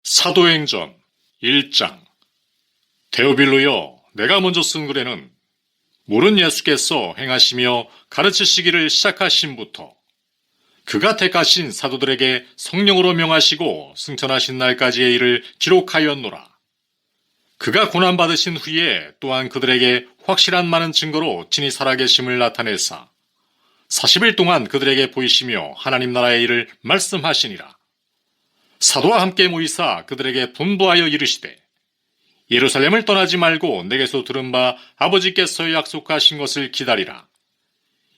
사도행전 1장. 데오빌로여, 내가 먼저 쓴 글에는 모른 예수께서 행하시며 가르치시기를 시작하신부터 그가 택하신 사도들에게 성령으로 명하시고 승천하신 날까지의 일을 기록하였노라. 그가 고난받으신 후에 또한 그들에게 확실한 많은 증거로 친히 살아계심을 나타내사 40일 동안 그들에게 보이시며 하나님 나라의 일을 말씀하시니라. 사도와 함께 모이사 그들에게 분부하여 이르시되 예루살렘을 떠나지 말고 내게서 들은 바 아버지께서 약속하신 것을 기다리라.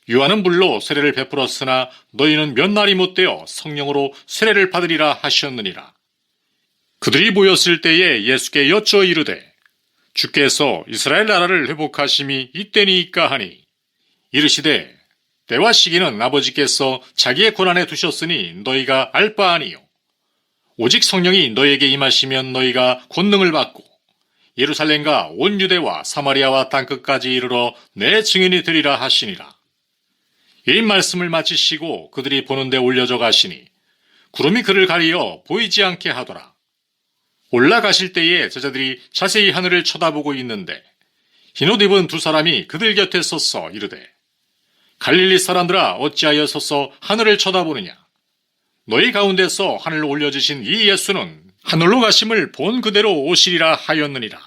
요한은 물로 세례를 베풀었으나 너희는 몇 날이 못되어 성령으로 세례를 받으리라 하셨느니라. 그들이 모였을 때에 예수께 여쭈어 이르되 주께서 이스라엘 나라를 회복하심이 이때니이까 하니 이르시되 때와 시기는 아버지께서 자기의 권한에 두셨으니 너희가 알 바 아니요 오직 성령이 너희에게 임하시면 너희가 권능을 받고 예루살렘과 온 유대와 사마리아와 땅끝까지 이르러 내 증인이 되리라 하시니라. 이 말씀을 마치시고 그들이 보는 데 올려져 가시니 구름이 그를 가리어 보이지 않게 하더라. 올라가실 때에 제자들이 자세히 하늘을 쳐다보고 있는데 흰옷 입은 두 사람이 그들 곁에 서서 이르되 갈릴리 사람들아 어찌하여 서서 하늘을 쳐다보느냐. 너희 가운데서 하늘로 올려지신 이 예수는 하늘로 가심을 본 그대로 오시리라 하였느니라.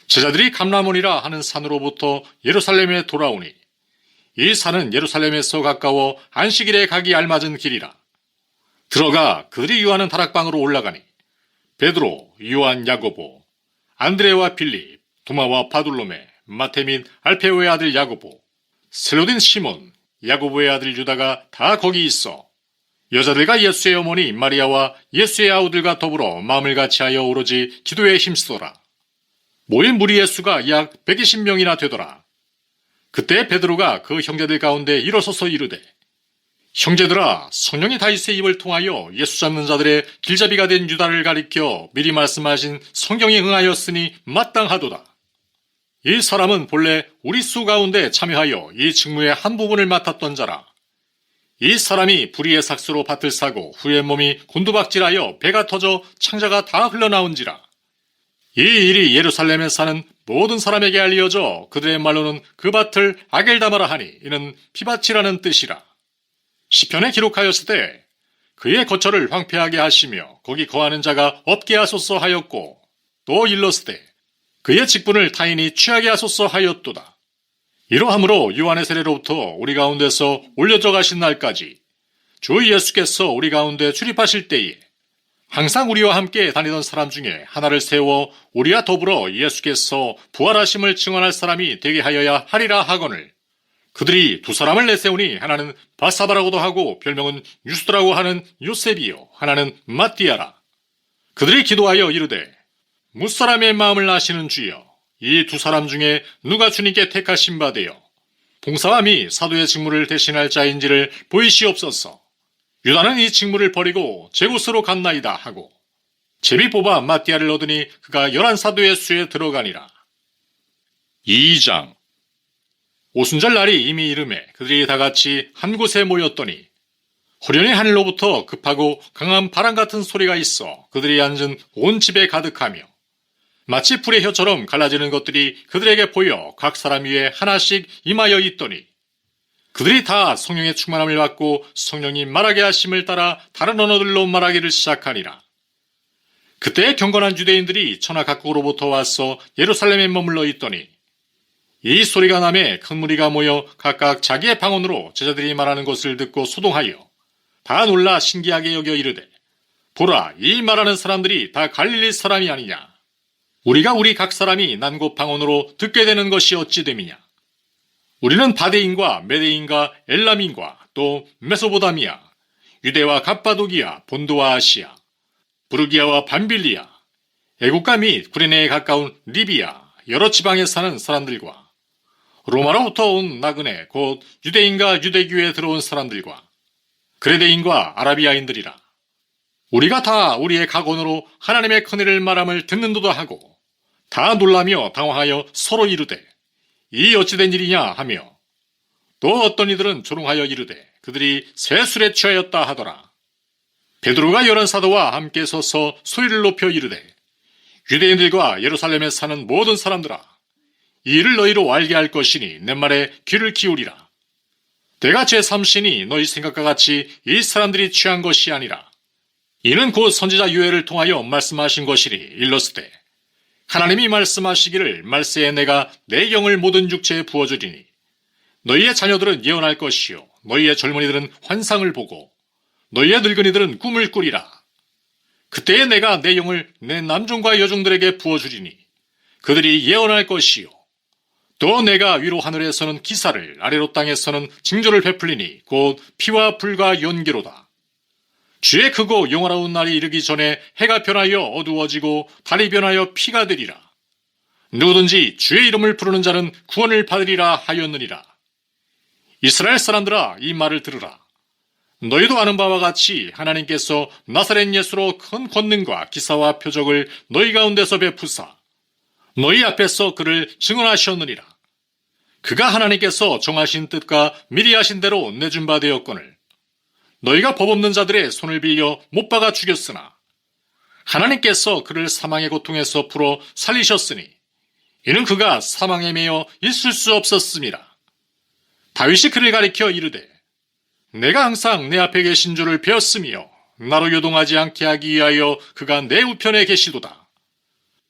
제자들이 감람원이라 하는 산으로부터 예루살렘에 돌아오니 이 산은 예루살렘에서 가까워 안식일에 가기 알맞은 길이라. 들어가 그들이 유하는 다락방으로 올라가니 베드로, 요한, 야고보, 안드레와 빌립, 도마와 바둘로메, 마테 및 알페오의 아들 야고보, 셀로딘 시몬, 야고보의 아들 유다가 다 거기 있어 여자들과 예수의 어머니 마리아와 예수의 아우들과 더불어 마음을 같이하여 오로지 기도에 힘쓰더라. 모인 무리의 수가 약 120명이나 되더라. 그때 베드로가 그 형제들 가운데 일어서서 이르되 형제들아, 성령이 다윗의 입을 통하여 예수 잡는 자들의 길잡이가 된 유다를 가리켜 미리 말씀하신 성경이 응하였으니 마땅하도다. 이 사람은 본래 우리 수 가운데 참여하여 이 직무의 한 부분을 맡았던 자라. 이 사람이 불의의 삭스로 밭을 사고 후에 몸이 곤두박질하여 배가 터져 창자가 다 흘러나온지라. 이 일이 예루살렘에 사는 모든 사람에게 알려져 그들의 말로는 그 밭을 아겔다마라 하니 이는 피밭이라는 뜻이라. 시편에 기록하였으되 그의 거처를 황폐하게 하시며 거기 거하는 자가 없게 하소서 하였고 또 일렀으되 그의 직분을 타인이 취하게 하소서 하였도다. 이러함으로 요한의 세례로부터 우리 가운데서 올려져 가신 날까지 주 예수께서 우리 가운데 출입하실 때에 항상 우리와 함께 다니던 사람 중에 하나를 세워 우리와 더불어 예수께서 부활하심을 증언할 사람이 되게 하여야 하리라 하거늘 그들이 두 사람을 내세우니 하나는 바사바라고도 하고 별명은 유스도라고 하는 요셉이요 하나는 마띠아라. 그들이 기도하여 이르되 무사람의 마음을 아시는 주여 이 두 사람 중에 누가 주님께 택하신 바 되어 봉사와 미 사도의 직무를 대신할 자인지를 보이시옵소서. 유다는 이 직무를 버리고 제곳으로 갔나이다 하고 제비 뽑아 마띠아를 얻으니 그가 11사도의 수에 들어가니라. 2장. 오순절 날이 이미 이르매 그들이 다같이 한 곳에 모였더니 호련히 하늘로부터 급하고 강한 바람 같은 소리가 있어 그들이 앉은 온 집에 가득하며 마치 불의 혀처럼 갈라지는 것들이 그들에게 보여 각 사람 위에 하나씩 임하여 있더니 그들이 다 성령의 충만함을 받고 성령이 말하게 하심을 따라 다른 언어들로 말하기를 시작하니라. 그때 경건한 유대인들이 천하 각국으로부터 와서 예루살렘에 머물러 있더니 이 소리가 나매 큰 무리가 모여 각각 자기의 방언으로 제자들이 말하는 것을 듣고 소동하여 다 놀라 신기하게 여겨 이르되 보라, 이 말하는 사람들이 다 갈릴리 사람이 아니냐. 우리가 우리 각 사람이 난 곳 방언으로 듣게 되는 것이 어찌 됨이냐. 우리는 바데인과 메데인과 엘람인과 또 메소보다미아, 유대와 갑바도기아, 본도와 아시아, 부르기아와 밤빌리아, 애국가 및 구레네에 가까운 리비아, 여러 지방에 사는 사람들과 로마로부터 온 나그네 곧 유대인과 유대교에 들어온 사람들과 그레데인과 아라비아인들이라. 우리가 다 우리의 각언으로 하나님의 큰일을 말함을 듣는도다 하고 다 놀라며 당황하여 서로 이르되 이 어찌된 일이냐 하며 또 어떤 이들은 조롱하여 이르되 그들이 새 술에 취하였다 하더라. 베드로가 열한 사도와 함께 서서 소리를 높여 이르되 유대인들과 예루살렘에 사는 모든 사람들아, 이 일을 너희로 알게 할 것이니 내 말에 귀를 기울이라. 내가 제3신이 너희 생각과 같이 이 사람들이 취한 것이 아니라 이는 곧 선지자 요엘을 통하여 말씀하신 것이니 일렀으되 하나님이 말씀하시기를 말세에 내가 내 영을 모든 육체에 부어주리니 너희의 자녀들은 예언할 것이요 너희의 젊은이들은 환상을 보고 너희의 늙은이들은 꿈을 꾸리라. 그때에 내가 내 영을 내 남종과 여종들에게 부어주리니 그들이 예언할 것이요 또 내가 위로 하늘에서는 기사를 아래로 땅에서는 징조를 베풀리니 곧 피와 불과 연기로다. 주의 크고 영원하운 날이 이르기 전에 해가 변하여 어두워지고 달이 변하여 피가 되리라. 누구든지 주의 이름을 부르는 자는 구원을 받으리라 하였느니라. 이스라엘 사람들아, 이 말을 들으라. 너희도 아는 바와 같이 하나님께서 나사렛 예수로 큰 권능과 기사와 표적을 너희 가운데서 베푸사 너희 앞에서 그를 증언하셨느니라. 그가 하나님께서 정하신 뜻과 미리 하신 대로 내준 바 되었거늘 너희가 법 없는 자들의 손을 빌려 못 박아 죽였으나 하나님께서 그를 사망의 고통에서 풀어 살리셨으니 이는 그가 사망에 매여 있을 수 없었음이라. 다윗이 그를 가리켜 이르되 내가 항상 내 앞에 계신 줄을 배웠으며 나로 요동하지 않게 하기 위하여 그가 내 우편에 계시도다.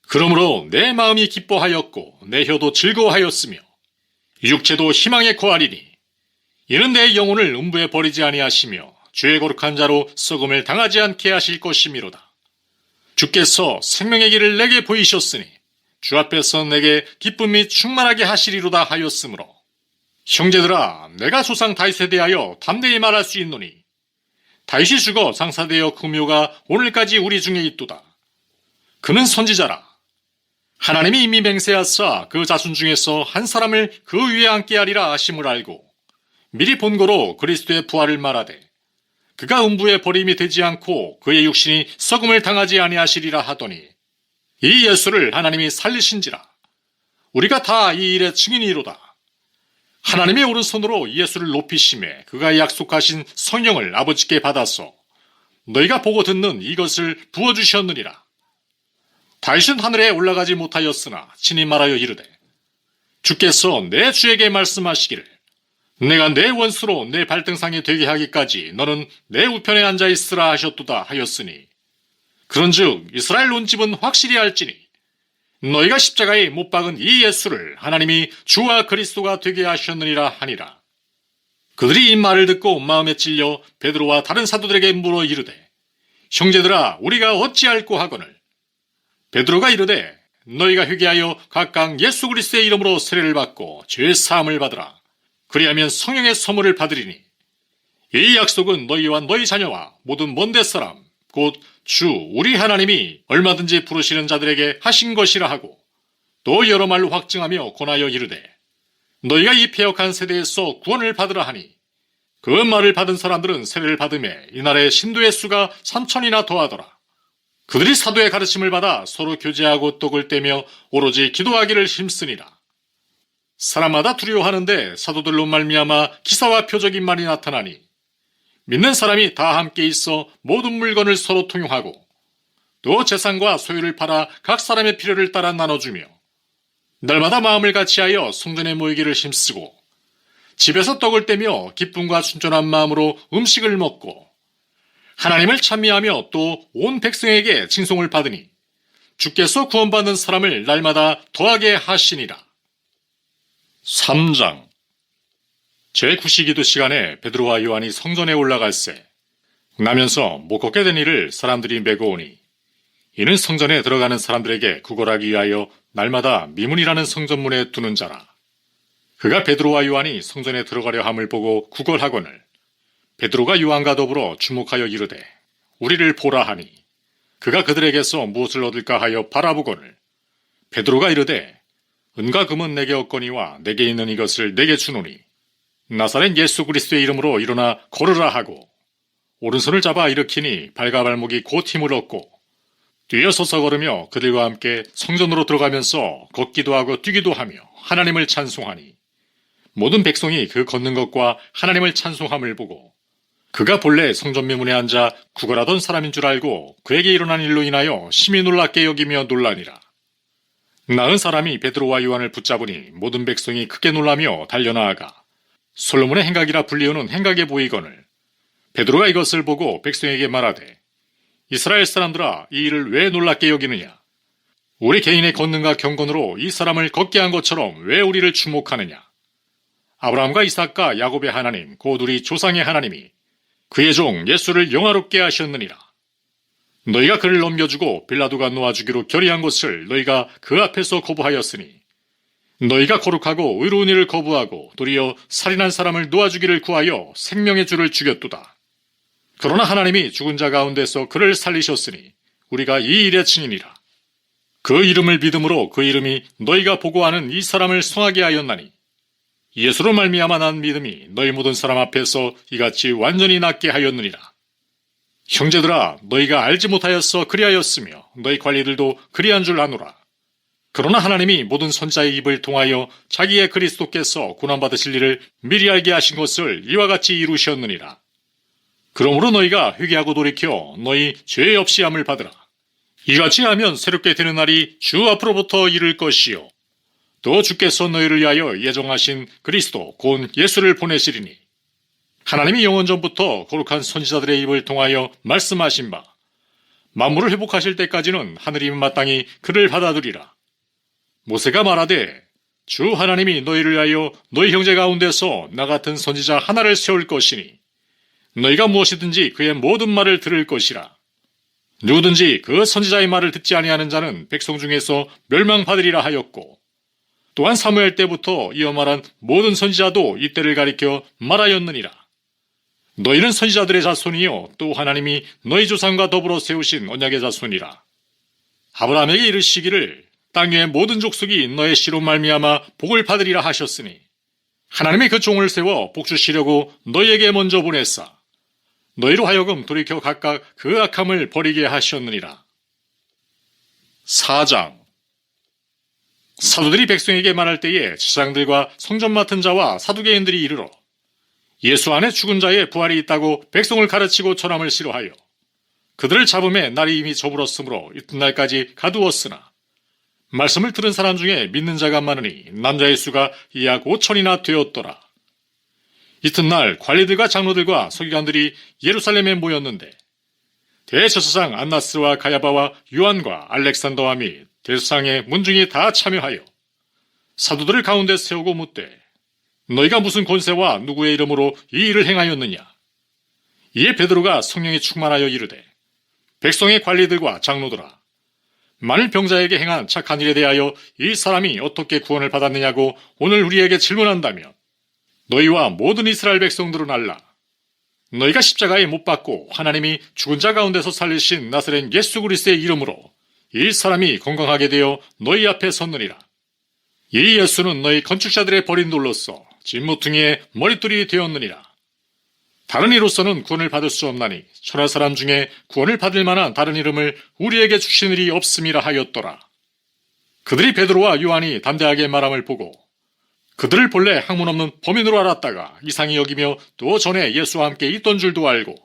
그러므로 내 마음이 기뻐하였고 내 혀도 즐거워하였으며 육체도 희망에 거하리니 이는 내 영혼을 음부에 버리지 아니하시며 죄의 거룩한 자로 썩음을 당하지 않게 하실 것이미로다. 주께서 생명의 길을 내게 보이셨으니 주 앞에서 내게 기쁨이 충만하게 하시리로다 하였으므로 형제들아, 내가 조상 다윗에 대하여 담대히 말할 수 있노니 다윗이 죽어 장사되어 그 묘가 오늘까지 우리 중에 있도다. 그는 선지자라. 하나님이 이미 맹세하사 그 자손 중에서 한 사람을 그 위에 앉게 하리라 하심을 알고 미리 본고로 그리스도의 부활을 말하되 그가 음부에 버림이 되지 않고 그의 육신이 썩음을 당하지 아니하시리라 하더니 이 예수를 하나님이 살리신지라. 우리가 다 이 일의 증인이로다. 하나님의 오른손으로 예수를 높이심에 그가 약속하신 성령을 아버지께 받아서 너희가 보고 듣는 이것을 부어주셨느니라. 다윗은 하늘에 올라가지 못하였으나 친히 말하여 이르되 주께서 내 주에게 말씀하시기를 내가 내 원수로 내 발등상이 되게 하기까지 너는 내 우편에 앉아있으라 하셨도다 하였으니 그런즉 이스라엘 온 집은 확실히 알지니 너희가 십자가에 못 박은 이 예수를 하나님이 주와 그리스도가 되게 하셨느니라 하니라. 그들이 이 말을 듣고 마음에 찔려 베드로와 다른 사도들에게 물어 이르되 형제들아, 우리가 어찌할꼬 하거늘 베드로가 이르되 너희가 회개하여 각각 예수 그리스도의 이름으로 세례를 받고 죄 사함을 받으라. 그리하면 성령의 선물을 받으리니 이 약속은 너희와 너희 자녀와 모든 먼데 사람 곧 주 우리 하나님이 얼마든지 부르시는 자들에게 하신 것이라 하고 또 여러 말로 확증하며 권하여 이르되 너희가 이 패역한 세대에서 구원을 받으라 하니 그 말을 받은 사람들은 세례를 받음에 이날에 신도의 수가 3,000이나 더하더라. 그들이 사도의 가르침을 받아 서로 교제하고 떡을 떼며 오로지 기도하기를 힘쓰니라. 사람마다 두려워하는데 사도들로 말미암아 기사와 표적인 말이 나타나니 믿는 사람이 다 함께 있어 모든 물건을 서로 통용하고 또 재산과 소유를 팔아 각 사람의 필요를 따라 나눠주며 날마다 마음을 같이하여 성전에 모이기를 힘쓰고 집에서 떡을 떼며 기쁨과 순전한 마음으로 음식을 먹고 하나님을 찬미하며 또 온 백성에게 칭송을 받으니 주께서 구원받는 사람을 날마다 더하게 하시니라. 3장 제9시기도 시간에 베드로와 요한이 성전에 올라갈새 나면서 못 걷게 된 이를 사람들이 메고 오니 이는 성전에 들어가는 사람들에게 구걸하기 위하여 날마다 미문이라는 성전문에 두는 자라. 그가 베드로와 요한이 성전에 들어가려 함을 보고 구걸하거늘 베드로가 요한과 더불어 주목하여 이르되 우리를 보라 하니 그가 그들에게서 무엇을 얻을까 하여 바라보거늘 베드로가 이르되 은과 금은 내게 없거니와 내게 있는 이것을 내게 주노니 나사렛 예수 그리스도의 이름으로 일어나 걸으라 하고 오른손을 잡아 일으키니 발과 발목이 곧 힘을 얻고 뛰어서서 걸으며 그들과 함께 성전으로 들어가면서 걷기도 하고 뛰기도 하며 하나님을 찬송하니 모든 백성이 그 걷는 것과 하나님을 찬송함을 보고 그가 본래 성전매문에 앉아 구걸하던 사람인 줄 알고 그에게 일어난 일로 인하여 심히 놀랍게 여기며 놀라니라. 나은 사람이 베드로와 요한을 붙잡으니 모든 백성이 크게 놀라며 달려나아가 솔로몬의 행각이라 불리우는 행각에 보이거늘 베드로가 이것을 보고 백성에게 말하되 이스라엘 사람들아 이 일을 왜 놀랍게 여기느냐? 우리 개인의 권능과 경건으로 이 사람을 걷게 한 것처럼 왜 우리를 주목하느냐? 아브라함과 이삭과 야곱의 하나님 곧 우리 조상의 하나님이 그의 종 예수를 영화롭게 하셨느니라. 너희가 그를 넘겨주고 빌라도가 놓아주기로 결의한 것을 너희가 그 앞에서 거부하였으니 너희가 거룩하고 의로운 일을 거부하고 도리어 살인한 사람을 놓아주기를 구하여 생명의 주를 죽였도다. 그러나 하나님이 죽은 자 가운데서 그를 살리셨으니 우리가 이 일의 증인이라. 그 이름을 믿음으로 그 이름이 너희가 보고하는 이 사람을 성하게 하였나니 예수로 말미암아 난 믿음이 너희 모든 사람 앞에서 이같이 완전히 낫게 하였느니라. 형제들아 너희가 알지 못하였어 그리하였으며 너희 관리들도 그리한 줄 아노라. 그러나 하나님이 모든 선자의 입을 통하여 자기의 그리스도께서 고난받으실 일을 미리 알게 하신 것을 이와 같이 이루셨느니라. 그러므로 너희가 회개하고 돌이켜 너희 죄 없이 함을 받으라. 이같이 하면 새롭게 되는 날이 주 앞으로부터 이를 것이요 또 주께서 너희를 위하여 예정하신 그리스도 곧 예수를 보내시리니 하나님이 영원전부터 거룩한 선지자들의 입을 통하여 말씀하신 바 만물을 회복하실 때까지는 하늘이 마땅히 그를 받아들이라. 모세가 말하되 주 하나님이 너희를 위하여 너희 형제 가운데서 나 같은 선지자 하나를 세울 것이니 너희가 무엇이든지 그의 모든 말을 들을 것이라. 누구든지 그 선지자의 말을 듣지 아니하는 자는 백성 중에서 멸망받으리라 하였고 또한 사무엘 때부터 이어 말한 모든 선지자도 이때를 가리켜 말하였느니라. 너희는 선지자들의 자손이요 또 하나님이 너희 조상과 더불어 세우신 언약의 자손이라. 아브라함에게 이르시기를 땅 위의 모든 족속이 너의 씨로 말미암아 복을 받으리라 하셨으니 하나님이 그 종을 세워 복 주시려고 너희에게 먼저 보냈사 너희로 하여금 돌이켜 각각 그 악함을 버리게 하셨느니라. 4장 사도들이 백성에게 말할 때에 제사장들과 성전 맡은 자와 사두개인들이 이르러 예수 안에 죽은 자의 부활이 있다고 백성을 가르치고 전함을 싫어하여 그들을 잡음에 날이 이미 저물었으므로 이튿날까지 가두었으나 말씀을 들은 사람 중에 믿는 자가 많으니 남자의 수가 약 5천이나 되었더라. 이튿날 관리들과 장로들과 서기관들이 예루살렘에 모였는데 대제사장 안나스와 가야바와 요한과 알렉산더와 및 대제사장의 문중이 다 참여하여 사도들을 가운데 세우고 묻되 너희가 무슨 권세와 누구의 이름으로 이 일을 행하였느냐? 이에 베드로가 성령이 충만하여 이르되 백성의 관리들과 장로들아 만일 병자에게 행한 착한 일에 대하여 이 사람이 어떻게 구원을 받았느냐고 오늘 우리에게 질문한다면 너희와 모든 이스라엘 백성들은 알라. 너희가 십자가에 못 박고 하나님이 죽은 자 가운데서 살리신 나사렛 예수 그리스도의 이름으로 이 사람이 건강하게 되어 너희 앞에 섰느니라. 이 예수는 너희 건축자들의 버린 돌로서 진모퉁이의 머릿돌이 되었느니라. 다른 이로서는 구원을 받을 수 없나니 천하 사람 중에 구원을 받을 만한 다른 이름을 우리에게 주신 일이 없음이라 하였더라. 그들이 베드로와 요한이 담대하게 말함을 보고 그들을 본래 학문 없는 범인으로 알았다가 이상히 여기며 또 전에 예수와 함께 있던 줄도 알고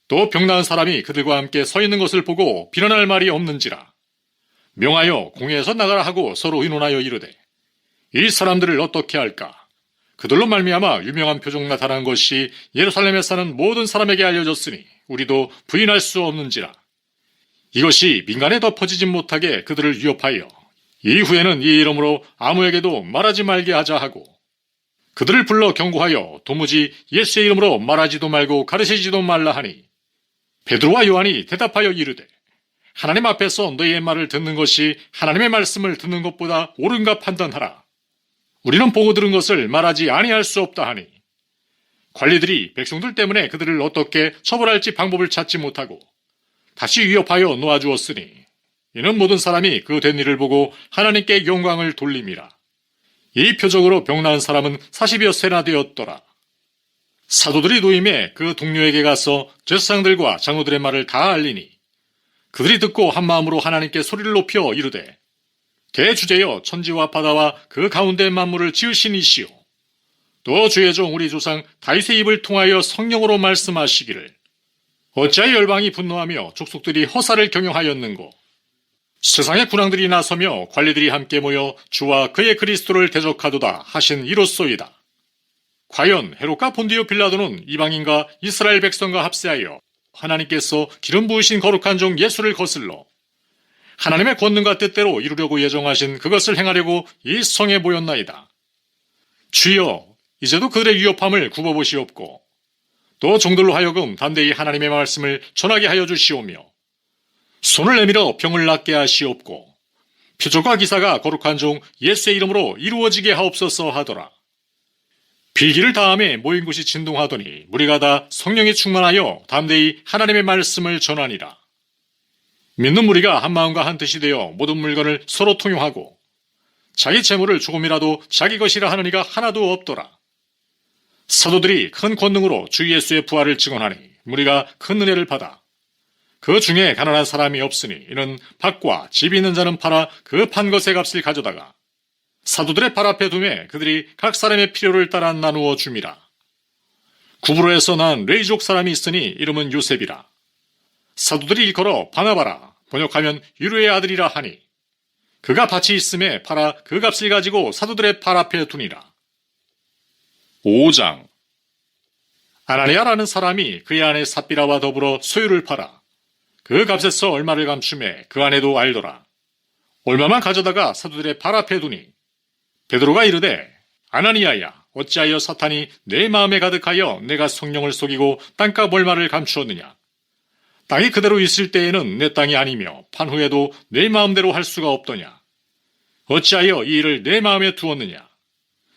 또 병 나은 사람이 그들과 함께 서 있는 것을 보고 비난할 말이 없는지라 명하여 공회에서 나가라 하고 서로 의논하여 이르되 이 사람들을 어떻게 할까? 그들로 말미암아 유명한 표적 나타난 것이 예루살렘에 사는 모든 사람에게 알려졌으니 우리도 부인할 수 없는지라. 이것이 민간에 덮어지지 못하게 그들을 위협하여 이후에는 이 이름으로 아무에게도 말하지 말게 하자 하고 그들을 불러 경고하여 도무지 예수의 이름으로 말하지도 말고 가르치지도 말라 하니 베드로와 요한이 대답하여 이르되 하나님 앞에서 너희의 말을 듣는 것이 하나님의 말씀을 듣는 것보다 옳은가 판단하라. 우리는 보고 들은 것을 말하지 아니할 수 없다 하니 관리들이 백성들 때문에 그들을 어떻게 처벌할지 방법을 찾지 못하고 다시 위협하여 놓아주었으니 이는 모든 사람이 그 된 일을 보고 하나님께 영광을 돌림이라. 이 표적으로 병 나은 사람은 40여 세나 되었더라. 사도들이 노임에 그 동료에게 가서 제사장들과 장로들의 말을 다 알리니 그들이 듣고 한마음으로 하나님께 소리를 높여 이르되 대주제여 천지와 바다와 그 가운데 만물을 지으신 이시오 또 주의 종 우리 조상 다윗의 입을 통하여 성령으로 말씀하시기를 어찌하여 열방이 분노하며 족속들이 허사를 경영하였는고 세상의 군왕들이 나서며 관리들이 함께 모여 주와 그의 그리스도를 대적하도다 하신 이로소이다. 과연 헤롯과 본디오 빌라도는 이방인과 이스라엘 백성과 합세하여 하나님께서 기름 부으신 거룩한 종 예수를 거슬러 하나님의 권능과 뜻대로 이루려고 예정하신 그것을 행하려고 이 성에 모였나이다. 주여, 이제도 그들의 위협함을 굽어보시옵고 또 종들로 하여금 담대히 하나님의 말씀을 전하게 하여 주시오며 손을 내밀어 병을 낫게 하시옵고 표적과 기사가 거룩한 종 예수의 이름으로 이루어지게 하옵소서 하더라. 비기를 다음에 모인 곳이 진동하더니 무리가 다 성령에 충만하여 담대히 하나님의 말씀을 전하니라. 믿는 무리가 한 마음과 한 뜻이 되어 모든 물건을 서로 통용하고 자기 재물을 조금이라도 자기 것이라 하는 이가 하나도 없더라. 사도들이 큰 권능으로 주 예수의 부활을 증언하니 무리가 큰 은혜를 받아 그 중에 가난한 사람이 없으니 이는 밭과 집이 있는 자는 팔아 그 판 것의 값을 가져다가 사도들의 발 앞에 두매 그들이 각 사람의 필요를 따라 나누어 줌이라. 구브로에서 난 레이족 사람이 있으니 이름은 요셉이라. 사도들이 일컬어 바나바라 번역하면 유루의 아들이라 하니 그가 밭이 있음에 팔아 그 값을 가지고 사도들의 발 앞에 두니라. 5장 아나니아라는 사람이 그의 아내 삽비라와 더불어 소유를 팔아 그 값에서 얼마를 감추매 그 아내도 알더라. 얼마만 가져다가 사도들의 발 앞에 두니 베드로가 이르되 아나니아야 어찌하여 사탄이 내 마음에 가득하여 내가 성령을 속이고 땅값 얼마를 감추었느냐. 땅이 그대로 있을 때에는 내 땅이 아니며 판 후에도 내 마음대로 할 수가 없더냐. 어찌하여 이 일을 내 마음에 두었느냐.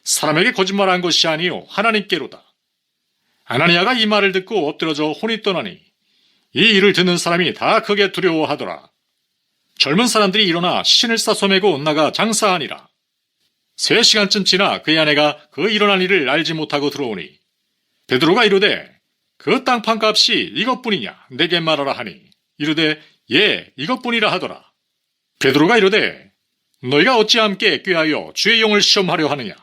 사람에게 거짓말한 것이 아니요 하나님께로다. 아나니아가 이 말을 듣고 엎드러져 혼이 떠나니 이 일을 듣는 사람이 다 크게 두려워하더라. 젊은 사람들이 일어나 신을 싸소매고 나가 장사하니라. 3시간쯤 지나 그의 아내가 그 일어난 일을 알지 못하고 들어오니 베드로가 이르되 그 땅판 값이 이것뿐이냐 내게 말하라 하니 이르되 예 이것뿐이라 하더라. 베드로가 이르되 너희가 어찌 함께 꾀하여 주의 영을 시험하려 하느냐.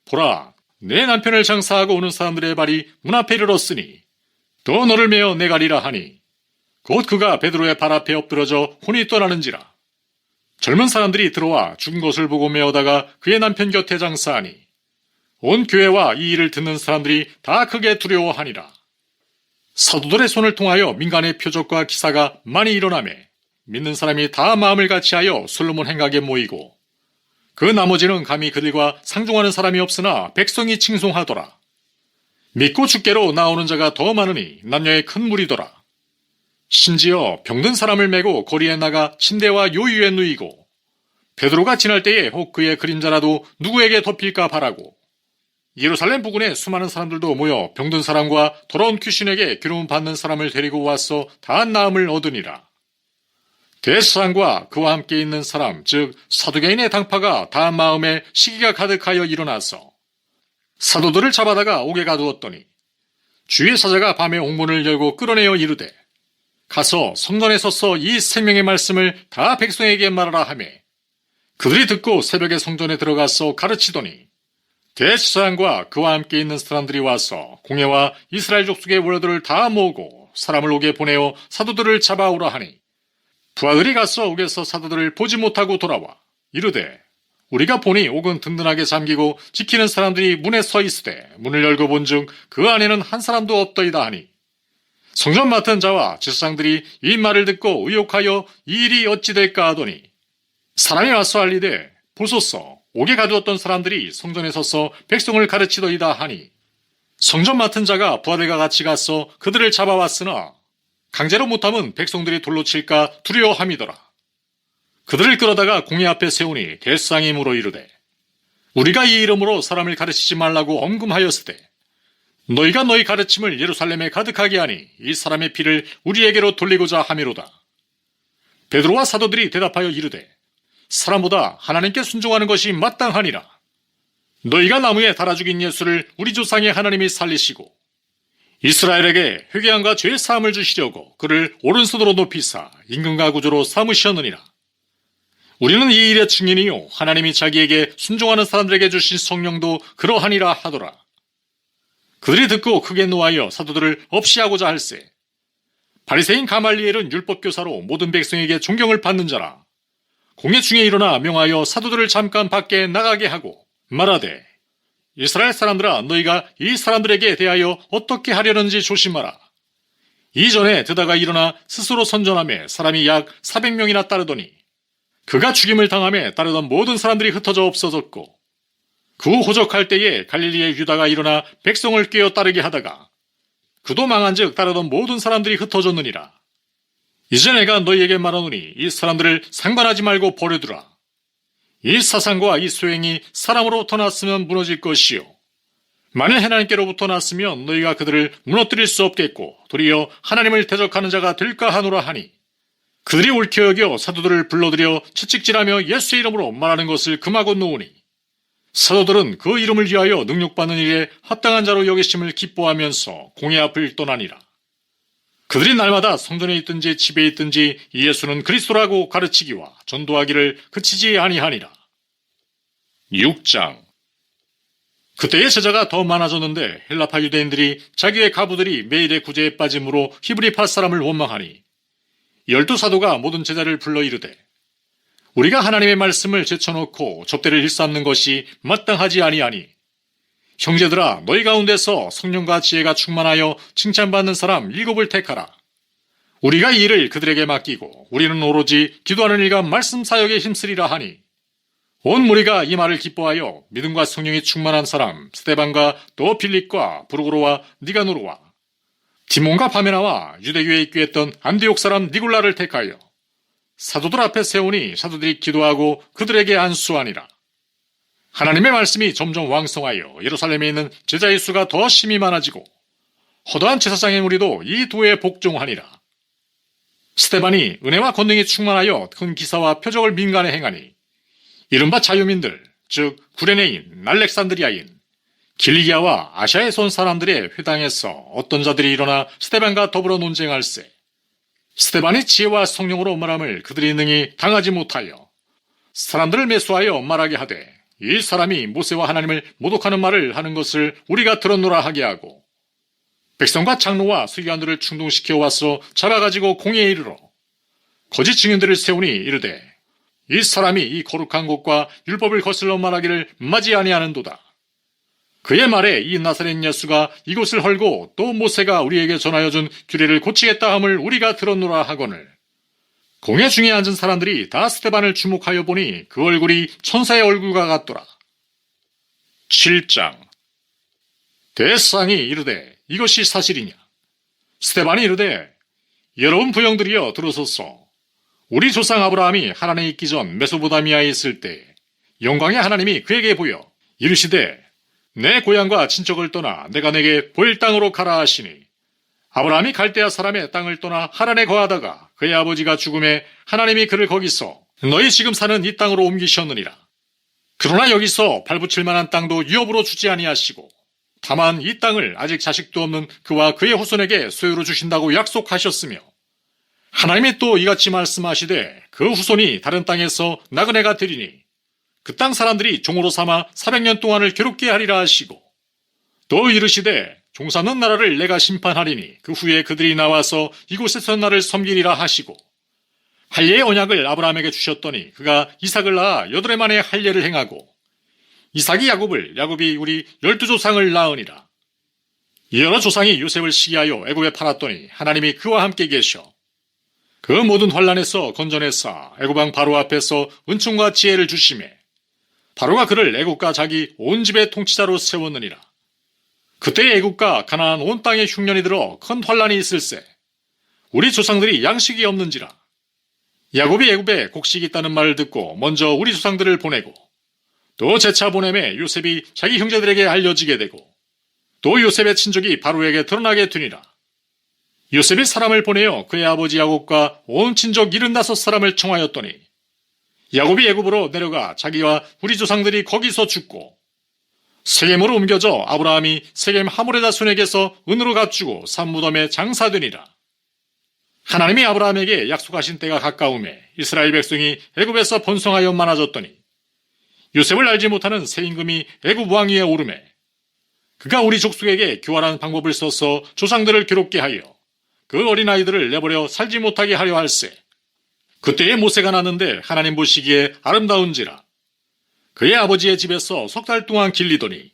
보라 내 남편을 장사하고 오는 사람들의 발이 문 앞에 이르렀으니 또 너를 메어 내가리라 하니 곧 그가 베드로의 발 앞에 엎드러져 혼이 떠나는지라. 젊은 사람들이 들어와 죽은 것을 보고 메어다가 그의 남편 곁에 장사하니 온 교회와 이 일을 듣는 사람들이 다 크게 두려워하니라. 사도들의 손을 통하여 민간의 표적과 기사가 많이 일어나매 믿는 사람이 다 마음을 같이하여 솔로몬 행각에 모이고 그 나머지는 감히 그들과 상종하는 사람이 없으나 백성이 칭송하더라. 믿고 주께로 나오는 자가 더 많으니 남녀의 큰 무리더라. 심지어 병든 사람을 메고 거리에 나가 침대와 요유에 누이고 베드로가 지날 때에 혹 그의 그림자라도 누구에게 덮일까 바라고 예루살렘 부근에 수많은 사람들도 모여 병든 사람과 더러운 귀신에게 기름 받는 사람을 데리고 와서 다 나음을 얻으니라. 대제사장과 그와 함께 있는 사람 즉 사두개인의 당파가 다 마음에 시기가 가득하여 일어나서 사도들을 잡아다가 옥에 가두었더니 주의 사자가 밤에 옥문을 열고 끌어내어 이르되 가서 성전에 서서 이 생명의 말씀을 다 백성에게 말하라 하며 그들이 듣고 새벽에 성전에 들어가서 가르치더니 대제사장과 그와 함께 있는 사람들이 와서 공회와 이스라엘 족속의 원로들을 다 모으고 사람을 옥에 보내어 사도들을 잡아오라 하니 부하들이 가서 옥에서 사도들을 보지 못하고 돌아와 이르되 우리가 보니 옥은 든든하게 잠기고 지키는 사람들이 문에 서 있으되 문을 열고 본즉 그 안에는 한 사람도 없더이다 하니 성전 맡은 자와 제사장들이 이 말을 듣고 의혹하여 이 일이 어찌 될까 하더니 사람이 와서 알리되 보소서 옥에 가두었던 사람들이 성전에 서서 백성을 가르치더이다 하니 성전 맡은 자가 부하들과 같이 가서 그들을 잡아왔으나 강제로 못하면 백성들이 돌로 칠까 두려워함이더라. 그들을 끌어다가 공회 앞에 세우니 대제사장이 물어 이르되 우리가 이 이름으로 사람을 가르치지 말라고 엄금하였으되 너희가 너희 가르침을 예루살렘에 가득하게 하니 이 사람의 피를 우리에게로 돌리고자 함이로다. 베드로와 사도들이 대답하여 이르되 사람보다 하나님께 순종하는 것이 마땅하니라. 너희가 나무에 달아 죽인 예수를 우리 조상의 하나님이 살리시고 이스라엘에게 회개함과 죄 사함을 주시려고 그를 오른손으로 높이사 임금과 구주로 삼으셨느니라. 우리는 이 일의 증인이요 하나님이 자기에게 순종하는 사람들에게 주신 성령도 그러하니라 하더라. 그들이 듣고 크게 노하여 사도들을 없이하고자 할세. 바리새인 가말리엘은 율법교사로 모든 백성에게 존경을 받는 자라. 공회 중에 일어나 명하여 사도들을 잠깐 밖에 나가게 하고 말하되, 이스라엘 사람들아, 너희가 이 사람들에게 대하여 어떻게 하려는지 조심하라. 이전에 드다가 일어나 스스로 선전하며 사람이 약 400명이나 따르더니 그가 죽임을 당하며 따르던 모든 사람들이 흩어져 없어졌고, 그 후 호적할 때에 갈릴리의 유다가 일어나 백성을 꿰어 따르게 하다가 그도 망한즉 따르던 모든 사람들이 흩어졌느니라. 이제 내가 너희에게 말하노니 이 사람들을 상관하지 말고 버려두라. 이 사상과 이 소행이 사람으로부터 났으면 무너질 것이요, 만일 하나님께로부터 났으면 너희가 그들을 무너뜨릴 수 없겠고 도리어 하나님을 대적하는 자가 될까 하노라 하니, 그들이 옳게 여겨 사도들을 불러들여 채찍질하며 예수의 이름으로 말하는 것을 금하고 놓으니, 사도들은 그 이름을 위하여 능력받는 일에 합당한 자로 여기심을 기뻐하면서 공회 앞을 떠나니라. 그들이 날마다 성전에 있든지 집에 있든지 이 예수는 그리스도라고 가르치기와 전도하기를 그치지 아니하니라. 6장. 그때의 제자가 더 많아졌는데 헬라파 유대인들이 자기의 가부들이 매일의 구제에 빠짐으로 히브리파 사람을 원망하니, 12사도가 모든 제자를 불러 이르되, 우리가 하나님의 말씀을 제쳐놓고 접대를 일삼는 것이 마땅하지 아니하니, 형제들아, 너희 가운데서 성령과 지혜가 충만하여 칭찬받는 사람 7을 택하라. 우리가 이 일을 그들에게 맡기고 우리는 오로지 기도하는 일과 말씀 사역에 힘쓰리라 하니, 온 무리가 이 말을 기뻐하여 믿음과 성령이 충만한 사람 스데반과 또 빌립과 브루고로와 니가노르와 디몬과 바메나와 유대교에 입교했던 안디옥 사람 니굴라를 택하여 사도들 앞에 세우니, 사도들이 기도하고 그들에게 안수하니라. 하나님의 말씀이 점점 왕성하여 예루살렘에 있는 제자의 수가 더 심히 많아지고 허다한 제사장의 무리도 이 도에 복종하니라. 스데반이 은혜와 권능이 충만하여 큰 기사와 표적을 민간에 행하니, 이른바 자유민들, 즉 구레네인, 알렉산드리아인, 길리기아와 아시아에서 온 사람들의 회당에서 어떤 자들이 일어나 스데반과 더불어 논쟁할세. 스데반이 지혜와 성령으로 말함을 그들이 능히 당하지 못하여 사람들을 매수하여 말하게 하되, 이 사람이 모세와 하나님을 모독하는 말을 하는 것을 우리가 들었노라 하게 하고, 백성과 장로와 서기관들을 충동시켜 와서 잡아가지고 공회에 이르러 거짓 증인들을 세우니 이르되, 이 사람이 이 거룩한 곳과 율법을 거슬러 말하기를 맞이 아니하는도다. 그의 말에 이 나사렛 예수가 이곳을 헐고 또 모세가 우리에게 전하여 준 규례를 고치겠다 함을 우리가 들었노라 하거늘, 공회 중에 앉은 사람들이 다 스데반을 주목하여 보니 그 얼굴이 천사의 얼굴과 같더라. 7장. 대상이 이르되, 이것이 사실이냐? 스데반이 이르되, 여러분 부형들이여 들으소서. 우리 조상 아브라함이 하란에 있기 전 메소포타미아에 있을 때 영광의 하나님이 그에게 보여 이르시되, 내 고향과 친척을 떠나 내가 내게 보일 땅으로 가라 하시니, 아브라함이 갈대아 사람의 땅을 떠나 하란에 거하다가 그의 아버지가 죽음에 하나님이 그를 거기서 너희 지금 사는 이 땅으로 옮기셨느니라. 그러나 여기서 발붙일 만한 땅도 유업으로 주지 아니하시고, 다만 이 땅을 아직 자식도 없는 그와 그의 후손에게 소유로 주신다고 약속하셨으며, 하나님이 또 이같이 말씀하시되 그 후손이 다른 땅에서 나그네가 되리니 그 땅 사람들이 종으로 삼아 400년 동안을 괴롭게 하리라 하시고, 또 이르시되 종사는 나라를 내가 심판하리니 그 후에 그들이 나와서 이곳에서 나를 섬기리라 하시고, 할례의 언약을 아브라함에게 주셨더니 그가 이삭을 낳아 8해 만에 할례를 행하고, 이삭이 야곱을, 야곱이 우리 12조상을 낳으니라. 이 여러 조상이 요셉을 시기하여 애굽에 팔았더니 하나님이 그와 함께 계셔 그 모든 환란에서 건져내사 애굽왕 바로 앞에서 은총과 지혜를 주시매, 바로가 그를 애굽과 자기 온 집의 통치자로 세웠느니라. 그때 애굽과 가나안 온 땅에 흉년이 들어 큰 환란이 있을세. 우리 조상들이 양식이 없는지라. 야곱이 애굽에 곡식이 있다는 말을 듣고 먼저 우리 조상들을 보내고, 또 재차 보내매 요셉이 자기 형제들에게 알려지게 되고, 또 요셉의 친족이 바로에게 드러나게 되니라. 요셉이 사람을 보내어 그의 아버지 야곱과 온 친족 75사람을 청하였더니, 야곱이 애굽으로 내려가 자기와 우리 조상들이 거기서 죽고, 세겜으로 옮겨져 아브라함이 세겜 하몰의 자손에게서 은으로 값주고 산 무덤에 장사되니라. 하나님이 아브라함에게 약속하신 때가 가까우매 이스라엘 백성이 애굽에서 번성하여 많아졌더니, 요셉을 알지 못하는 새 임금이 애굽 왕위에 오르매 그가 우리 족속에게 교활한 방법을 써서 조상들을 괴롭게 하여 그 어린아이들을 내버려 살지 못하게 하려 할세. 그때에 모세가 낳는데 하나님 보시기에 아름다운지라. 그의 아버지의 집에서 석 달 동안 길리더니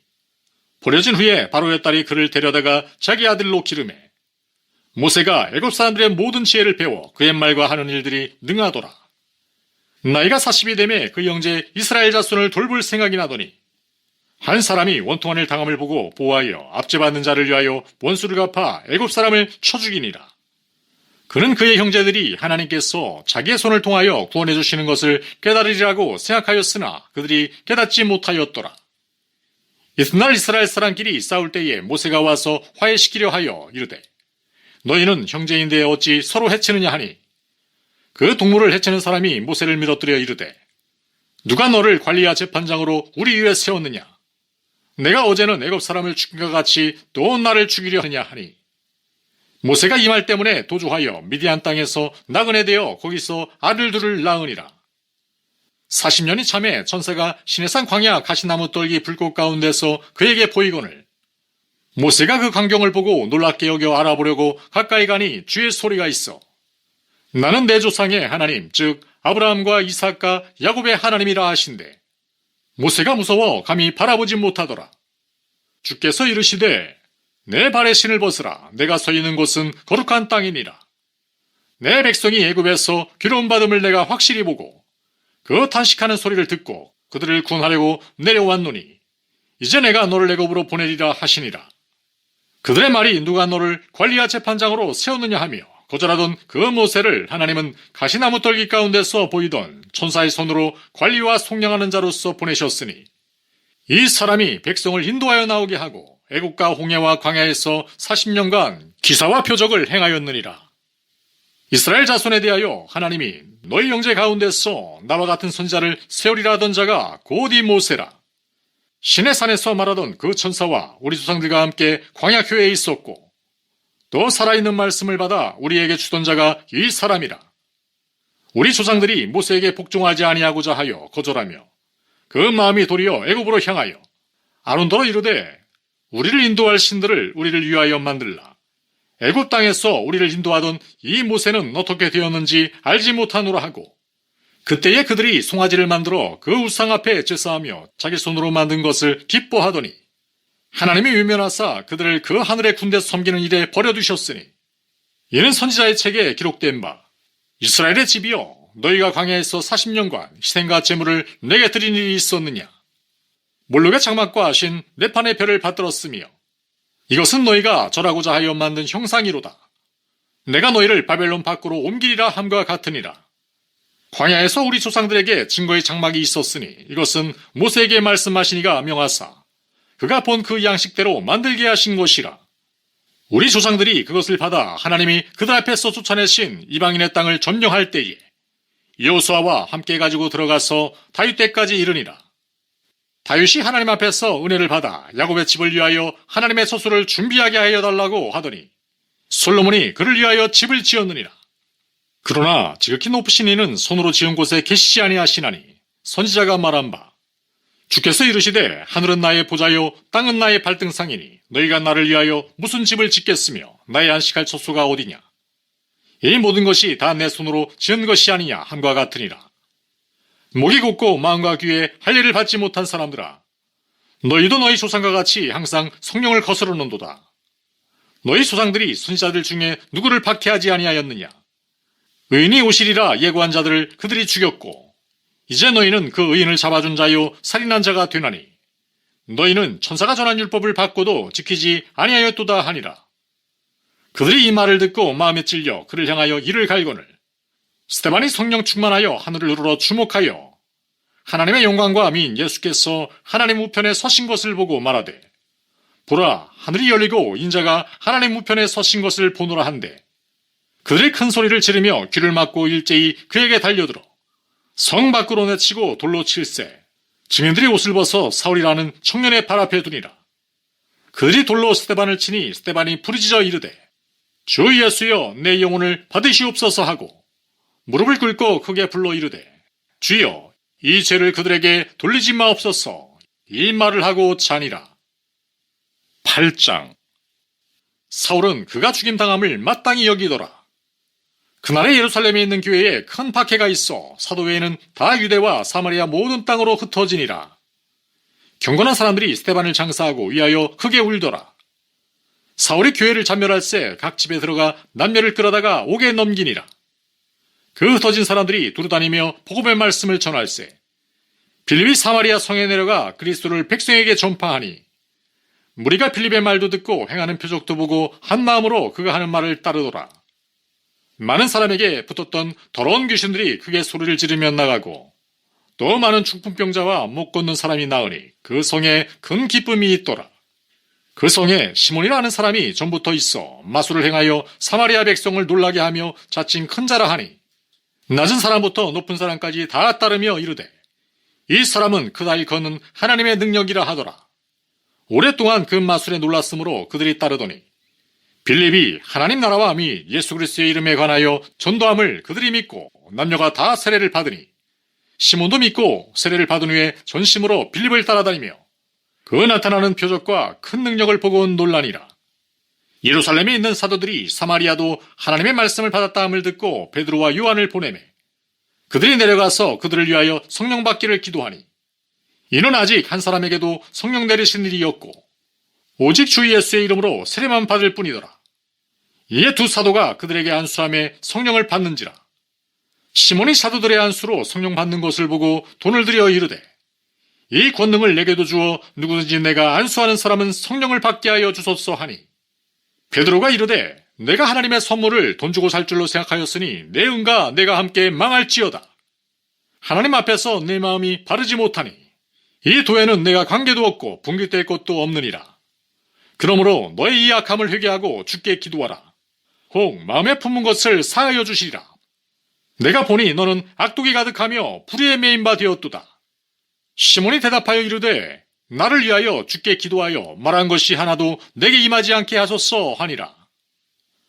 버려진 후에 바로의 딸이 그를 데려다가 자기 아들로 기르매 모세가 애굽 사람들의 모든 지혜를 배워 그의 말과 하는 일들이 능하더라. 나이가 40이 되매 그 형제 이스라엘 자손을 돌볼 생각이 나더니 한 사람이 원통한 당함을 보고 보호하여 압제받는 자를 위하여 원수를 갚아 애굽 사람을 쳐 죽이니라. 그는 그의 형제들이 하나님께서 자기의 손을 통하여 구원해 주시는 것을 깨달으리라고 생각하였으나 그들이 깨닫지 못하였더라. 이튿날 이스라엘 사람끼리 싸울 때에 모세가 와서 화해시키려 하여 이르되 너희는 형제인데 어찌 서로 해치느냐 하니 그 동물을 해치는 사람이 모세를 밀어뜨려 이르되 누가 너를 관리와 재판장으로 우리 위에 세웠느냐? 내가 어제는 애굽 사람을 죽인 것 같이 또 나를 죽이려 하느냐 하니 모세가 이 말 때문에 도주하여 미디안 땅에서 나그네 되어 거기서 아들들을 낳으니라. 40년이 참에 천사가 시내산 광야 가시나무 떨기 불꽃 가운데서 그에게 보이거늘 모세가 그 광경을 보고 놀랍게 여겨 알아보려고 가까이 가니 주의 소리가 있어 나는 내 조상의 하나님 즉 아브라함과 이삭과 야곱의 하나님이라 하신대 모세가 무서워 감히 바라보지 못하더라. 주께서 이르시되 내 발의 신을 벗으라. 내가 서 있는 곳은 거룩한 땅이니라. 내 백성이 애굽에서 괴로움 받음을 내가 확실히 보고 그 탄식하는 소리를 듣고 그들을 구원하려고 내려왔노니 이제 내가 너를 애굽으로 보내리라 하시니라. 그들의 말이 누가 너를 관리와 재판장으로 세웠느냐 하며 거절하던 그 모세를 하나님은 가시나무 떨기 가운데서 보이던 천사의 손으로 관리와 속량하는 자로서 보내셨으니 이 사람이 백성을 인도하여 나오게 하고 애국과 홍해와 광야에서 40년간 기사와 표적을 행하였느니라. 이스라엘 자손에 대하여 하나님이 너희 형제 가운데서 나와 같은 선지자를 세우리라 하던 자가 곧 이 모세라. 시내산에서 말하던 그 천사와 우리 조상들과 함께 광야교회에 있었고 또 살아있는 말씀을 받아 우리에게 주던 자가 이 사람이라. 우리 조상들이 모세에게 복종하지 아니하고자 하여 거절하며 그 마음이 도리어 애굽으로 향하여 아론더러 이르되 우리를 인도할 신들을 우리를 위하여 만들라. 애굽 땅에서 우리를 인도하던 이 모세는 어떻게 되었는지 알지 못하노라 하고 그때에 그들이 송아지를 만들어 그 우상 앞에 제사하며 자기 손으로 만든 것을 기뻐하더니 하나님이 외면하사 그들을 그 하늘의 군대 섬기는 일에 버려두셨으니 이는 선지자의 책에 기록된 바 이스라엘의 집이여 너희가 광야에서 40년간 희생과 제물을 내게 드린 일이 있었느냐. 몰록의 장막과 신 네판의 별을 받들었으며 이것은 너희가 절하고자 하여 만든 형상이로다. 내가 너희를 바벨론 밖으로 옮기리라 함과 같으니라. 광야에서 우리 조상들에게 증거의 장막이 있었으니 이것은 모세에게 말씀하시니가 명하사 그가 본 그 양식대로 만들게 하신 것이라. 우리 조상들이 그것을 받아 하나님이 그들 앞에서 쫓아내신 이방인의 땅을 점령할 때에 여호수아와 함께 가지고 들어가서 다윗 때까지 이르니라. 다윗이 하나님 앞에서 은혜를 받아 야곱의 집을 위하여 하나님의 소수를 준비하게 하여 달라고 하더니 솔로몬이 그를 위하여 집을 지었느니라. 그러나 지극히 높으신 이는 손으로 지은 곳에 계시지 아니하시나니 선지자가 말한 바 주께서 이르시되 하늘은 나의 보좌요 땅은 나의 발등상이니 너희가 나를 위하여 무슨 집을 짓겠으며 나의 안식할 처소가 어디냐. 이 모든 것이 다 내 손으로 지은 것이 아니냐 함과 같으니라. 목이 곧고 마음과 귀에 할례를 받지 못한 사람들아 너희도 너희 조상과 같이 항상 성령을 거스르는도다. 너희 조상들이 선지자들 중에 누구를 박해하지 아니하였느냐. 의인이 오시리라 예고한 자들을 그들이 죽였고 이제 너희는 그 의인을 잡아준 자요 살인한 자가 되나니 너희는 천사가 전한 율법을 받고도 지키지 아니하였도다 하니라. 그들이 이 말을 듣고 마음에 찔려 그를 향하여 이를 갈거늘 스데반이 성령 충만하여 하늘을 우러러 주목하여 하나님의 영광과 민 예수께서 하나님 우편에 서신 것을 보고 말하되 보라 하늘이 열리고 인자가 하나님 우편에 서신 것을 보노라 한데 그들이 큰 소리를 지르며 귀를 막고 일제히 그에게 달려들어 성 밖으로 내치고 돌로 칠세 증인들이 옷을 벗어 사울이라는 청년의 발 앞에 두니라. 그들이 돌로 스데반을 치니 스데반이 부르짖어 이르되 주 예수여 내 영혼을 받으시옵소서 하고 무릎을 꿇고 크게 불러 이르되 주여 이 죄를 그들에게 돌리지 마옵소서 이 말을 하고 자니라. 8장. 사울은 그가 죽임당함을 마땅히 여기더라. 그날에 예루살렘에 있는 교회에 큰 박해가 있어 사도 외에는 다 유대와 사마리아 모든 땅으로 흩어지니라. 경건한 사람들이 스데반을 장사하고 위하여 크게 울더라. 사울이 교회를 잔멸할새 각 집에 들어가 남녀를 끌어다가 옥에 넘기니라. 그 흩어진 사람들이 두루다니며 복음의 말씀을 전할새 빌립이 사마리아 성에 내려가 그리스도를 백성에게 전파하니 무리가 빌립의 말도 듣고 행하는 표적도 보고 한 마음으로 그가 하는 말을 따르더라. 많은 사람에게 붙었던 더러운 귀신들이 크게 소리를 지르며 나가고 또 많은 중풍병자와 못 걷는 사람이 나으니 그 성에 큰 기쁨이 있더라. 그 성에 시몬이라는 사람이 전부터 있어 마술을 행하여 사마리아 백성을 놀라게 하며 자칭 큰 자라 하니 낮은 사람부터 높은 사람까지 다 따르며 이르되 이 사람은 크다 일컫는 하나님의 능력이라 하더라. 오랫동안 그 마술에 놀랐으므로 그들이 따르더니 빌립이 하나님 나라와 및 예수 그리스도의 이름에 관하여 전도함을 그들이 믿고 남녀가 다 세례를 받으니 시몬도 믿고 세례를 받은 후에 전심으로 빌립을 따라다니며 그 나타나는 표적과 큰 능력을 보고 논란이라. 예루살렘에 있는 사도들이 사마리아도 하나님의 말씀을 받았다함을 듣고 베드로와 요한을 보내매 그들이 내려가서 그들을 위하여 성령 받기를 기도하니 이는 아직 한 사람에게도 성령 내리신 일이 없고 오직 주 예수의 이름으로 세례만 받을 뿐이더라. 이에 두 사도가 그들에게 안수함에 성령을 받는지라. 시몬이 사도들의 안수로 성령 받는 것을 보고 돈을 들여 이르되 이 권능을 내게도 주어 누구든지 내가 안수하는 사람은 성령을 받게 하여 주소서 하니 베드로가 이르되 내가 하나님의 선물을 돈 주고 살 줄로 생각하였으니 내 은과 내가 함께 망할지어다. 하나님 앞에서 내 마음이 바르지 못하니 이 도에는 내가 관계도 없고 분깃될 것도 없느니라. 그러므로 너의 이 악함을 회개하고 주께 기도하라. 혹 마음에 품은 것을 사하여 주시리라. 내가 보니 너는 악독이 가득하며 불의에 매인 바 되었도다. 시몬이 대답하여 이르되 나를 위하여 주께 기도하여 말한 것이 하나도 내게 임하지 않게 하소서 하니라.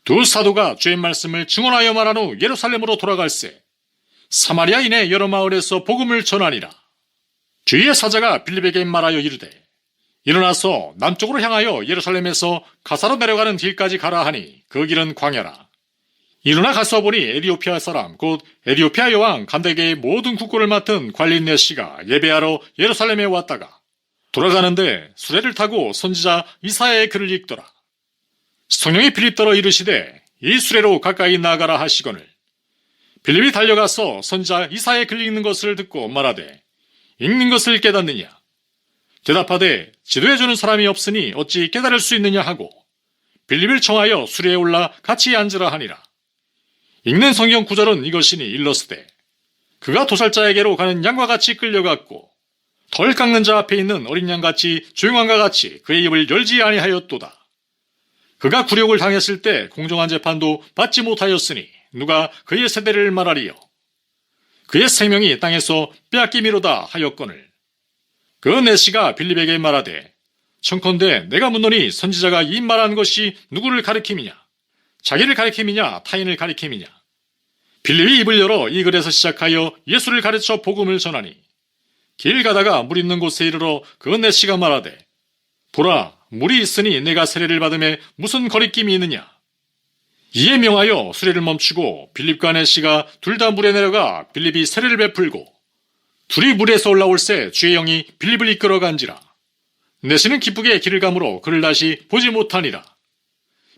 두 사도가 주의 말씀을 증언하여 말한 후 예루살렘으로 돌아갈새 사마리아인의 여러 마을에서 복음을 전하니라. 주의 사자가 빌립에게 말하여 이르되 일어나서 남쪽으로 향하여 예루살렘에서 가사로 내려가는 길까지 가라 하니 그 길은 광야라. 일어나 가서 보니 에디오피아 사람 곧 에디오피아 여왕 간다게의 모든 국고를 맡은 관리인 네시가 예배하러 예루살렘에 왔다가 돌아가는데 수레를 타고 선지자 이사야의 글을 읽더라. 성령이 빌립더러 이르시되 이 수레로 가까이 나아가라 하시거늘 빌립이 달려가서 선지자 이사야의 글 읽는 것을 듣고 말하되 읽는 것을 깨닫느냐. 대답하되 지도해주는 사람이 없으니 어찌 깨달을 수 있느냐 하고 빌립을 청하여 수레에 올라 같이 앉으라 하니라. 읽는 성경 구절은 이것이니 일러스되 그가 도살자에게로 가는 양과 같이 끌려갔고 덜 깎는 자 앞에 있는 어린 양같이 조용한과 같이 그의 입을 열지 아니하였도다. 그가 굴욕을 당했을 때 공정한 재판도 받지 못하였으니 누가 그의 세대를 말하리요. 그의 생명이 땅에서 빼앗기미로다 하였거늘 그 네시가 빌립에게 말하되 청컨대 내가 묻노니 선지자가 이 말한 것이 누구를 가리킴이냐 자기를 가리킴이냐 타인을 가리킴이냐. 빌립이 입을 열어 이 글에서 시작하여 예수를 가르쳐 복음을 전하니 길 가다가 물 있는 곳에 이르러 그 네시가 말하되 보라 물이 있으니 내가 세례를 받음에 무슨 거리낌이 있느냐. 이에 명하여 수레를 멈추고 빌립과 네시가 둘 다 물에 내려가 빌립이 세례를 베풀고 둘이 물에서 올라올새 주의 영이 빌립을 이끌어 간지라. 네시는 기쁘게 길을 가므로 그를 다시 보지 못하니라.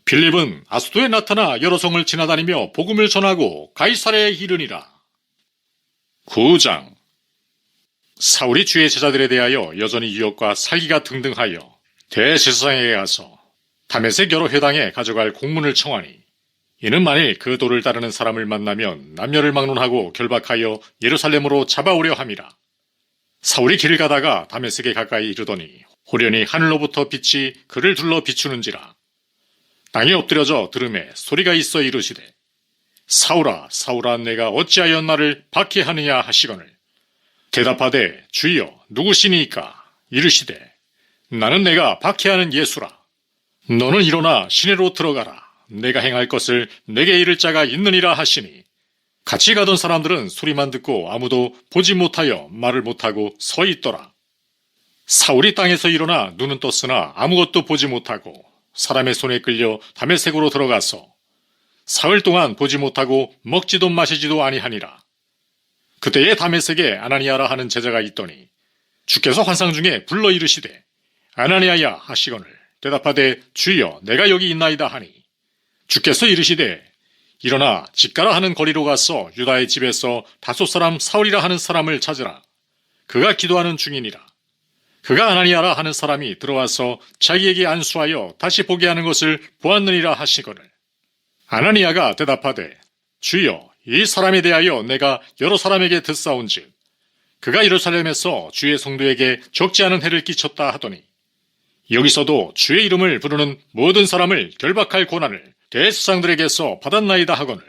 빌립은 아수도에 나타나 여러 성을 지나다니며 복음을 전하고 가이사랴에 이르니라. 9장. 사울이 주의 제자들에 대하여 여전히 유혹과 살기가 등등하여 대제사장에게 가서 다메섹 여러 회당에 가져갈 공문을 청하니 이는 만일 그 도를 따르는 사람을 만나면 남녀를 막론하고 결박하여 예루살렘으로 잡아오려 함이라. 사울이 길을 가다가 다메섹에 가까이 이르더니 호련히 하늘로부터 빛이 그를 둘러 비추는지라. 땅에 엎드려져 들음에 소리가 있어 이르시되 사울아 사울아 내가 어찌하여 나를 박해하느냐 하시거늘 대답하되 주여 누구시니까 이르시되 나는 내가 박해하는 예수라. 너는 일어나 시내로 들어가라. 내가 행할 것을 내게 이를 자가 있느니라 하시니 같이 가던 사람들은 소리만 듣고 아무도 보지 못하여 말을 못하고 서 있더라. 사울이 땅에서 일어나 눈은 떴으나 아무것도 보지 못하고 사람의 손에 끌려 다메섹으로 들어가서 사흘 동안 보지 못하고 먹지도 마시지도 아니하니라. 그때에 다메섹에 아나니아라 하는 제자가 있더니 주께서 환상 중에 불러 이르시되 아나니아야 하시거늘 대답하되 주여 내가 여기 있나이다 하니 주께서 이르시되 일어나 집가라 하는 거리로 가서 유다의 집에서 다소 사람 사울이라 하는 사람을 찾으라. 그가 기도하는 중이니라. 그가 아나니아라 하는 사람이 들어와서 자기에게 안수하여 다시 보게 하는 것을 보았느니라 하시거늘 아나니아가 대답하되 주여 이 사람에 대하여 내가 여러 사람에게 듣사온즉 그가 예루살렘에서 주의 성도에게 적지 않은 해를 끼쳤다 하더니 여기서도 주의 이름을 부르는 모든 사람을 결박할 권한을 대수상들에게서 받았나이다 하거늘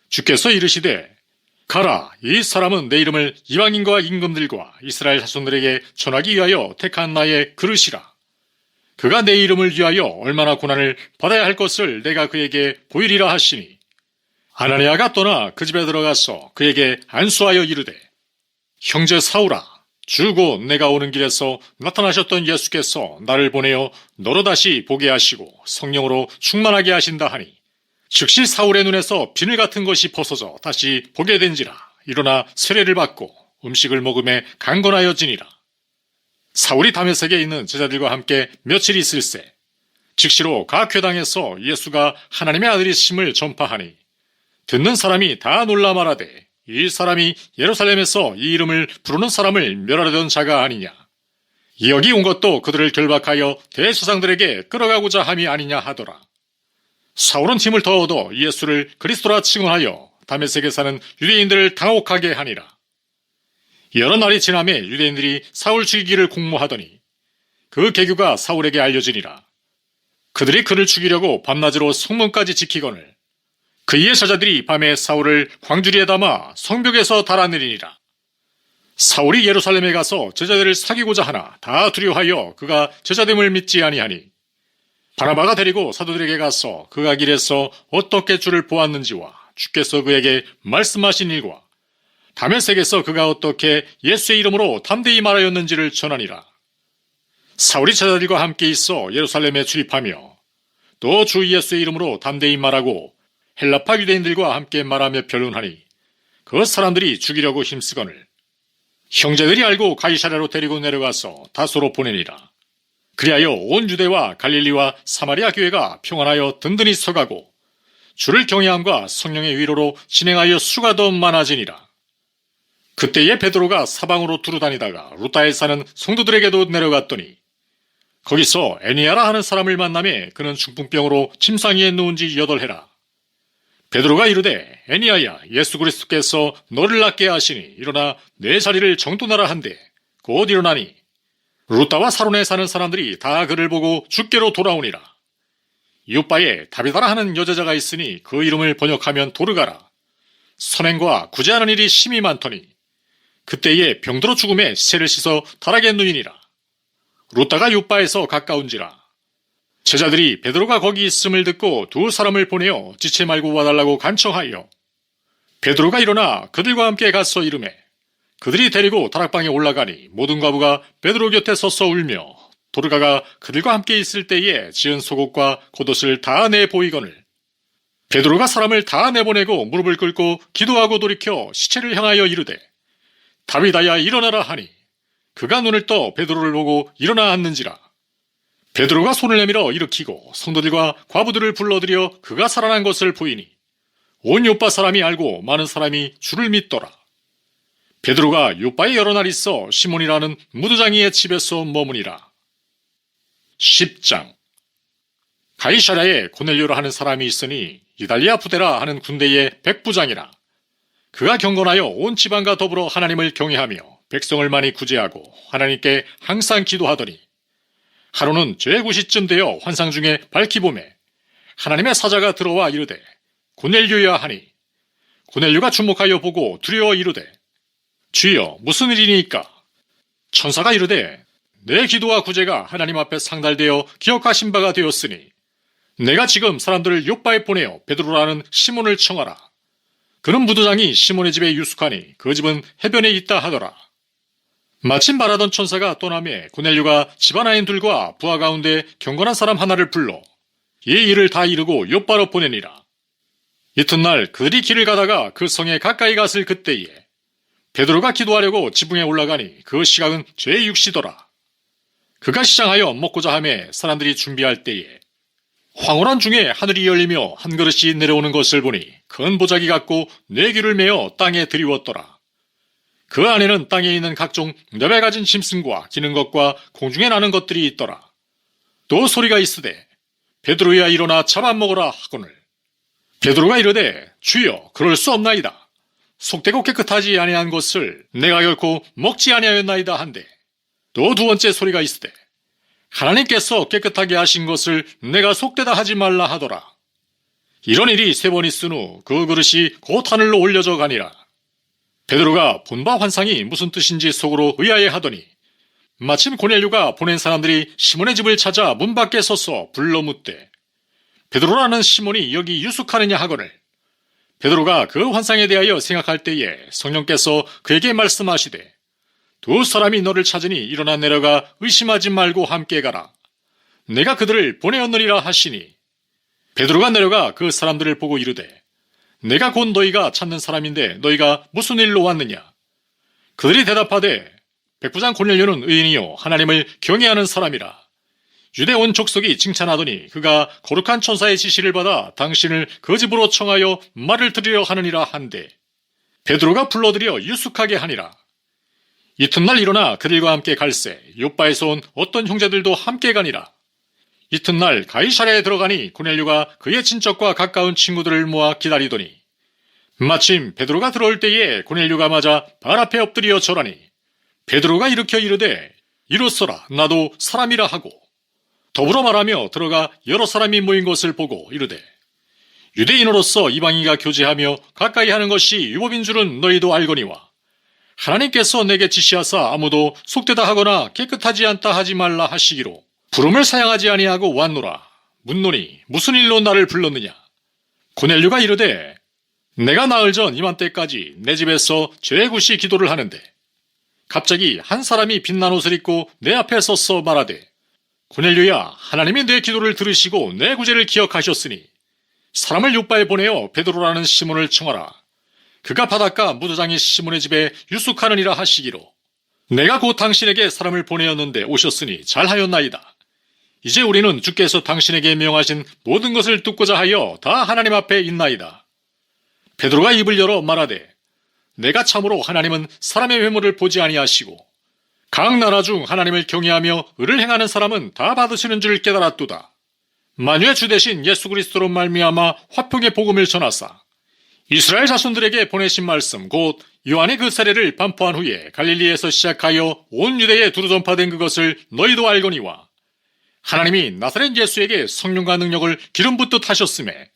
주께서 이르시되 가라 이 사람은 내 이름을 이방인과 임금들과 이스라엘 자손들에게 전하기 위하여 택한 나의 그릇이라. 그가 내 이름을 위하여 얼마나 고난을 받아야 할 것을 내가 그에게 보이리라 하시니 아나니아가 떠나 그 집에 들어가서 그에게 안수하여 이르되 형제 사울아 주 곧 내가 오는 길에서 나타나셨던 예수께서 나를 보내어 너로 다시 보게 하시고 성령으로 충만하게 하신다 하니 즉시 사울의 눈에서 비늘 같은 것이 벗어져 다시 보게 된지라. 일어나 세례를 받고 음식을 먹음에 강건하여지니라. 사울이 다메섹에 있는 제자들과 함께 며칠 있을새 즉시로 각 회당에서 예수가 하나님의 아들이심을 전파하니 듣는 사람이 다 놀라 말하되 이 사람이 예루살렘에서 이 이름을 부르는 사람을 멸하려던 자가 아니냐. 여기 온 것도 그들을 결박하여 대수상들에게 끌어가고자 함이 아니냐 하더라. 사울은 힘을 더 얻어 예수를 그리스도라 칭언하여 다메섹에 사는 유대인들을 당혹하게 하니라. 여러 날이 지남에 유대인들이 사울 죽이기를 공모하더니 그 계교가 사울에게 알려지니라. 그들이 그를 죽이려고 밤낮으로 성문까지 지키거늘 그의 제자들이 밤에 사울을 광주리에 담아 성벽에서 달아내리니라. 사울이 예루살렘에 가서 제자들을 사귀고자 하나 다 두려워하여 그가 제자됨을 믿지 아니하니 바나바가 데리고 사도들에게 가서 그가 길에서 어떻게 주를 보았는지와 주께서 그에게 말씀하신 일과 다메섹에서 그가 어떻게 예수의 이름으로 담대히 말하였는지를 전하니라. 사울이 제자들과 함께 있어 예루살렘에 출입하며 또 주 예수의 이름으로 담대히 말하고 헬라파 유대인들과 함께 말하며 변론하니 그 사람들이 죽이려고 힘쓰거늘 형제들이 알고 가이사랴로 데리고 내려가서 다소로 보내니라. 그리하여 온 유대와 갈릴리와 사마리아 교회가 평안하여 든든히 서가고 주를 경외함과 성령의 위로로 진행하여 수가 더 많아지니라. 그때에 베드로가 사방으로 두루다니다가 루다에 사는 성도들에게도 내려갔더니 거기서 애니아라 하는 사람을 만나매 그는 중풍병으로 침상위에 누운 지 8해라. 베드로가 이르되 애니아야 예수 그리스도께서 너를 낫게 하시니 일어나 내 자리를 정돈하라 한데 곧 일어나니 루다와 사론에 사는 사람들이 다 그를 보고 주께로 돌아오니라. 요바에 다비다라 하는 여자자가 있으니 그 이름을 번역하면 도르가라. 선행과 구제하는 일이 심히 많더니 그때에 병들어 죽음에 시체를 씻어 타락에 누이니라. 루다가 요바에서 가까운지라. 제자들이 베드로가 거기 있음을 듣고 두 사람을 보내어 지체 말고 와달라고 간청하여 베드로가 일어나 그들과 함께 가서 이르매 그들이 데리고 다락방에 올라가니 모든 과부가 베드로 곁에 서서 울며 도르가가 그들과 함께 있을 때에 지은 속옷과 겉옷을 다 내보이거늘 베드로가 사람을 다 내보내고 무릎을 꿇고 기도하고 돌이켜 시체를 향하여 이르되 다비다야 일어나라 하니 그가 눈을 떠 베드로를 보고 일어나 앉는지라. 베드로가 손을 내밀어 일으키고 성도들과 과부들을 불러들여 그가 살아난 것을 보이니 온 요빠 사람이 알고 많은 사람이 주를 믿더라. 베드로가 요빠에 여러 날 있어 시몬이라는 무두장이의 집에서 머무니라. 10장 가이사랴에 고넬료라 하는 사람이 있으니 이달리아 부대라 하는 군대의 백부장이라. 그가 경건하여 온 지방과 더불어 하나님을 경외하며 백성을 많이 구제하고 하나님께 항상 기도하더니 하루는 제9시쯤 되어 환상 중에 밝히 보매 하나님의 사자가 들어와 이르되 고넬료야 하니 고넬료가 주목하여 보고 두려워 이르되 주여 무슨 일이니까? 천사가 이르되 내 기도와 구제가 하나님 앞에 상달되어 기억하신 바가 되었으니 내가 지금 사람들을 요빠에 보내어 베드로라는 시몬을 청하라. 그는 무도장이 시몬의 집에 유숙하니 그 집은 해변에 있다 하더라. 마침 바라던 천사가 떠나매 고넬료가 집안하인들과 부하 가운데 경건한 사람 하나를 불러 이 일을 다 이루고 욥바로 보내니라. 이튿날 그들이 길을 가다가 그 성에 가까이 갔을 그때에 베드로가 기도하려고 지붕에 올라가니 그 시각은 제6시더라. 그가 시장하여 먹고자 하매 사람들이 준비할 때에 황홀한 중에 하늘이 열리며 한 그릇이 내려오는 것을 보니 큰 보자기 같고 네 귀를 메어 땅에 들이웠더라. 그 안에는 땅에 있는 각종 뇌배 가진 짐승과 기는 것과 공중에 나는 것들이 있더라. 또 소리가 있으되 베드로야 일어나 잡아먹으라 하거늘. 베드로가 이르되 주여 그럴 수 없나이다. 속되고 깨끗하지 아니한 것을 내가 결코 먹지 아니하였나이다 한데 또 두 번째 소리가 있으되 하나님께서 깨끗하게 하신 것을 내가 속되다 하지 말라 하더라. 이런 일이 세 번 있은 후 그 그릇이 곧 하늘로 올려져 가니라. 베드로가 본바 환상이 무슨 뜻인지 속으로 의아해하더니 마침 고넬료가 보낸 사람들이 시몬의 집을 찾아 문 밖에 서서 불러 묻되 베드로라는 시몬이 여기 유숙하느냐 하거늘. 베드로가 그 환상에 대하여 생각할 때에 성령께서 그에게 말씀하시되 두 사람이 너를 찾으니 일어나 내려가 의심하지 말고 함께 가라. 내가 그들을 보내었느니라 하시니 베드로가 내려가 그 사람들을 보고 이르되 내가 곧 너희가 찾는 사람인데 너희가 무슨 일로 왔느냐. 그들이 대답하되 백부장 고넬료는 의인이요 하나님을 경외하는 사람이라. 유대 온 족속이 칭찬하더니 그가 거룩한 천사의 지시를 받아 당신을 그 집으로 청하여 말을 들으려 하느니라 한데 베드로가 불러들여 유숙하게 하니라. 이튿날 일어나 그들과 함께 갈새 욥바에서 온 어떤 형제들도 함께 가니라. 이튿날 가이사랴에 들어가니 고넬료가 그의 친척과 가까운 친구들을 모아 기다리더니 마침 베드로가 들어올 때에 고넬료가 맞아 발 앞에 엎드려 절하니 베드로가 일으켜 이르되 이로써라 나도 사람이라 하고 더불어 말하며 들어가 여러 사람이 모인 것을 보고 이르되 유대인으로서 이방인과 교제하며 가까이 하는 것이 율법인 줄은 너희도 알거니와 하나님께서 내게 지시하사 아무도 속되다 하거나 깨끗하지 않다 하지 말라 하시기로 부름을 사양하지 아니하고 왔노라. 묻노니 무슨 일로 나를 불렀느냐. 고넬료가 이르되 내가 나흘 전 이맘때까지 내 집에서 죄굿이 기도를 하는데 갑자기 한 사람이 빛난 옷을 입고 내 앞에 서서 말하되 고넬료야 하나님이 내 기도를 들으시고 내 구제를 기억하셨으니 사람을 욥바에 보내어 베드로라는 시몬을 청하라. 그가 바닷가 무도장이 시몬의 집에 유숙하느니라 하시기로 내가 곧 당신에게 사람을 보내었는데 오셨으니 잘하였나이다. 이제 우리는 주께서 당신에게 명하신 모든 것을 듣고자 하여 다 하나님 앞에 있나이다. 베드로가 입을 열어 말하되 내가 참으로 하나님은 사람의 외모를 보지 아니하시고 각 나라 중 하나님을 경외하며 의를 행하는 사람은 다 받으시는 줄 깨달았도다. 만유의 주 대신 예수 그리스도로 말미암아 화평의 복음을 전하사 이스라엘 자손들에게 보내신 말씀 곧 요한의 그 세례를 반포한 후에 갈릴리에서 시작하여 온 유대에 두루 전파된 그것을 너희도 알거니와 하나님이 나사렛 예수에게 성령과 능력을 기름 붓듯 하셨음에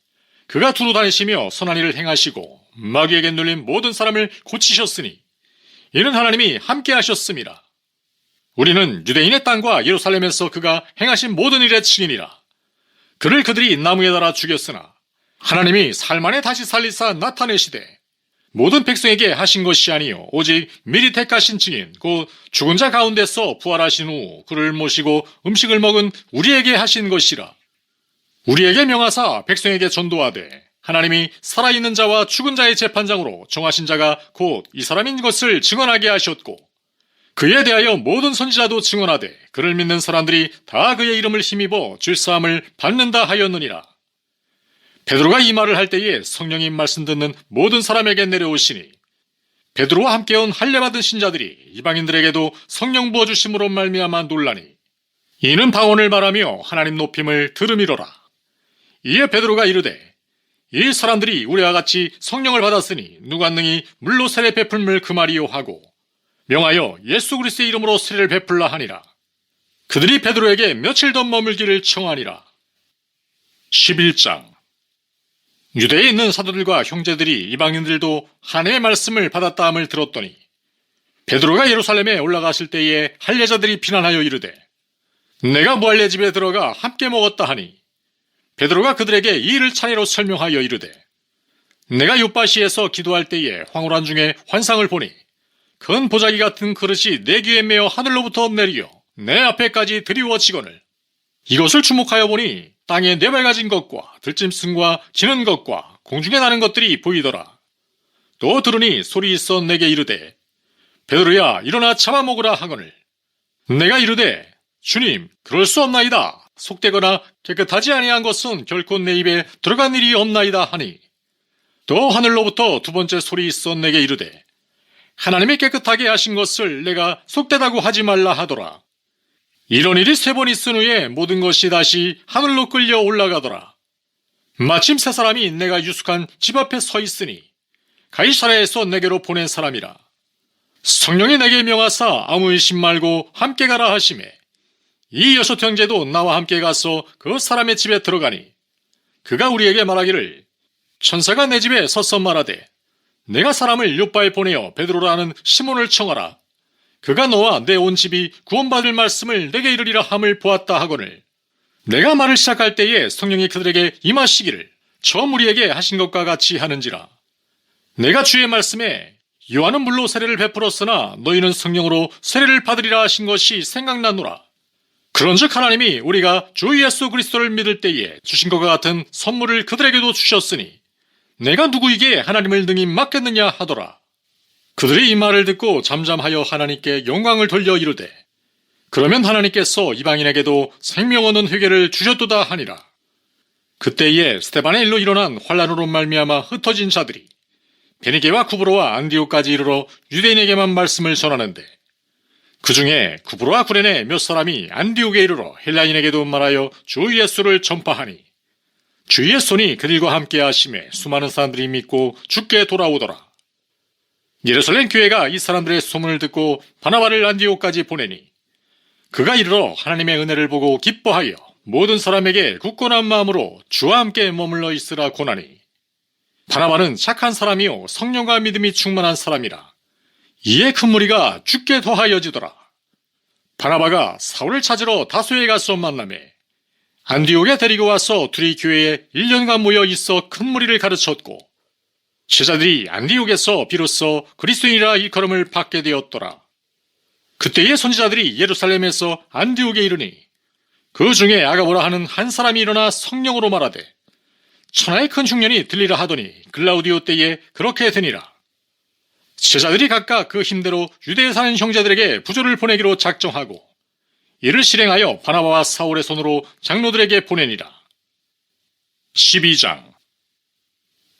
그가 두루 다니시며 선한 일을 행하시고 마귀에게 눌린 모든 사람을 고치셨으니 이는 하나님이 함께 하셨음이라. 우리는 유대인의 땅과 예루살렘에서 그가 행하신 모든 일의 증인이라. 그를 그들이 나무에 달아 죽였으나 하나님이 살만에 다시 살리사 나타내시되 모든 백성에게 하신 것이 아니요 오직 미리 택하신 증인 곧 죽은 자 가운데서 부활하신 후 그를 모시고 음식을 먹은 우리에게 하신 것이라. 우리에게 명하사 백성에게 전도하되 하나님이 살아있는 자와 죽은 자의 재판장으로 정하신 자가 곧 이 사람인 것을 증언하게 하셨고 그에 대하여 모든 선지자도 증언하되 그를 믿는 사람들이 다 그의 이름을 힘입어 죄사함을 받는다 하였느니라. 베드로가 이 말을 할 때에 성령이 말씀 듣는 모든 사람에게 내려오시니 베드로와 함께 온 할례받은 신자들이 이방인들에게도 성령 부어주심으로 말미암아 놀라니 이는 방언을 말하며 하나님 높임을 들음이로라. 이에 베드로가 이르되 이 사람들이 우리와 같이 성령을 받았으니 누가 능히 물로 세례 베풀물 그 말이요 하고 명하여 예수 그리스도의 이름으로 세례를 베풀라 하니라. 그들이 베드로에게 며칠 더 머물기를 청하니라. 11장 유대에 있는 사도들과 형제들이 이방인들도 하나님의 말씀을 받았다 함을 들었더니 베드로가 예루살렘에 올라갔을 때에 할례자들이 비난하여 이르되 내가 무할례 집에 들어가 함께 먹었다 하니 베드로가 그들에게 이 일을 차례로 설명하여 이르되 내가 욥바시에서 기도할 때에 황홀한 중에 환상을 보니 큰 보자기 같은 그릇이 내 귀에 매어 하늘로부터 내리어 내 앞에까지 드리워지거늘 이것을 주목하여 보니 땅에 네발가진 것과 들짐승과 기는 것과 공중에 나는 것들이 보이더라. 또 들으니 소리 있어 내게 이르되 베드로야 일어나 잡아먹으라 하거늘 내가 이르되 주님 그럴 수 없나이다. 속되거나 깨끗하지 아니한 것은 결코 내 입에 들어간 일이 없나이다 하니 또 하늘로부터 두 번째 소리 있어 내게 이르되 하나님이 깨끗하게 하신 것을 내가 속되다고 하지 말라 하더라. 이런 일이 3번 있은 후에 모든 것이 다시 하늘로 끌려 올라가더라. 마침 세 사람이 내가 유숙한 집 앞에 서 있으니 가이사랴에서 내게로 보낸 사람이라. 성령이 내게 명하사 아무 의심 말고 함께 가라 하시매 이 6 형제도 나와 함께 가서 그 사람의 집에 들어가니 그가 우리에게 말하기를 천사가 내 집에 서서 말하되 내가 사람을 요바에 보내어 베드로라는 시몬을 청하라. 그가 너와 내 온 집이 구원받을 말씀을 내게 이르리라 함을 보았다 하거늘 내가 말을 시작할 때에 성령이 그들에게 임하시기를 처음 우리에게 하신 것과 같이 하는지라. 내가 주의 말씀에 요한은 물로 세례를 베풀었으나 너희는 성령으로 세례를 받으리라 하신 것이 생각나노라. 그런즉 하나님이 우리가 주 예수 그리스도를 믿을 때에 주신 것과 같은 선물을 그들에게도 주셨으니 내가 누구에게 하나님을 능히 맡겠느냐 하더라. 그들이 이 말을 듣고 잠잠하여 하나님께 영광을 돌려 이르되 그러면 하나님께서 이방인에게도 생명 얻는 회개를 주셨도다 하니라. 그때에 스데반의 일로 일어난 환란으로 말미암아 흩어진 자들이 베니게와 구브로와 안디옥까지 이르러 유대인에게만 말씀을 전하는데 그 중에 구브로와 구레네 몇 사람이 안디옥에 이르러 헬라인에게도 말하여 주 예수를 전파하니 주의 손이 그들과 함께 하심에 수많은 사람들이 믿고 주께 돌아오더라. 예루살렘 교회가 이 사람들의 소문을 듣고 바나바를 안디옥까지 보내니 그가 이르러 하나님의 은혜를 보고 기뻐하여 모든 사람에게 굳건한 마음으로 주와 함께 머물러 있으라 고나니 바나바는 착한 사람이요 성령과 믿음이 충만한 사람이라. 이에 큰 무리가 주께 더하여지더라. 바나바가 사울을 찾으러 다소에 가서 만나매 안디옥에 데리고 와서 둘이 교회에 1년간 모여 있어 큰 무리를 가르쳤고 제자들이 안디옥에서 비로소 그리스도인이라 일컬음을 받게 되었더라. 그때의 선지자들이 예루살렘에서 안디옥에 이르니 그 중에 아가보라 하는 한 사람이 일어나 성령으로 말하되 천하의 큰 흉년이 들리라 하더니 글라우디오 때에 그렇게 되니라. 제자들이 각각 그 힘대로 유대에 사는 형제들에게 부조를 보내기로 작정하고 이를 실행하여 바나바와 사울의 손으로 장로들에게 보내니라. 12장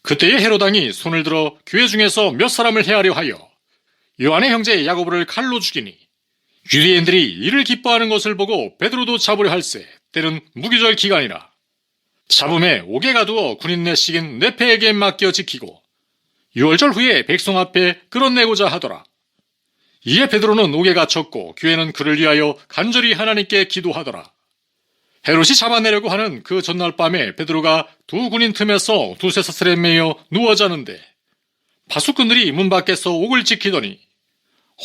그때에 헤로당이 손을 들어 교회 중에서 몇 사람을 해하려 하여 요한의 형제 야고보를 칼로 죽이니 유대인들이 이를 기뻐하는 것을 보고 베드로도 잡으려 할세 때는 무기절 기간이라. 잡음에 옥에 가두어 군인 내식인 네페에게 맡겨 지키고 6월절 후에 백성 앞에 끌어내고자 하더라. 이에 베드로는 옥에 갇혔고 교회는 그를 위하여 간절히 하나님께 기도하더라. 헤롯이 잡아내려고 하는 그 전날 밤에 베드로가 두 군인 틈에서 두세 사슬에 매여 누워 자는데 파수꾼들이 문 밖에서 옥을 지키더니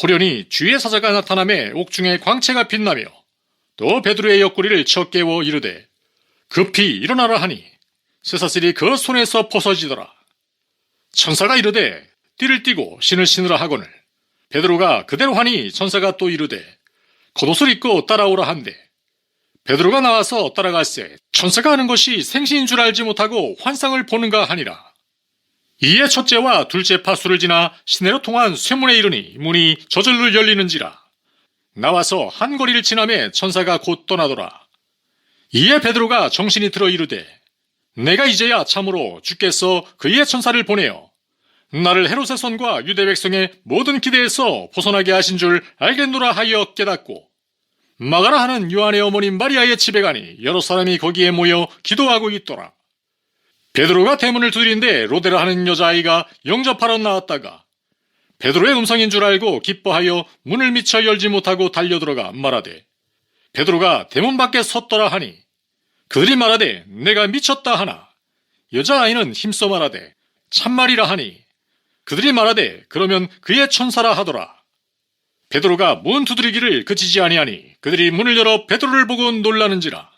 호련히 주의 사자가 나타나매 옥중에 광채가 빛나며 또 베드로의 옆구리를 쳐 깨워 이르되 급히 일어나라 하니 쇠사슬이 그 손에서 벗어지더라. 천사가 이르되 띠를 띠고 신을 신으라 하거늘 베드로가 그대로 하니 천사가 또 이르되 겉옷을 입고 따라오라 한대 베드로가 나와서 따라갈새 천사가 하는 것이 생신인 줄 알지 못하고 환상을 보는가 하니라. 이에 첫째와 둘째 파수를 지나 시내로 통한 쇠문에 이르니 문이 저절로 열리는지라. 나와서 한 거리를 지나매 천사가 곧 떠나더라. 이에 베드로가 정신이 들어 이르되 내가 이제야 참으로 주께서 그의 천사를 보내어 나를 헤롯의 손과 유대 백성의 모든 기대에서 벗어나게 하신 줄 알겠노라 하여 깨닫고 마가라 하는 요한의 어머니 마리아의 집에 가니 여러 사람이 거기에 모여 기도하고 있더라. 베드로가 대문을 두드린데 로데라 하는 여자아이가 영접하러 나왔다가 베드로의 음성인 줄 알고 기뻐하여 문을 미쳐 열지 못하고 달려들어가 말하되 베드로가 대문 밖에 섰더라 하니 그들이 말하되 내가 미쳤다 하나 여자아이는 힘써 말하되 참말이라 하니 그들이 말하되 그러면 그의 천사라 하더라. 베드로가 문 두드리기를 그치지 아니하니 그들이 문을 열어 베드로를 보고 놀라는지라.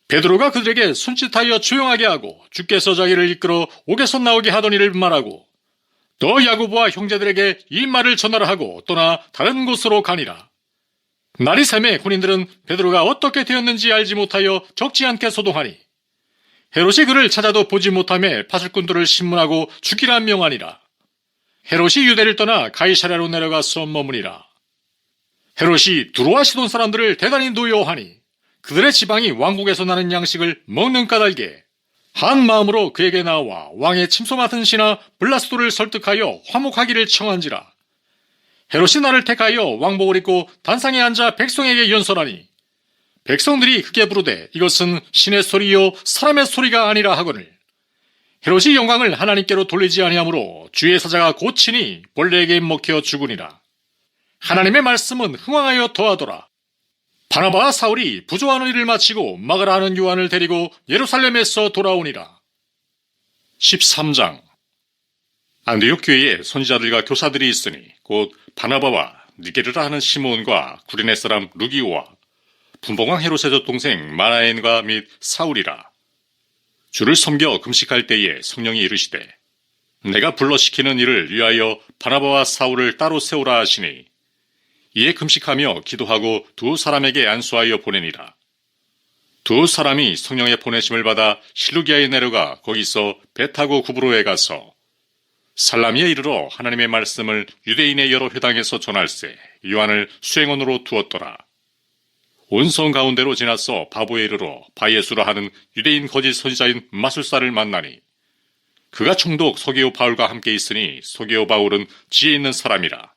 베드로가 그들에게 손짓하여 조용하게 하고 주께서 자기를 이끌어 옥에서 나오게 하더니를 말하고 또 야고보와 형제들에게 이 말을 전하라 하고 떠나 다른 곳으로 가니라. 날이 새매 군인들은 베드로가 어떻게 되었는지 알지 못하여 적지 않게 소동하니 헤롯이 그를 찾아도 보지 못하며 파수꾼들을 신문하고 죽이라 명하니라. 헤롯이 유대를 떠나 가이사랴로 내려가서 머무니라. 헤롯이 두로와 시돈 사람들을 대단히 노여워하니 그들의 지방이 왕국에서 나는 양식을 먹는 까닭에 한 마음으로 그에게 나와 왕의 침소 맡은 신하 블라스도를 설득하여 화목하기를 청한지라. 헤롯이 나를 택하여 왕복을 입고 단상에 앉아 백성에게 연설하니 백성들이 크게 부르되 이것은 신의 소리요 사람의 소리가 아니라 하거늘 헤롯이 영광을 하나님께로 돌리지 아니하므로 주의 사자가 고치니 벌레에게 먹혀 죽으니라. 하나님의 말씀은 흥왕하여 더하더라. 바나바와 사울이 부조하는 일을 마치고 막으라 하는 요한을 데리고 예루살렘에서 돌아오니라. 13장. 안디옥 교회에 선지자들과 교사들이 있으니 곧 바나바와 니게르라 하는 시몬과 구레네 사람 루기오와 분봉왕 헤롯의 젖동생 마나엔과 및 사울이라. 주를 섬겨 금식할 때에 성령이 이르시되 내가 불러시키는 일을 위하여 바나바와 사울을 따로 세우라 하시니 이에 금식하며 기도하고 두 사람에게 안수하여 보내니라. 두 사람이 성령의 보내심을 받아 실루기아에 내려가 거기서 배 타고 구브로에 가서 살라미에 이르러 하나님의 말씀을 유대인의 여러 회당에서 전할세 요한을 수행원으로 두었더라. 온 성 가운데로 지나서 바보에 이르러 바예수라 하는 유대인 거짓 선지자인 마술사를 만나니 그가 총독 소게오 바울과 함께 있으니 소게오 바울은 지혜 있는 사람이라.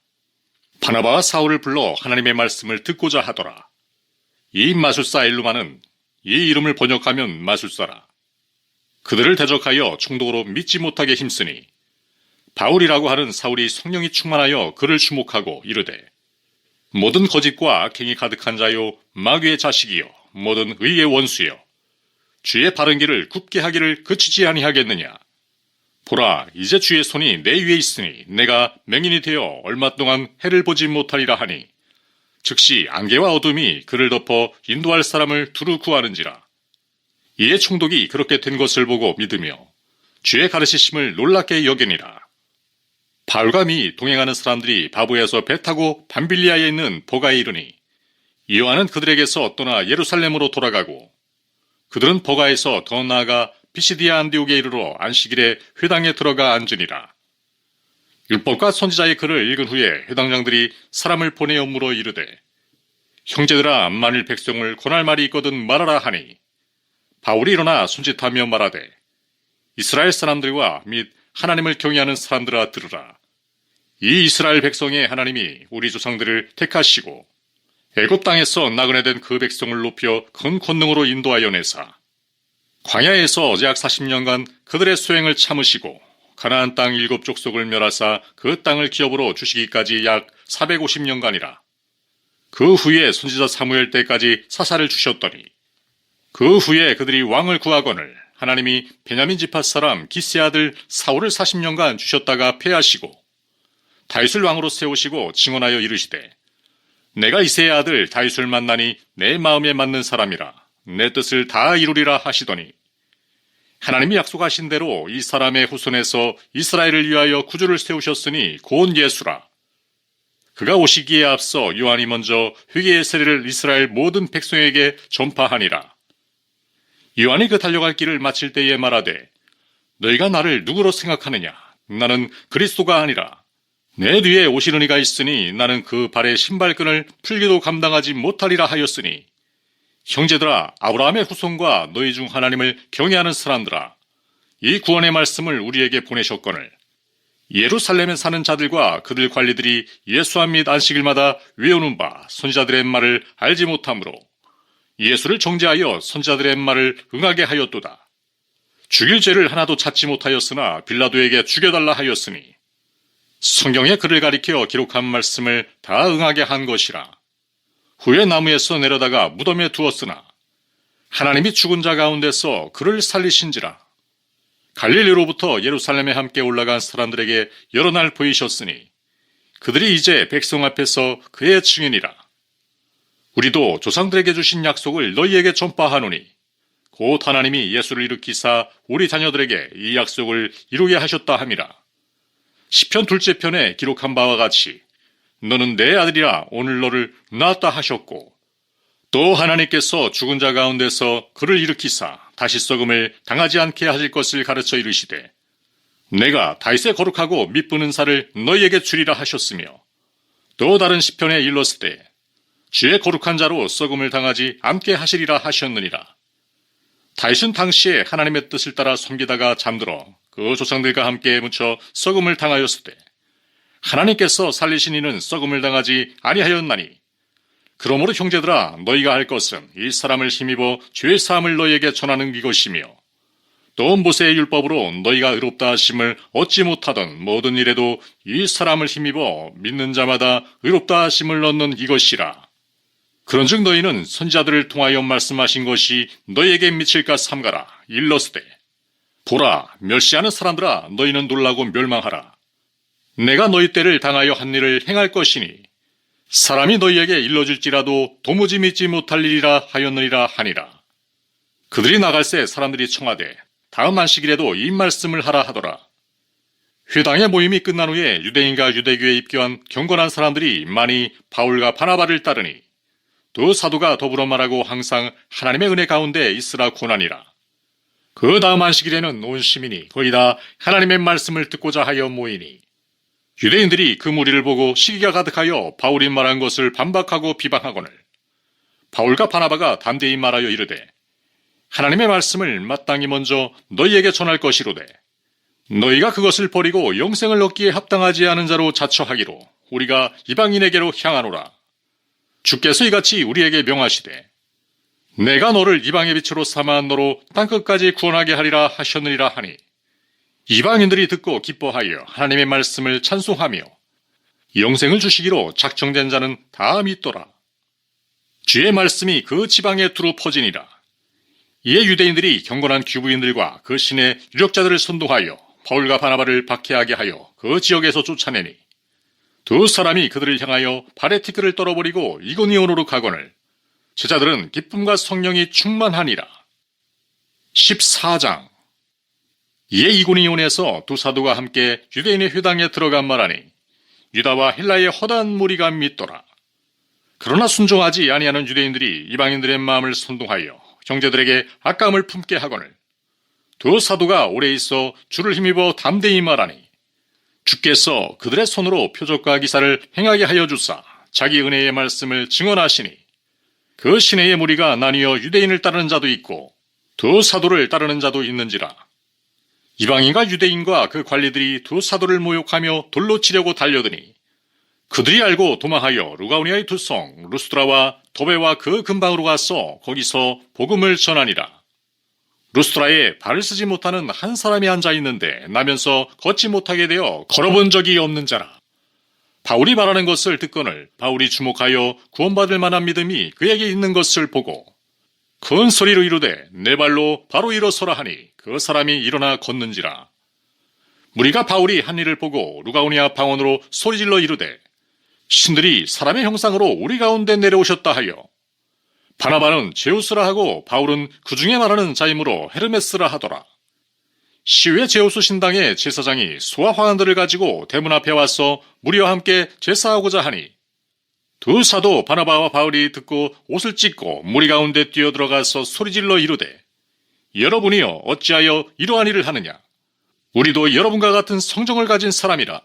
바나바와 사울을 불러 하나님의 말씀을 듣고자 하더라. 이 마술사 엘루마는 이 이름을 번역하면 마술사라. 그들을 대적하여 총독으로 믿지 못하게 힘쓰니 바울이라고 하는 사울이 성령이 충만하여 그를 주목하고 이르되 모든 거짓과 악행이 가득한 자요 마귀의 자식이요 모든 의의 원수요 주의 바른 길을 굽게 하기를 그치지 아니하겠느냐. 보라 이제 주의 손이 내 위에 있으니 내가 맹인이 되어 얼마 동안 해를 보지 못하리라 하니 즉시 안개와 어둠이 그를 덮어 인도할 사람을 두루 구하는지라. 이에 총독이 그렇게 된 것을 보고 믿으며 주의 가르치심을 놀랍게 여기니라. 바울과 미 동행하는 사람들이 바보에서 배 타고 밤빌리아에 있는 보가에 이르니 요한은 그들에게서 떠나 예루살렘으로 돌아가고 그들은 보가에서 더 나아가 피시디아 안디옥에 이르러 안식일에 회당에 들어가 앉으니라. 율법과 선지자의 글을 읽은 후에 회당장들이 사람을 보내어 물어 이르되 형제들아 만일 백성을 권할 말이 있거든 말하라 하니 바울이 일어나 손짓하며 말하되 이스라엘 사람들과 및 하나님을 경외하는 사람들아 들으라. 이 이스라엘 백성의 하나님이 우리 조상들을 택하시고 애굽 땅에서 나그네 된 그 백성을 높여 큰 권능으로 인도하여 내사 광야에서 약 40년간 그들의 수행을 참으시고 가나안 땅 7족속을 멸하사 그 땅을 기업으로 주시기까지 약 450년간이라. 그 후에 선지자 사무엘 때까지 사사를 주셨더니 그 후에 그들이 왕을 구하거늘 하나님이 베냐민 지파 사람 기스의 아들 사울을 40년간 주셨다가 패하시고 다윗을 왕으로 세우시고 증언하여 이르시되 내가 이새의 아들 다윗을 만나니 내 마음에 맞는 사람이라 내 뜻을 다 이루리라 하시더니 하나님이 약속하신 대로 이 사람의 후손에서 이스라엘을 위하여 구주를 세우셨으니 곧 예수라. 그가 오시기에 앞서 요한이 먼저 회개의 세례를 이스라엘 모든 백성에게 전파하니라. 요한이 그 달려갈 길을 마칠 때에 말하되 너희가 나를 누구로 생각하느냐. 나는 그리스도가 아니라 내 뒤에 오시는 이가 있으니 나는 그 발의 신발끈을 풀기도 감당하지 못하리라 하였으니 형제들아 아브라함의 후손과 너희 중 하나님을 경외하는 사람들아 이 구원의 말씀을 우리에게 보내셨거늘 예루살렘에 사는 자들과 그들 관리들이 예수함 및 안식일마다 외우는 바 선지자들의 말을 알지 못하므로 예수를 정죄하여 선지자들의 말을 응하게 하였도다. 죽일 죄를 하나도 찾지 못하였으나 빌라도에게 죽여달라 하였으니 성경에 그를 가리켜 기록한 말씀을 다 응하게 한 것이라. 후에 나무에서 내려다가 무덤에 두었으나 하나님이 죽은 자 가운데서 그를 살리신지라. 갈릴리로부터 예루살렘에 함께 올라간 사람들에게 여러 날 보이셨으니 그들이 이제 백성 앞에서 그의 증인이라. 우리도 조상들에게 주신 약속을 너희에게 전파하노니 곧 하나님이 예수를 일으키사 우리 자녀들에게 이 약속을 이루게 하셨다 함이라. 시편 둘째 편에 기록한 바와 같이 너는 내 아들이라 오늘 너를 낳았다 하셨고, 또 하나님께서 죽은 자 가운데서 그를 일으키사 다시 썩음을 당하지 않게 하실 것을 가르쳐 이르시되 내가 다윗의 거룩하고 미쁘는 살을 너희에게 주리라 하셨으며, 또 다른 시편에 일렀으되 주의 거룩한 자로 썩음을 당하지 않게 하시리라 하셨느니라. 다윗은 당시에 하나님의 뜻을 따라 섬기다가 잠들어 그 조상들과 함께 묻혀 썩음을 당하였을 때 하나님께서 살리신 이는 썩음을 당하지 아니하였나니, 그러므로 형제들아 너희가 할 것은 이 사람을 힘입어 죄의 사함을 너희에게 전하는 이것이며, 또 모세의 율법으로 너희가 의롭다 하심을 얻지 못하던 모든 일에도 이 사람을 힘입어 믿는 자마다 의롭다 하심을 얻는 이것이라. 그런즉 너희는 선지자들을 통하여 말씀하신 것이 너희에게 미칠까 삼가라. 일러스되 보라, 멸시하는 사람들아 너희는 놀라고 멸망하라. 내가 너희 때를 당하여 한 일을 행할 것이니 사람이 너희에게 일러줄지라도 도무지 믿지 못할 일이라 하였느니라 하니라. 그들이 나갈새 사람들이 청하되 다음 안식일에도 이 말씀을 하라 하더라. 회당의 모임이 끝난 후에 유대인과 유대교에 입교한 경건한 사람들이 많이 바울과 바나바를 따르니 두 사도가 더불어 말하고 항상 하나님의 은혜 가운데 있으라 권하니라. 그 다음 안식일에는 온 시민이 거의 다 하나님의 말씀을 듣고자 하여 모이니 유대인들이 그 무리를 보고 시기가 가득하여 바울이 말한 것을 반박하고 비방하거늘 바울과 바나바가 담대히 말하여 이르되 하나님의 말씀을 마땅히 먼저 너희에게 전할 것이로되 너희가 그것을 버리고 영생을 얻기에 합당하지 않은 자로 자처하기로 우리가 이방인에게로 향하노라. 주께서 이같이 우리에게 명하시되 내가 너를 이방의 빛으로 삼아 너로 땅끝까지 구원하게 하리라 하셨느니라 하니, 이방인들이 듣고 기뻐하여 하나님의 말씀을 찬송하며 영생을 주시기로 작정된 자는 다 믿더라. 주의 말씀이 그 지방에 두루 퍼지니라. 이에 유대인들이 경건한 귀부인들과 그 신의 유력자들을 선동하여 바울과 바나바를 박해하게 하여 그 지역에서 쫓아내니 두 사람이 그들을 향하여 발에 티끌을 떨어버리고 이고니온으로 가거늘 제자들은 기쁨과 성령이 충만하니라. 14장. 이에 이고니온에서 두 사도가 함께 유대인의 회당에 들어간 말하니 유다와 헬라의 허다한 무리가 믿더라. 그러나 순종하지 아니하는 유대인들이 이방인들의 마음을 선동하여 형제들에게 악감을 품게 하거늘 두 사도가 오래 있어 주를 힘입어 담대히 말하니 주께서 그들의 손으로 표적과 기사를 행하게 하여 주사 자기 은혜의 말씀을 증언하시니 그 시내의 무리가 나뉘어 유대인을 따르는 자도 있고 두 사도를 따르는 자도 있는지라. 이방인과 유대인과 그 관리들이 두 사도를 모욕하며 돌로 치려고 달려드니 그들이 알고 도망하여 루가오니아의 두 성 루스드라와 도베와 그 근방으로 가서 거기서 복음을 전하니라. 루스드라에 발을 쓰지 못하는 한 사람이 앉아있는데 나면서 걷지 못하게 되어 걸어본 적이 없는 자라. 바울이 말하는 것을 듣거늘 바울이 주목하여 구원받을 만한 믿음이 그에게 있는 것을 보고 큰 소리로 이르되 내 발로 바로 일어서라 하니 그 사람이 일어나 걷는지라. 무리가 바울이 한 일을 보고 루가오니아 방언으로 소리질러 이르되 신들이 사람의 형상으로 우리 가운데 내려오셨다 하여 바나바는 제우스라 하고 바울은 그 중에 말하는 자이므로 헤르메스라 하더라. 시외 제우스 신당의 제사장이 소와 화관들을 가지고 대문 앞에 와서 무리와 함께 제사하고자 하니 두 사도 바나바와 바울이 듣고 옷을 찢고 무리 가운데 뛰어들어가서 소리질러 이르되 여러분이여 어찌하여 이러한 일을 하느냐. 우리도 여러분과 같은 성정을 가진 사람이라.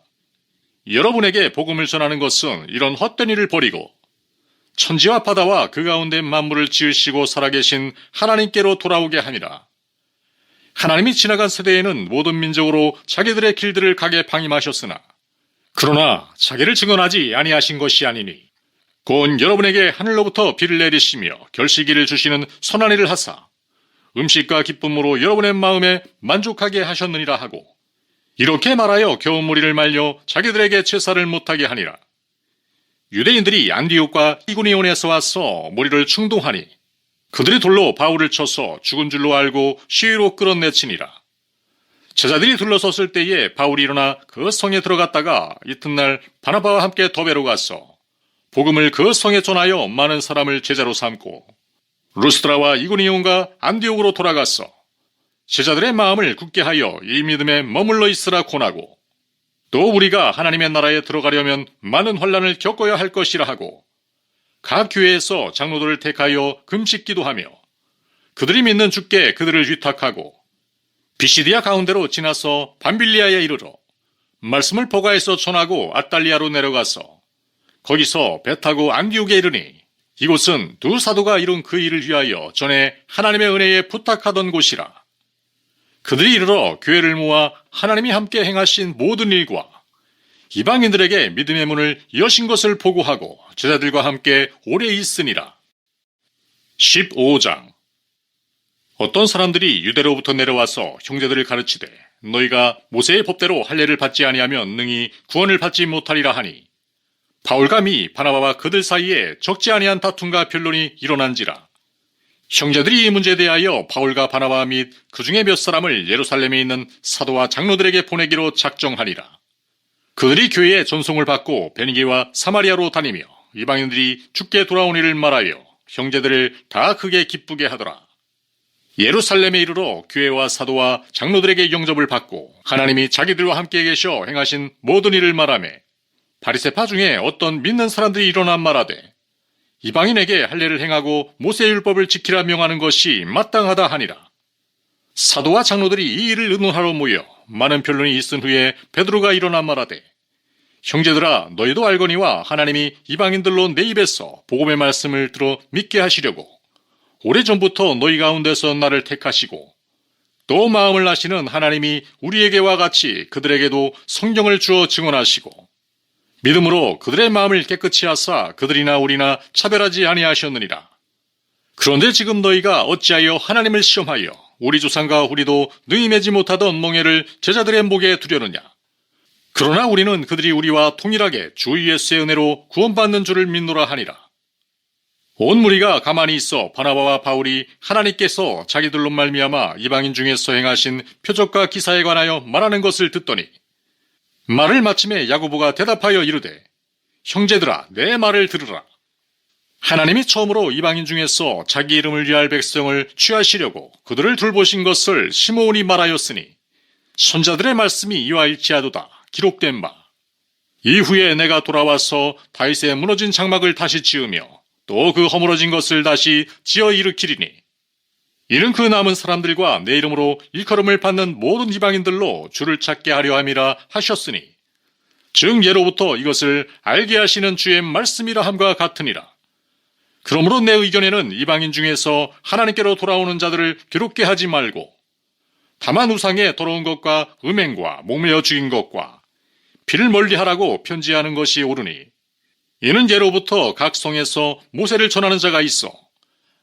여러분에게 복음을 전하는 것은 이런 헛된 일을 버리고 천지와 바다와 그 가운데 만물을 지으시고 살아계신 하나님께로 돌아오게 하니라. 하나님이 지나간 세대에는 모든 민족으로 자기들의 길들을 가게 방임하셨으나 그러나 자기를 증언하지 아니하신 것이 아니니 곧 여러분에게 하늘로부터 비를 내리시며 결실기를 주시는 선한 일을 하사 음식과 기쁨으로 여러분의 마음에 만족하게 하셨느니라 하고 이렇게 말하여 겨우 무리를 말려 자기들에게 제사를 못하게 하니라. 유대인들이 안디옥과 이고니온에서 와서 무리를 충동하니 그들이 돌로 바울을 쳐서 죽은 줄로 알고 시위로 끌어내치니라. 제자들이 둘러섰을 때에 바울이 일어나 그 성에 들어갔다가 이튿날 바나바와 함께 더베로 가서 복음을 그 성에 전하여 많은 사람을 제자로 삼고 루스드라와 이고니온과 안디옥으로 돌아가서 제자들의 마음을 굳게 하여 이 믿음에 머물러 있으라 권하고 또 우리가 하나님의 나라에 들어가려면 많은 환난을 겪어야 할 것이라 하고 각 교회에서 장로들을 택하여 금식 기도하며 그들이 믿는 주께 그들을 위탁하고 비시디아 가운데로 지나서 밤빌리아에 이르러 말씀을 보가에서 전하고 아달리아로 내려가서 거기서 배 타고 안디옥에 이르니 이곳은 두 사도가 이룬 그 일을 위하여 전에 하나님의 은혜에 부탁하던 곳이라. 그들이 이르러 교회를 모아 하나님이 함께 행하신 모든 일과 이방인들에게 믿음의 문을 여신 것을 보고하고 제자들과 함께 오래 있으니라. 15장. 어떤 사람들이 유대로부터 내려와서 형제들을 가르치되 너희가 모세의 법대로 할례를 받지 아니하면 능히 구원을 받지 못하리라 하니 바울과 미 바나바와 그들 사이에 적지 아니한 다툼과 변론이 일어난지라. 형제들이 이 문제에 대하여 바울과 바나바 및 그 중에 몇 사람을 예루살렘에 있는 사도와 장로들에게 보내기로 작정하니라. 그들이 교회에 전송을 받고 베니게와 사마리아로 다니며 이방인들이 주께 돌아온 일을 말하여 형제들을 다 크게 기쁘게 하더라. 예루살렘에 이르러 교회와 사도와 장로들에게 영접을 받고 하나님이 자기들과 함께 계셔 행하신 모든 일을 말하며 바리새파 중에 어떤 믿는 사람들이 일어나 말하되 이방인에게 할례를 행하고 모세의 율법을 지키라 명하는 것이 마땅하다 하니라. 사도와 장로들이 이 일을 의논하러 모여 많은 변론이 있은 후에 베드로가 일어나 말하되 형제들아 너희도 알거니와 하나님이 이방인들로 내 입에서 복음의 말씀을 들어 믿게 하시려고 오래전부터 너희 가운데서 나를 택하시고 또 마음을 아시는 하나님이 우리에게와 같이 그들에게도 성경을 주어 증언하시고 믿음으로 그들의 마음을 깨끗이 하사 그들이나 우리나 차별하지 아니하셨느니라. 그런데 지금 너희가 어찌하여 하나님을 시험하여 우리 조상과 우리도 능히 매지 못하던 멍에를 제자들의 목에 두려느냐. 그러나 우리는 그들이 우리와 통일하게 주 예수의 은혜로 구원받는 줄을 믿노라 하니라. 온 무리가 가만히 있어 바나바와 바울이 하나님께서 자기들로 말미암아 이방인 중에서 행하신 표적과 기사에 관하여 말하는 것을 듣더니 말을 마침에 야고보가 대답하여 이르되 형제들아 내 말을 들으라. 하나님이 처음으로 이방인 중에서 자기 이름을 위할 백성을 취하시려고 그들을 돌보신 것을 시므온이 말하였으니 선자들의 말씀이 이와 일치하도다 기록된 바. 이후에 내가 돌아와서 다윗의 무너진 장막을 다시 지으며 또 그 허물어진 것을 다시 지어 일으키리니 이는 그 남은 사람들과 내 이름으로 일컬음을 받는 모든 이방인들로 주를 찾게 하려 함이라 하셨으니 즉 예로부터 이것을 알게 하시는 주의 말씀이라 함과 같으니라. 그러므로 내 의견에는 이방인 중에서 하나님께로 돌아오는 자들을 괴롭게 하지 말고 다만 우상의 더러운 것과 음행과 목매어 죽인 것과 피를 멀리하라고 편지하는 것이 옳으니 이는 예로부터 각 성에서 모세를 전하는 자가 있어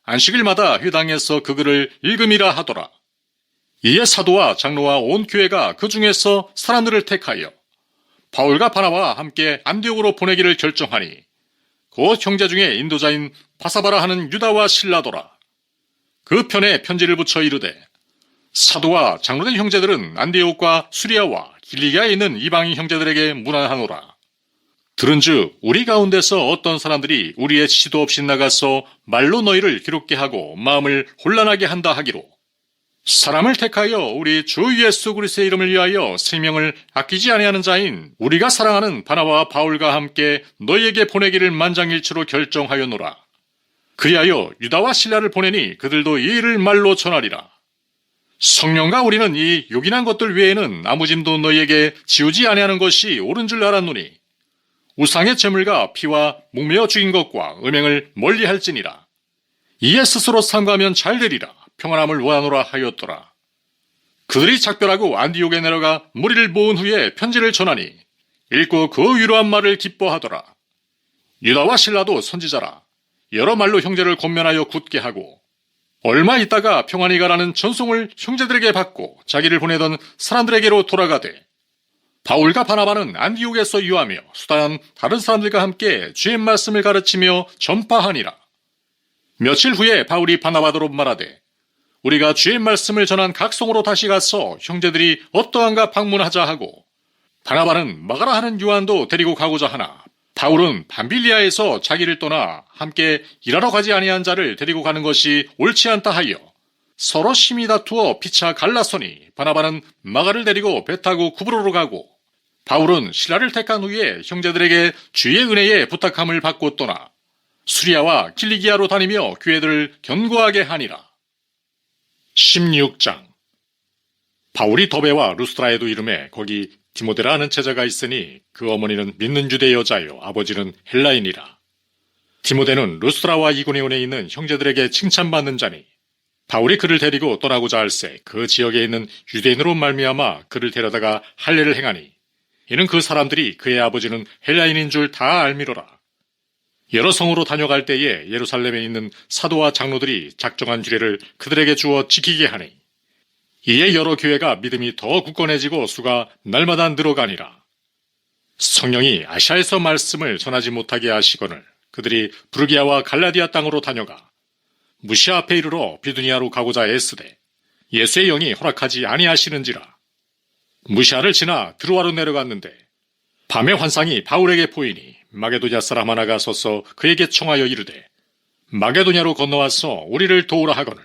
안식일마다 회당에서 그 글을 읽음이라 하더라. 이에 사도와 장로와 온 교회가 그 중에서 사람들을 택하여 바울과 바나바와 함께 안디옥으로 보내기를 결정하니 곧 형제 중에 인도자인 바사바라 하는 유다와 실라더라. 그 편에 편지를 붙여 이르되 사도와 장로된 형제들은 안디옥과 수리아와 길리기아에 있는 이방인 형제들에게 문안하노라. 들은즉 우리 가운데서 어떤 사람들이 우리의 지시도 없이 나가서 말로 너희를 기롭게 하고 마음을 혼란하게 한다 하기로 사람을 택하여 우리 주 예수 그리스도의 이름을 위하여 생명을 아끼지 아니하는 자인 우리가 사랑하는 바나바와 바울과 함께 너희에게 보내기를 만장일치로 결정하였노라. 그리하여 유다와 실라를 보내니 그들도 이 일을 말로 전하리라. 성령과 우리는 이 요긴한 것들 외에는 아무 짐도 너희에게 지우지 아니하는 것이 옳은 줄 알았노니 우상의 제물과 피와 목매어 죽인 것과 음행을 멀리할지니라. 이에 스스로 삼가하면 잘 되리라. 평안함을 원하노라 하였더라. 그들이 작별하고 안디옥에 내려가 무리를 모은 후에 편지를 전하니 읽고 그 위로한 말을 기뻐하더라. 유다와 실라도 선지자라. 여러 말로 형제를 권면하여 굳게 하고 얼마 있다가 평안히 가라는 전송을 형제들에게 받고 자기를 보내던 사람들에게로 돌아가되 바울과 바나바는 안디옥에서 유하며 수다한 다른 사람들과 함께 주의 말씀을 가르치며 전파하니라. 며칠 후에 바울이 바나바더로 말하되 우리가 주의 말씀을 전한 각성으로 다시 가서 형제들이 어떠한가 방문하자 하고 바나바는 마가라 하는 요한도 데리고 가고자 하나 바울은 밤빌리아에서 자기를 떠나 함께 일하러 가지 아니한 자를 데리고 가는 것이 옳지 않다 하여 서로 심히 다투어 피차 갈라서니 바나바는 마가를 데리고 배 타고 구브로로 가고 바울은 신라를 택한 후에 형제들에게 주의 은혜에 부탁함을 받고 떠나 수리아와 킬리기아로 다니며 교회들을 견고하게 하니라. 16장. 바울이 더베와 루스드라에도 이름에 거기 디모데라 하는 제자가 있으니 그 어머니는 믿는 유대 여자요 아버지는 헬라인이라. 디모데는 루스드라와 이고니온에 있는 형제들에게 칭찬받는 자니 바울이 그를 데리고 떠나고자 할새 그 지역에 있는 유대인으로 말미암아 그를 데려다가 할례를 행하니 이는 그 사람들이 그의 아버지는 헬라인인 줄 다 알미로라. 여러 성으로 다녀갈 때에 예루살렘에 있는 사도와 장로들이 작정한 규례를 그들에게 주어 지키게 하니 이에 여러 교회가 믿음이 더 굳건해지고 수가 날마다 늘어가니라. 성령이 아시아에서 말씀을 전하지 못하게 하시거늘 그들이 부르기아와 갈라디아 땅으로 다녀가 무시아 앞에 이르러 비두니아로 가고자 애쓰되 예수의 영이 허락하지 아니하시는지라. 무시아를 지나 드로아로 내려갔는데 밤의 환상이 바울에게 보이니 마게도냐 사람 하나가 서서 그에게 청하여 이르되 마게도냐로 건너와서 우리를 도우라 하거늘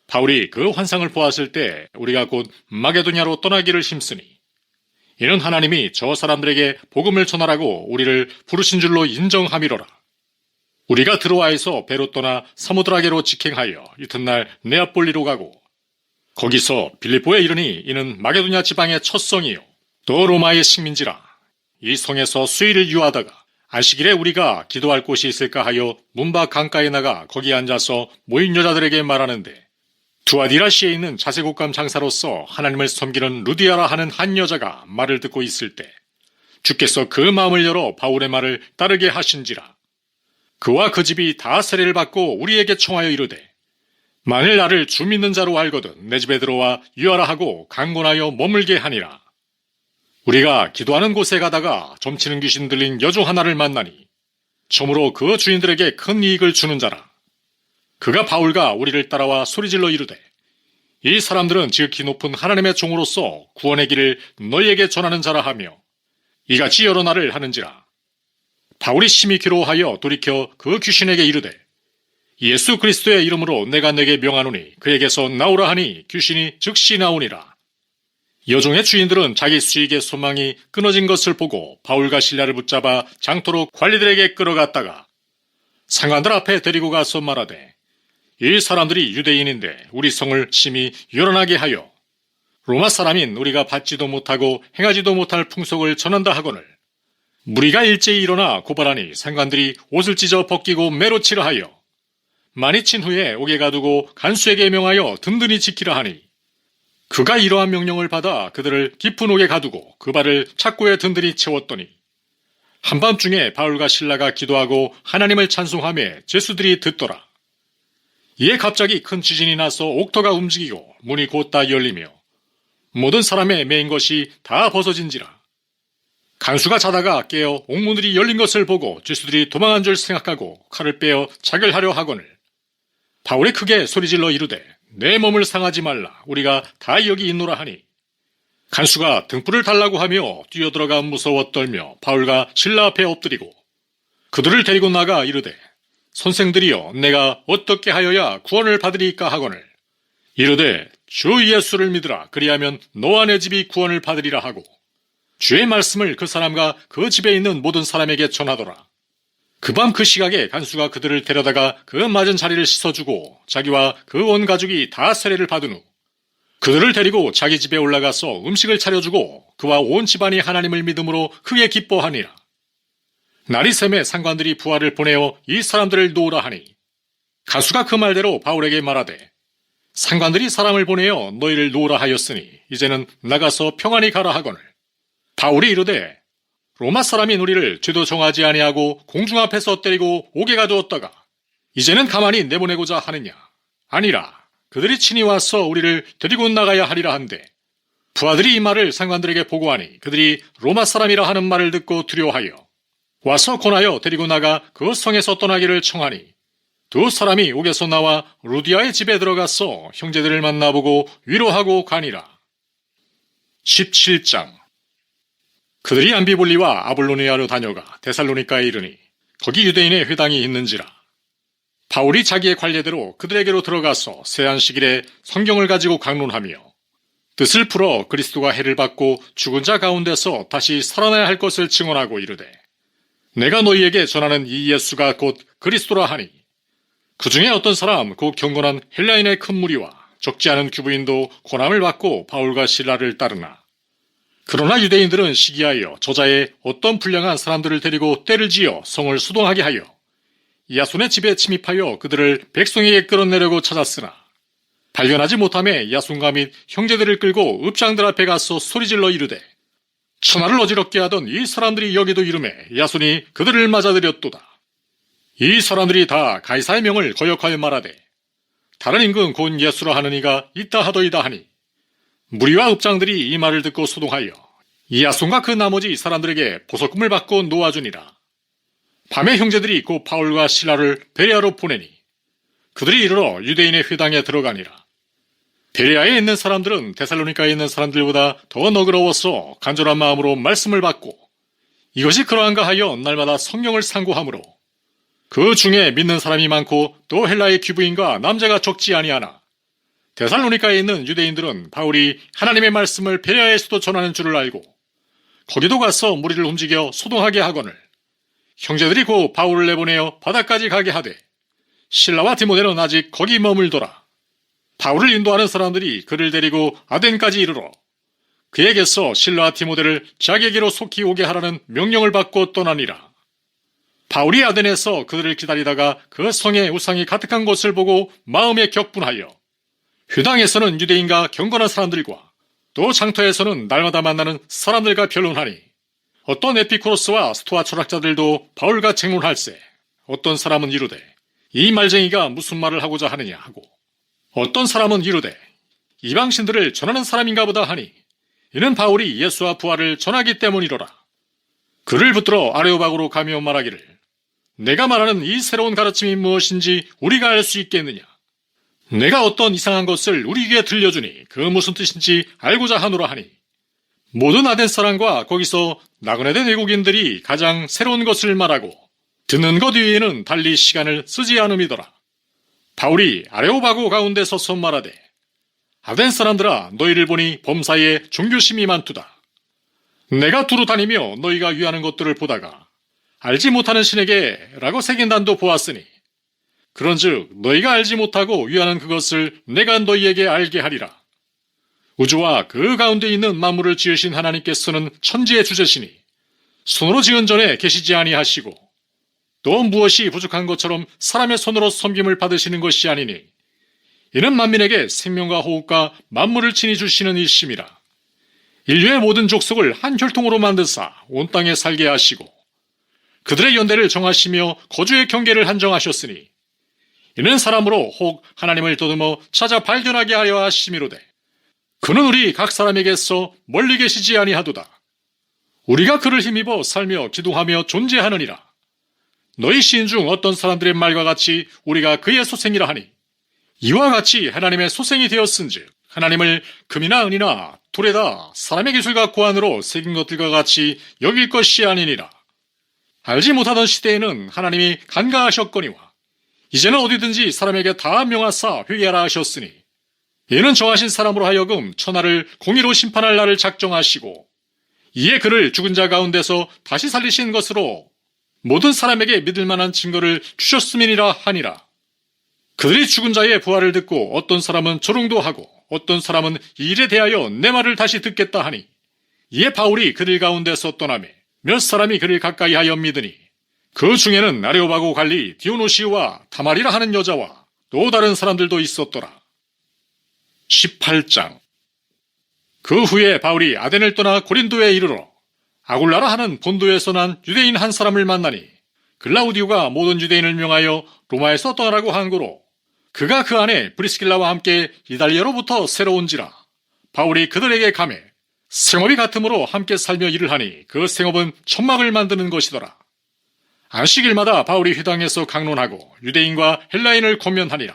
바울이 그 환상을 보았을 때 우리가 곧 마게도냐로 떠나기를 힘쓰니 이는 하나님이 저 사람들에게 복음을 전하라고 우리를 부르신 줄로 인정함이로라. 우리가 드로아에서 배로 떠나 사모드라게로 직행하여 이튿날 네아폴리로 가고 거기서 빌립보에 이르니 이는 마게도냐 지방의 첫 성이요 또 로마의 식민지라. 이 성에서 수일을 유하다가 안식일에 우리가 기도할 곳이 있을까 하여 문밖 강가에 나가 거기 앉아서 모인 여자들에게 말하는데 두아디라시에 있는 자색옷감 장사로서 하나님을 섬기는 루디아라 하는 한 여자가 말을 듣고 있을 때 주께서 그 마음을 열어 바울의 말을 따르게 하신지라. 그와 그 집이 다 세례를 받고 우리에게 청하여 이르되 만일 나를 주 믿는 자로 알거든 내 집에 들어와 유하라 하고 강권하여 머물게 하니라. 우리가 기도하는 곳에 가다가 점치는 귀신 들린 여종 하나를 만나니 처음으로 그 주인들에게 큰 이익을 주는 자라. 그가 바울과 우리를 따라와 소리질러 이르되 이 사람들은 지극히 높은 하나님의 종으로서 구원의 길을 너희에게 전하는 자라 하며 이같이 여러 날을 하는지라. 바울이 심히 괴로워하여 돌이켜 그 귀신에게 이르되 예수 그리스도의 이름으로 내가 내게 명하노니 그에게서 나오라 하니 귀신이 즉시 나오니라. 여종의 주인들은 자기 수익의 소망이 끊어진 것을 보고 바울과 실라를 붙잡아 장터로 관리들에게 끌어갔다가 상관들 앞에 데리고 가서 말하되 이 사람들이 유대인인데 우리 성을 심히 요란하게 하여 로마 사람인 우리가 받지도 못하고 행하지도 못할 풍속을 전한다 하거늘 무리가 일제히 일어나 고발하니 상관들이 옷을 찢어 벗기고 매로 치라 하여 많이 친 후에 옥에 가두고 간수에게 명하여 든든히 지키라 하니 그가 이러한 명령을 받아 그들을 깊은 옥에 가두고 그 발을 착고에 든든히 채웠더니 한밤중에 바울과 실라가 기도하고 하나님을 찬송하며 제수들이 듣더라. 이에 갑자기 큰 지진이 나서 옥터가 움직이고 문이 곧다 열리며 모든 사람의 매인 것이 다 벗어진지라. 간수가 자다가 깨어 옥문들이 열린 것을 보고 죄수들이 도망한 줄 생각하고 칼을 빼어 자결하려 하거늘 바울이 크게 소리질러 이르되 내 몸을 상하지 말라 우리가 다 여기 있노라 하니 간수가 등불을 달라고 하며 뛰어들어가 무서워 떨며 바울과 실라 앞에 엎드리고 그들을 데리고 나가 이르되 선생들이여 내가 어떻게 하여야 구원을 받으리까 하거늘 이르되 주 예수를 믿으라 그리하면 너와 내 집이 구원을 받으리라 하고 주의 말씀을 그 사람과 그 집에 있는 모든 사람에게 전하더라. 그 밤 그 시각에 간수가 그들을 데려다가 그 맞은 자리를 씻어주고 자기와 그 온 가족이 다 세례를 받은 후 그들을 데리고 자기 집에 올라가서 음식을 차려주고 그와 온 집안이 하나님을 믿음으로 크게 기뻐하니라. 날이 새매 상관들이 부하를 보내어 이 사람들을 놓으라 하니 간수가 그 말대로 바울에게 말하되 상관들이 사람을 보내어 너희를 놓으라 하였으니 이제는 나가서 평안히 가라 하거늘 바울이 이르되 로마 사람인 우리를 죄도 정하지 아니하고 공중 앞에서 때리고 옥에 가두었다가 이제는 가만히 내보내고자 하느냐? 아니라 그들이 친히 와서 우리를 데리고 나가야 하리라 한데 부하들이 이 말을 상관들에게 보고하니 그들이 로마 사람이라 하는 말을 듣고 두려워하여 와서 권하여 데리고 나가 그 성에서 떠나기를 청하니 두 사람이 옥에서 나와 루디아의 집에 들어가서 형제들을 만나보고 위로하고 가니라. 17장. 그들이 암비볼리와 아볼로니아로 다녀가 데살로니가에 이르니 거기 유대인의 회당이 있는지라. 바울이 자기의 관례대로 그들에게로 들어가서 세안식일에 성경을 가지고 강론하며 뜻을 풀어 그리스도가 해를 받고 죽은 자 가운데서 다시 살아나야 할 것을 증언하고 이르되 내가 너희에게 전하는 이 예수가 곧 그리스도라 하니 그 중에 어떤 사람 곧 경건한 헬라인의 큰 무리와 적지 않은 규부인도 고난을 받고 바울과 실라를 따르나 그러나 유대인들은 시기하여 저자의 어떤 불량한 사람들을 데리고 떼를 지어 성을 수동하게 하여 야손의 집에 침입하여 그들을 백성에게 끌어내려고 찾았으나 발견하지 못하며 야손과 및 형제들을 끌고 읍장들 앞에 가서 소리질러 이르되 천하를 어지럽게 하던 이 사람들이 여기도 이르매 야손이 그들을 맞아들였도다. 이 사람들이 다 가이사의 명을 거역하여 말하되 다른 임금 곧 예수라 하는 이가 있다 하더이다 하니 무리와 읍장들이 이 말을 듣고 소동하여 야손과 그 나머지 사람들에게 보석금을 받고 놓아주니라. 밤에 형제들이 곧 바울과 실라를 베레아로 보내니 그들이 이르러 유대인의 회당에 들어가니라. 베레아에 있는 사람들은 데살로니가에 있는 사람들보다 더 너그러워서 간절한 마음으로 말씀을 받고 이것이 그러한가 하여 날마다 성령을 상고하므로 그 중에 믿는 사람이 많고 또 헬라의 귀부인과 남자가 적지 아니하나 데살로니가에 있는 유대인들은 바울이 하나님의 말씀을 베레아에서도 전하는 줄을 알고 거기도 가서 무리를 움직여 소동하게 하거늘 형제들이 곧 바울을 내보내어 바다까지 가게 하되 실라와 디모데는 아직 거기 머물더라. 바울을 인도하는 사람들이 그를 데리고 아덴까지 이르러 그에게서 실라와 디모데를 자기에게로 속히 오게 하라는 명령을 받고 떠나니라. 바울이 아덴에서 그들을 기다리다가 그 성에 우상이 가득한 곳을 보고 마음에 격분하여 회당에서는 유대인과 경건한 사람들과 또 장터에서는 날마다 만나는 사람들과 변론하니 어떤 에피쿠로스와 스토아 철학자들도 바울과쟁론할세 어떤 사람은 이르되 이 말쟁이가 무슨 말을 하고자 하느냐 하고 어떤 사람은 이르되 이방신들을 전하는 사람인가 보다 하니 이는 바울이 예수와 부활을 전하기 때문이로라. 그를 붙들어 아레오박으로 가며 말하기를 내가 말하는 이 새로운 가르침이 무엇인지 우리가 알 수 있겠느냐. 내가 어떤 이상한 것을 우리에게 들려주니 그 무슨 뜻인지 알고자 하노라 하니 모든 아덴 사람과 거기서 나그네 된 외국인들이 가장 새로운 것을 말하고 듣는 것 외에는 달리 시간을 쓰지 않음이더라. 바울이 아레오바고 가운데 서서 말하되 아덴 사람들아 너희를 보니 범사에 종교심이 많도다. 내가 두루 다니며 너희가 위하는 것들을 보다가 알지 못하는 신에게 라고 새긴 단도 보았으니 그런즉 너희가 알지 못하고 위하는 그것을 내가 너희에게 알게 하리라. 우주와 그 가운데 있는 만물을 지으신 하나님께서는 천지의 주제시니 손으로 지은 전에 계시지 아니하시고 또 무엇이 부족한 것처럼 사람의 손으로 섬김을 받으시는 것이 아니니 이는 만민에게 생명과 호흡과 만물을 친히 주시는 이심이라. 인류의 모든 족속을 한 혈통으로 만드사 온 땅에 살게 하시고 그들의 연대를 정하시며 거주의 경계를 한정하셨으니 이는 사람으로 혹 하나님을 더듬어 찾아 발견하게 하려 하심이로되 그는 우리 각 사람에게서 멀리 계시지 아니하도다. 우리가 그를 힘입어 살며 기둥하며 존재하느니라. 너희 시인 중 어떤 사람들의 말과 같이 우리가 그의 소생이라 하니 이와 같이 하나님의 소생이 되었은즉 하나님을 금이나 은이나 돌에다 사람의 기술과 고안으로 새긴 것들과 같이 여길 것이 아니니라. 알지 못하던 시대에는 하나님이 간과하셨거니와 이제는 어디든지 사람에게 다 명하사 회개하라 하셨으니 이는 정하신 사람으로 하여금 천하를 공의로 심판할 날을 작정하시고 이에 그를 죽은 자 가운데서 다시 살리신 것으로 모든 사람에게 믿을 만한 증거를 주셨음이니라 하니라. 그들이 죽은 자의 부활을 듣고 어떤 사람은 조롱도 하고 어떤 사람은 이 일에 대하여 내 말을 다시 듣겠다 하니 이에 바울이 그들 가운데서 떠나매 몇 사람이 그를 가까이 하여 믿으니 그 중에는 아레오바고 관리 디오노시와 타마리라 하는 여자와 또 다른 사람들도 있었더라. 18장. 그 후에 바울이 아덴을 떠나 고린도에 이르러 아굴라라 하는 본도에서 난 유대인 한 사람을 만나니 글라우디오가 모든 유대인을 명하여 로마에서 떠나라고 한 고로 그가 그 안에 브리스길라와 함께 이달리아로부터 새로 온지라. 바울이 그들에게 가매 생업이 같으므로 함께 살며 일을 하니 그 생업은 천막을 만드는 것이더라. 안식일마다 바울이 회당에서 강론하고 유대인과 헬라인을 권면하니라.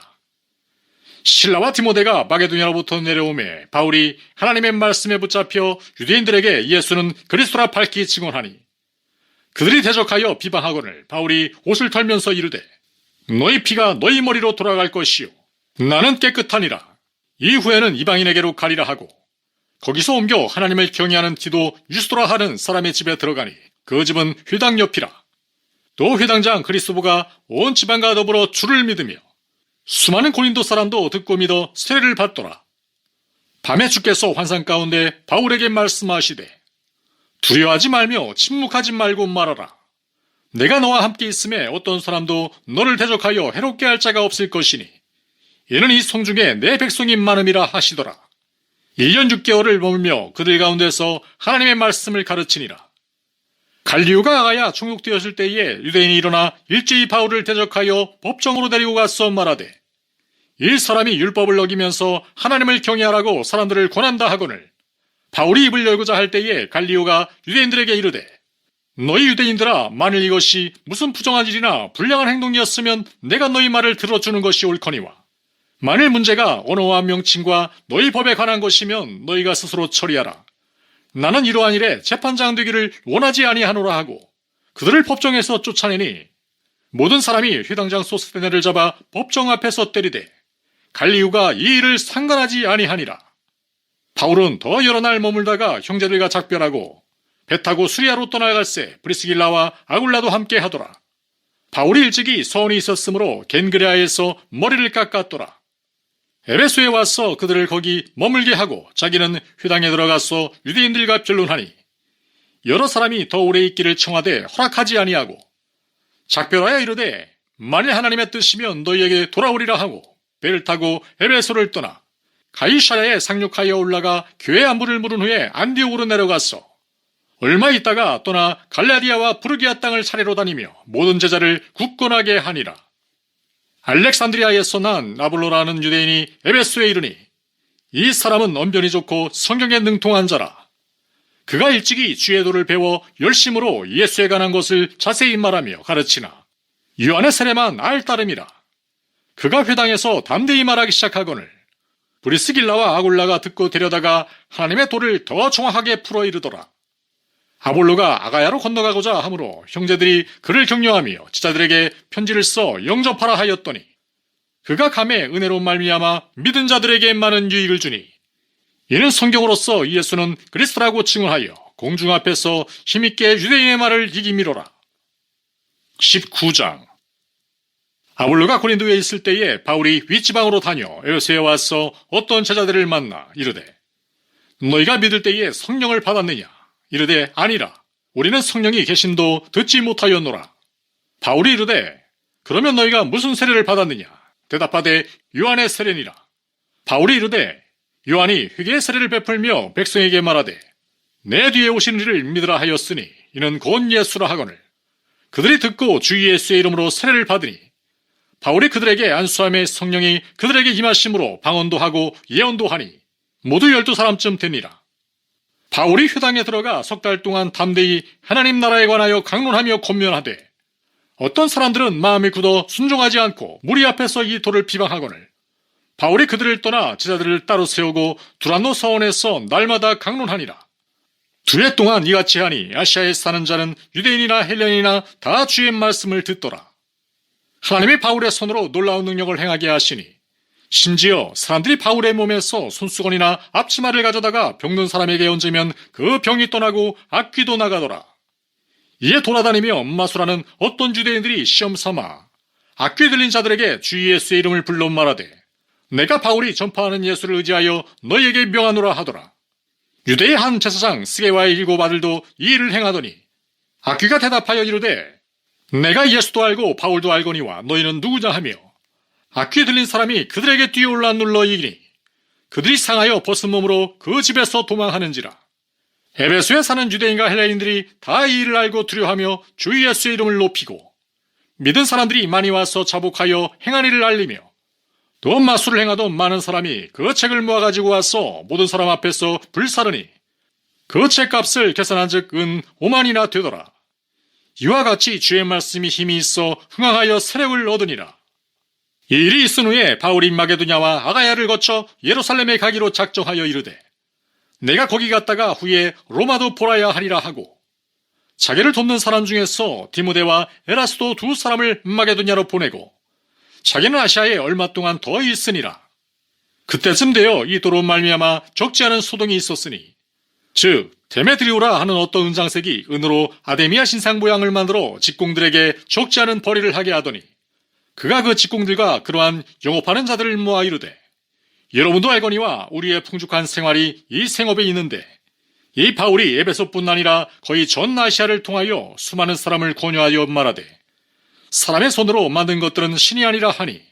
실라와 디모데가 마게도냐로부터 내려오매 바울이 하나님의 말씀에 붙잡혀 유대인들에게 예수는 그리스도라 밝히 증언하니 그들이 대적하여 비방하거늘 바울이 옷을 털면서 이르되 너희 피가 너희 머리로 돌아갈 것이요 나는 깨끗하니라. 이후에는 이방인에게로 가리라 하고 거기서 옮겨 하나님을 경외하는 디도 유스도라 하는 사람의 집에 들어가니 그 집은 회당 옆이라. 또 회당장 그리스도가 온 지방과 더불어 주를 믿으며 수많은 고린도 사람도 듣고 믿어 세례를 받더라. 밤에 주께서 환상 가운데 바울에게 말씀하시되 두려워하지 말며 침묵하지 말고 말하라. 내가 너와 함께 있음에 어떤 사람도 너를 대적하여 해롭게 할 자가 없을 것이니 이는 이 성중에 내 백성이 많음이라 하시더라. 1년 6개월을 머물며 그들 가운데서 하나님의 말씀을 가르치니라. 갈리오가 아가야 총독되었을 때에 유대인이 일어나 일제히 바울을 대적하여 법정으로 데리고 가서 말하되 이 사람이 율법을 어기면서 하나님을 경외하라고 사람들을 권한다 하거늘 바울이 입을 열고자 할 때에 갈리오가 유대인들에게 이르되 너희 유대인들아, 만일 이것이 무슨 부정한 일이나 불량한 행동이었으면 내가 너희 말을 들어주는 것이 옳거니와 만일 문제가 언어와 명칭과 너희 법에 관한 것이면 너희가 스스로 처리하라. 나는 이러한 일에 재판장 되기를 원하지 아니하노라 하고 그들을 법정에서 쫓아내니 모든 사람이 회당장 소스테네를 잡아 법정 앞에서 때리되 갈리오가 이 일을 상관하지 아니하니라. 바울은 더 여러 날 머물다가 형제들과 작별하고 배 타고 수리아로 떠나갈새 브리스길라와 아굴라도 함께 하더라. 바울이 일찍이 서원이 있었으므로 겐그레아에서 머리를 깎았더라. 에베소에 와서 그들을 거기 머물게 하고 자기는 회당에 들어가서 유대인들과 변론하니 여러 사람이 더 오래 있기를 청하되 허락하지 아니하고 작별하여 이르되 만일 하나님의 뜻이면 너희에게 돌아오리라 하고 배를 타고 에베소를 떠나 가이사랴에 상륙하여 올라가 교회 안부를 물은 후에 안디옥으로 내려갔어. 얼마 있다가 떠나 갈라디아와 부르기아 땅을 차례로 다니며 모든 제자를 굳건하게 하니라. 알렉산드리아에서 난 아볼로라는 유대인이 에베소에 이르니 이 사람은 언변이 좋고 성경에 능통한 자라. 그가 일찍이 주의 도를 배워 열심으로 예수에 관한 것을 자세히 말하며 가르치나 요한의 세례만 알 따름이라. 그가 회당에서 담대히 말하기 시작하거늘 브리스길라와 아굴라가 듣고 데려다가 하나님의 도를 더 정확하게 풀어 이르더라. 아볼로가 아가야로 건너가고자 하므로 형제들이 그를 격려하며 지자들에게 편지를 써 영접하라 하였더니 그가 감에 은혜로 말미암아 믿은 자들에게 많은 유익을 주니 이는 성경으로서 예수는 그리스도라고 칭언하여 공중 앞에서 힘있게 유대인의 말을 이기미로라. 19장 아볼로가 고린도에 있을 때에 바울이 윗지방으로 다녀 에베소에 와서 어떤 제자들을 만나 이르되 너희가 믿을 때에 성령을 받았느냐? 이르되 아니라 우리는 성령이 계심도 듣지 못하였노라. 바울이 이르되 그러면 너희가 무슨 세례를 받았느냐? 대답하되 요한의 세례니라. 바울이 이르되 요한이 회개의 세례를 베풀며 백성에게 말하되 내 뒤에 오시는 이를 믿으라 하였으니 이는 곧 예수라 하거늘 그들이 듣고 주 예수의 이름으로 세례를 받으니 바울이 그들에게 안수함에 성령이 그들에게 임하심으로 방언도 하고 예언도 하니 모두 12사람쯤 되니라. 바울이 회당에 들어가 석 달 동안 담대히 하나님 나라에 관하여 강론하며 권면하되 어떤 사람들은 마음이 굳어 순종하지 않고 무리 앞에서 이 도를 비방하거늘 바울이 그들을 떠나 제자들을 따로 세우고 두란노 서원에서 날마다 강론하니라. 2해 동안 이같이 하니 아시아에 사는 자는 유대인이나 헬레인이나 다 주의 말씀을 듣더라. 하나님이 바울의 손으로 놀라운 능력을 행하게 하시니 심지어 사람들이 바울의 몸에서 손수건이나 앞치마를 가져다가 병든 사람에게 얹으면 그 병이 떠나고 악귀도 나가더라. 이에 돌아다니며 마술하는 어떤 유대인들이 시험삼아 악귀 들린 자들에게 주 예수의 이름을 불러 말하되 내가 바울이 전파하는 예수를 의지하여 너희에게 명하노라 하더라. 유대의 한 제사장 스게와의 7 아들도 이 일을 행하더니 악귀가 대답하여 이르되 내가 예수도 알고 바울도 알거니와 너희는 누구냐 하며 악귀에 들린 사람이 그들에게 뛰어올라 눌러 이기니 그들이 상하여 벗은 몸으로 그 집에서 도망하는지라. 에베소에 사는 유대인과 헬라인들이 다 이 일을 알고 두려워하며 주 예수의 이름을 높이고 믿은 사람들이 많이 와서 자복하여 행한 일을 알리며 또 마술을 행하던 많은 사람이 그 책을 모아가지고 와서 모든 사람 앞에서 불사르니 그 책값을 계산한 즉 은 5만이나 되더라. 이와 같이 주의 말씀이 힘이 있어 흥황하여 세력을 얻으니라. 이 일이 있은 후에 바울이 마게도냐와 아가야를 거쳐 예루살렘에 가기로 작정하여 이르되 내가 거기 갔다가 후에 로마도 보라야 하리라 하고 자기를 돕는 사람 중에서 디모데와 에라스도 2 사람을 마게도냐로 보내고 자기는 아시아에 얼마 동안 더 있으니라. 그때쯤 되어 이 도로 말미암아 적지 않은 소동이 있었으니 즉 데메드리오라 하는 어떤 은장색이 은으로 아데미아 신상 모양을 만들어 직공들에게 적지 않은 벌이를 하게 하더니 그가 그 직공들과 그러한 영업하는 자들을 모아 이르되 여러분도 알거니와 우리의 풍족한 생활이 이 생업에 있는데 이 바울이 에베소뿐 아니라 거의 전 아시아를 통하여 수많은 사람을 권유하여 말하되 사람의 손으로 만든 것들은 신이 아니라 하니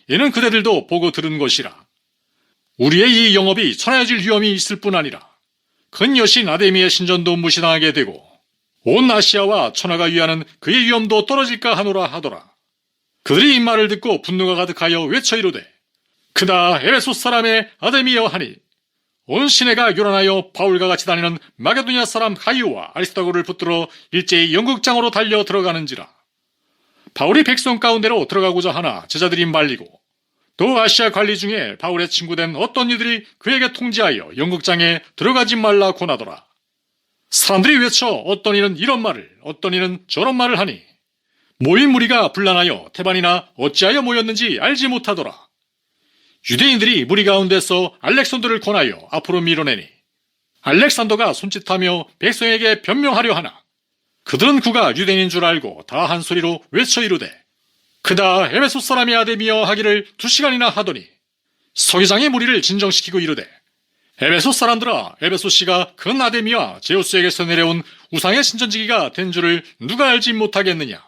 이는 그대들도 보고 들은 것이라. 우리의 이 영업이 천하여질 위험이 있을 뿐 아니라 큰 여신 아데미의 신전도 무시당하게 되고 온 아시아와 천하가 위하는 그의 위엄도 떨어질까 하노라 하더라. 그들이 이 말을 듣고 분노가 가득하여 외쳐 이르되 그다 에베소 사람의 아데미여 하니 온 시내가 요란하여 바울과 같이 다니는 마게도냐 사람 가이오와 아리스타고를 붙들어 일제히 연극장으로 달려 들어가는지라. 바울이 백성 가운데로 들어가고자 하나 제자들이 말리고 또 아시아 관리 중에 바울의 친구된 어떤 이들이 그에게 통지하여 연극장에 들어가지 말라 권하더라. 사람들이 외쳐 어떤 이는 이런 말을 어떤 이는 저런 말을 하니 모인 무리가 분란하여 태반이나 어찌하여 모였는지 알지 못하더라. 유대인들이 무리 가운데서 알렉산더를 권하여 앞으로 밀어내니 알렉산더가 손짓하며 백성에게 변명하려 하나 그들은 그가 유대인인 줄 알고 다 한 소리로 외쳐 이르되 그다 에베소 사람이 아데미여 하기를 2시간이나 하더니 서기장의 무리를 진정시키고 이르되 에베소 사람들아 에베소씨가 큰 아데미와 제우스에게서 내려온 우상의 신전지기가 된 줄을 누가 알지 못하겠느냐.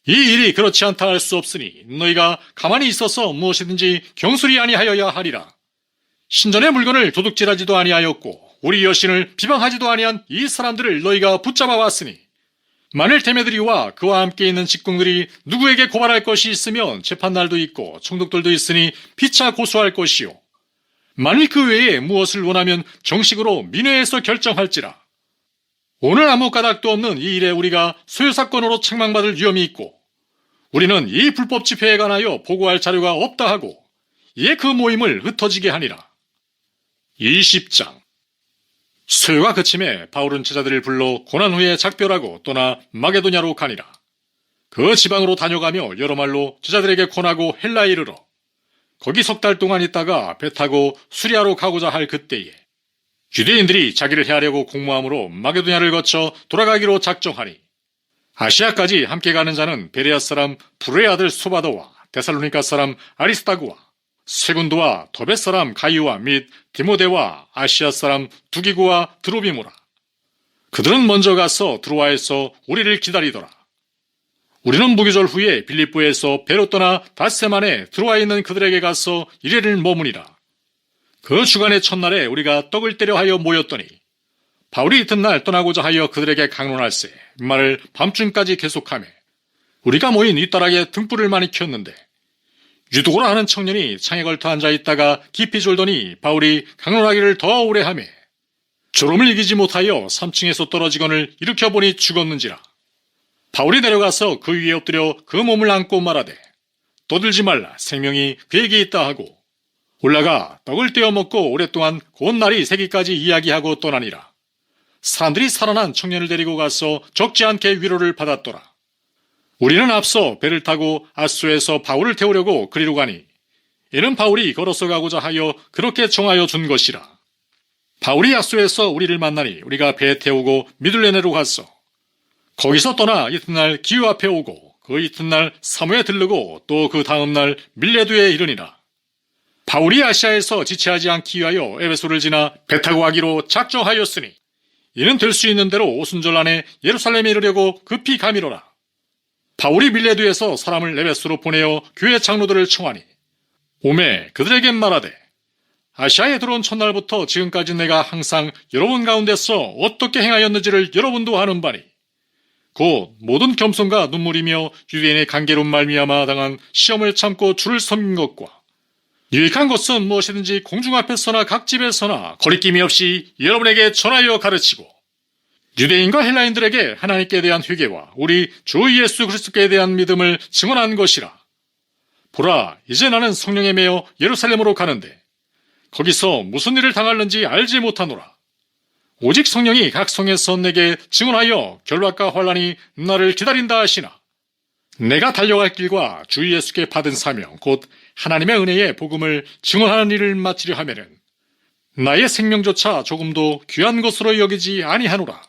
이 일이 그렇지 않다 할 수 없으니 너희가 가만히 있어서 무엇이든지 경솔히 아니하여야 하리라. 신전의 물건을 도둑질하지도 아니하였고 우리 여신을 비방하지도 아니한 이 사람들을 너희가 붙잡아 왔으니 만일 데메드리와 그와 함께 있는 직공들이 누구에게 고발할 것이 있으면 재판날도 있고 총독들도 있으니 피차 고소할 것이요. 만일 그 외에 무엇을 원하면 정식으로 민회에서 결정할지라. 오늘 아무 까닭도 없는 이 일에 우리가 소유사건으로 책망받을 위험이 있고 우리는 이 불법 집회에 관하여 보고할 자료가 없다 하고 이에 그 모임을 흩어지게 하니라. 20장 소요가 그침에 바울은 제자들을 불러 고난 후에 작별하고 떠나 마게도냐로 가니라. 그 지방으로 다녀가며 여러 말로 제자들에게 권하고 헬라에 이르러 거기 3달 동안 있다가 배 타고 수리아로 가고자 할 그때에 유대인들이 자기를 해하려고 공모함으로 마게도냐를 거쳐 돌아가기로 작정하니 아시아까지 함께 가는 자는 베레아 사람 브루의 아들 소바더와 데살로니가 사람 아리스타고와 세군도와 더베 사람 가이오와 및 디모데와 아시아 사람 두기고와 드로비모라. 그들은 먼저 가서 드로아에서 우리를 기다리더라. 우리는 무교절 후에 빌립보에서 배로 떠나 닷새만에 드로아에 있는 그들에게 가서 이래를 머무니라. 그 주간의 첫날에 우리가 떡을 때려 하여 모였더니 바울이 이튿날 떠나고자 하여 그들에게 강론할세 말을 밤중까지 계속하며 우리가 모인 윗다락에 등불을 많이 켰는데 유도고라 하는 청년이 창에 걸터 앉아있다가 깊이 졸더니 바울이 강론하기를 더 오래 하며 졸음을 이기지 못하여 3층에서 떨어지거늘 일으켜보니 죽었는지라. 바울이 내려가서 그 위에 엎드려 그 몸을 안고 말하되 떠들지 말라 생명이 그에게 있다 하고 올라가 떡을 떼어 먹고 오랫동안 곧 날이 새기까지 이야기하고 떠나니라. 사람들이 살아난 청년을 데리고 가서 적지 않게 위로를 받았더라. 우리는 앞서 배를 타고 아소에서 바울을 태우려고 그리로 가니 이는 바울이 걸어서 가고자 하여 그렇게 정하여 준 것이라. 바울이 아소에서 우리를 만나니 우리가 배에 태우고 미둘레네로 갔어. 거기서 떠나 이튿날 기후 앞에 오고 그 이튿날 사무에 들르고 또 그 다음날 밀레도에 이르니라. 바울이 아시아에서 지체하지 않기 위하여 에베소를 지나 배 타고 가기로 작정하였으니 이는 될 수 있는 대로 오순절 안에 예루살렘에 이르려고 급히 가미로라. 바울이 밀레도에서 사람을 에베소로 보내어 교회 장로들을 청하니 오매 그들에게 말하되 아시아에 들어온 첫날부터 지금까지 내가 항상 여러분 가운데서 어떻게 행하였는지를 여러분도 아는 바니 곧 모든 겸손과 눈물이며 유대인의 관계로 말미암아 당한 시험을 참고 주를 섬긴 것과 유익한 것은 무엇이든지 공중 앞에서나 각 집에서나 거리낌이 없이 여러분에게 전하여 가르치고 유대인과 헬라인들에게 하나님께 대한 회개와 우리 주 예수 그리스도께 대한 믿음을 증언한 것이라. 보라, 이제 나는 성령에 매여 예루살렘으로 가는데 거기서 무슨 일을 당할는지 알지 못하노라. 오직 성령이 각 성에서 내게 증언하여 결박과 환란이 나를 기다린다 하시나 내가 달려갈 길과 주 예수께 받은 사명 곧 하나님의 은혜의 복음을 증언하는 일을 마치려 하면은 나의 생명조차 조금도 귀한 것으로 여기지 아니하노라.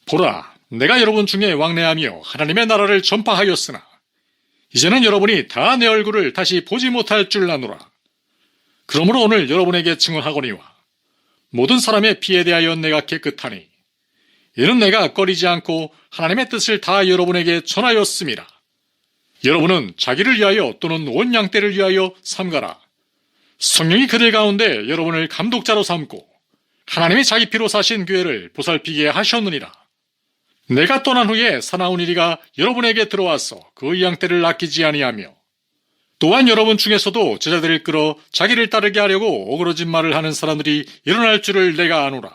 보라, 내가 여러분 중에 왕래하며 하나님의 나라를 전파하였으나 이제는 여러분이 다 내 얼굴을 다시 보지 못할 줄 아노라. 그러므로 오늘 여러분에게 증언하거니와 모든 사람의 피에 대하여 내가 깨끗하니 이는 내가 꺼리지 않고 하나님의 뜻을 다 여러분에게 전하였음이라. 여러분은 자기를 위하여 또는 온 양떼를 위하여 삼가라. 성령이 그들 가운데 여러분을 감독자로 삼고 하나님이 자기 피로 사신 교회를 보살피게 하셨느니라. 내가 떠난 후에 사나운 이리가 여러분에게 들어와서 그 양떼를 아끼지 아니하며 또한 여러분 중에서도 제자들을 끌어 자기를 따르게 하려고 어그러진 말을 하는 사람들이 일어날 줄을 내가 아노라.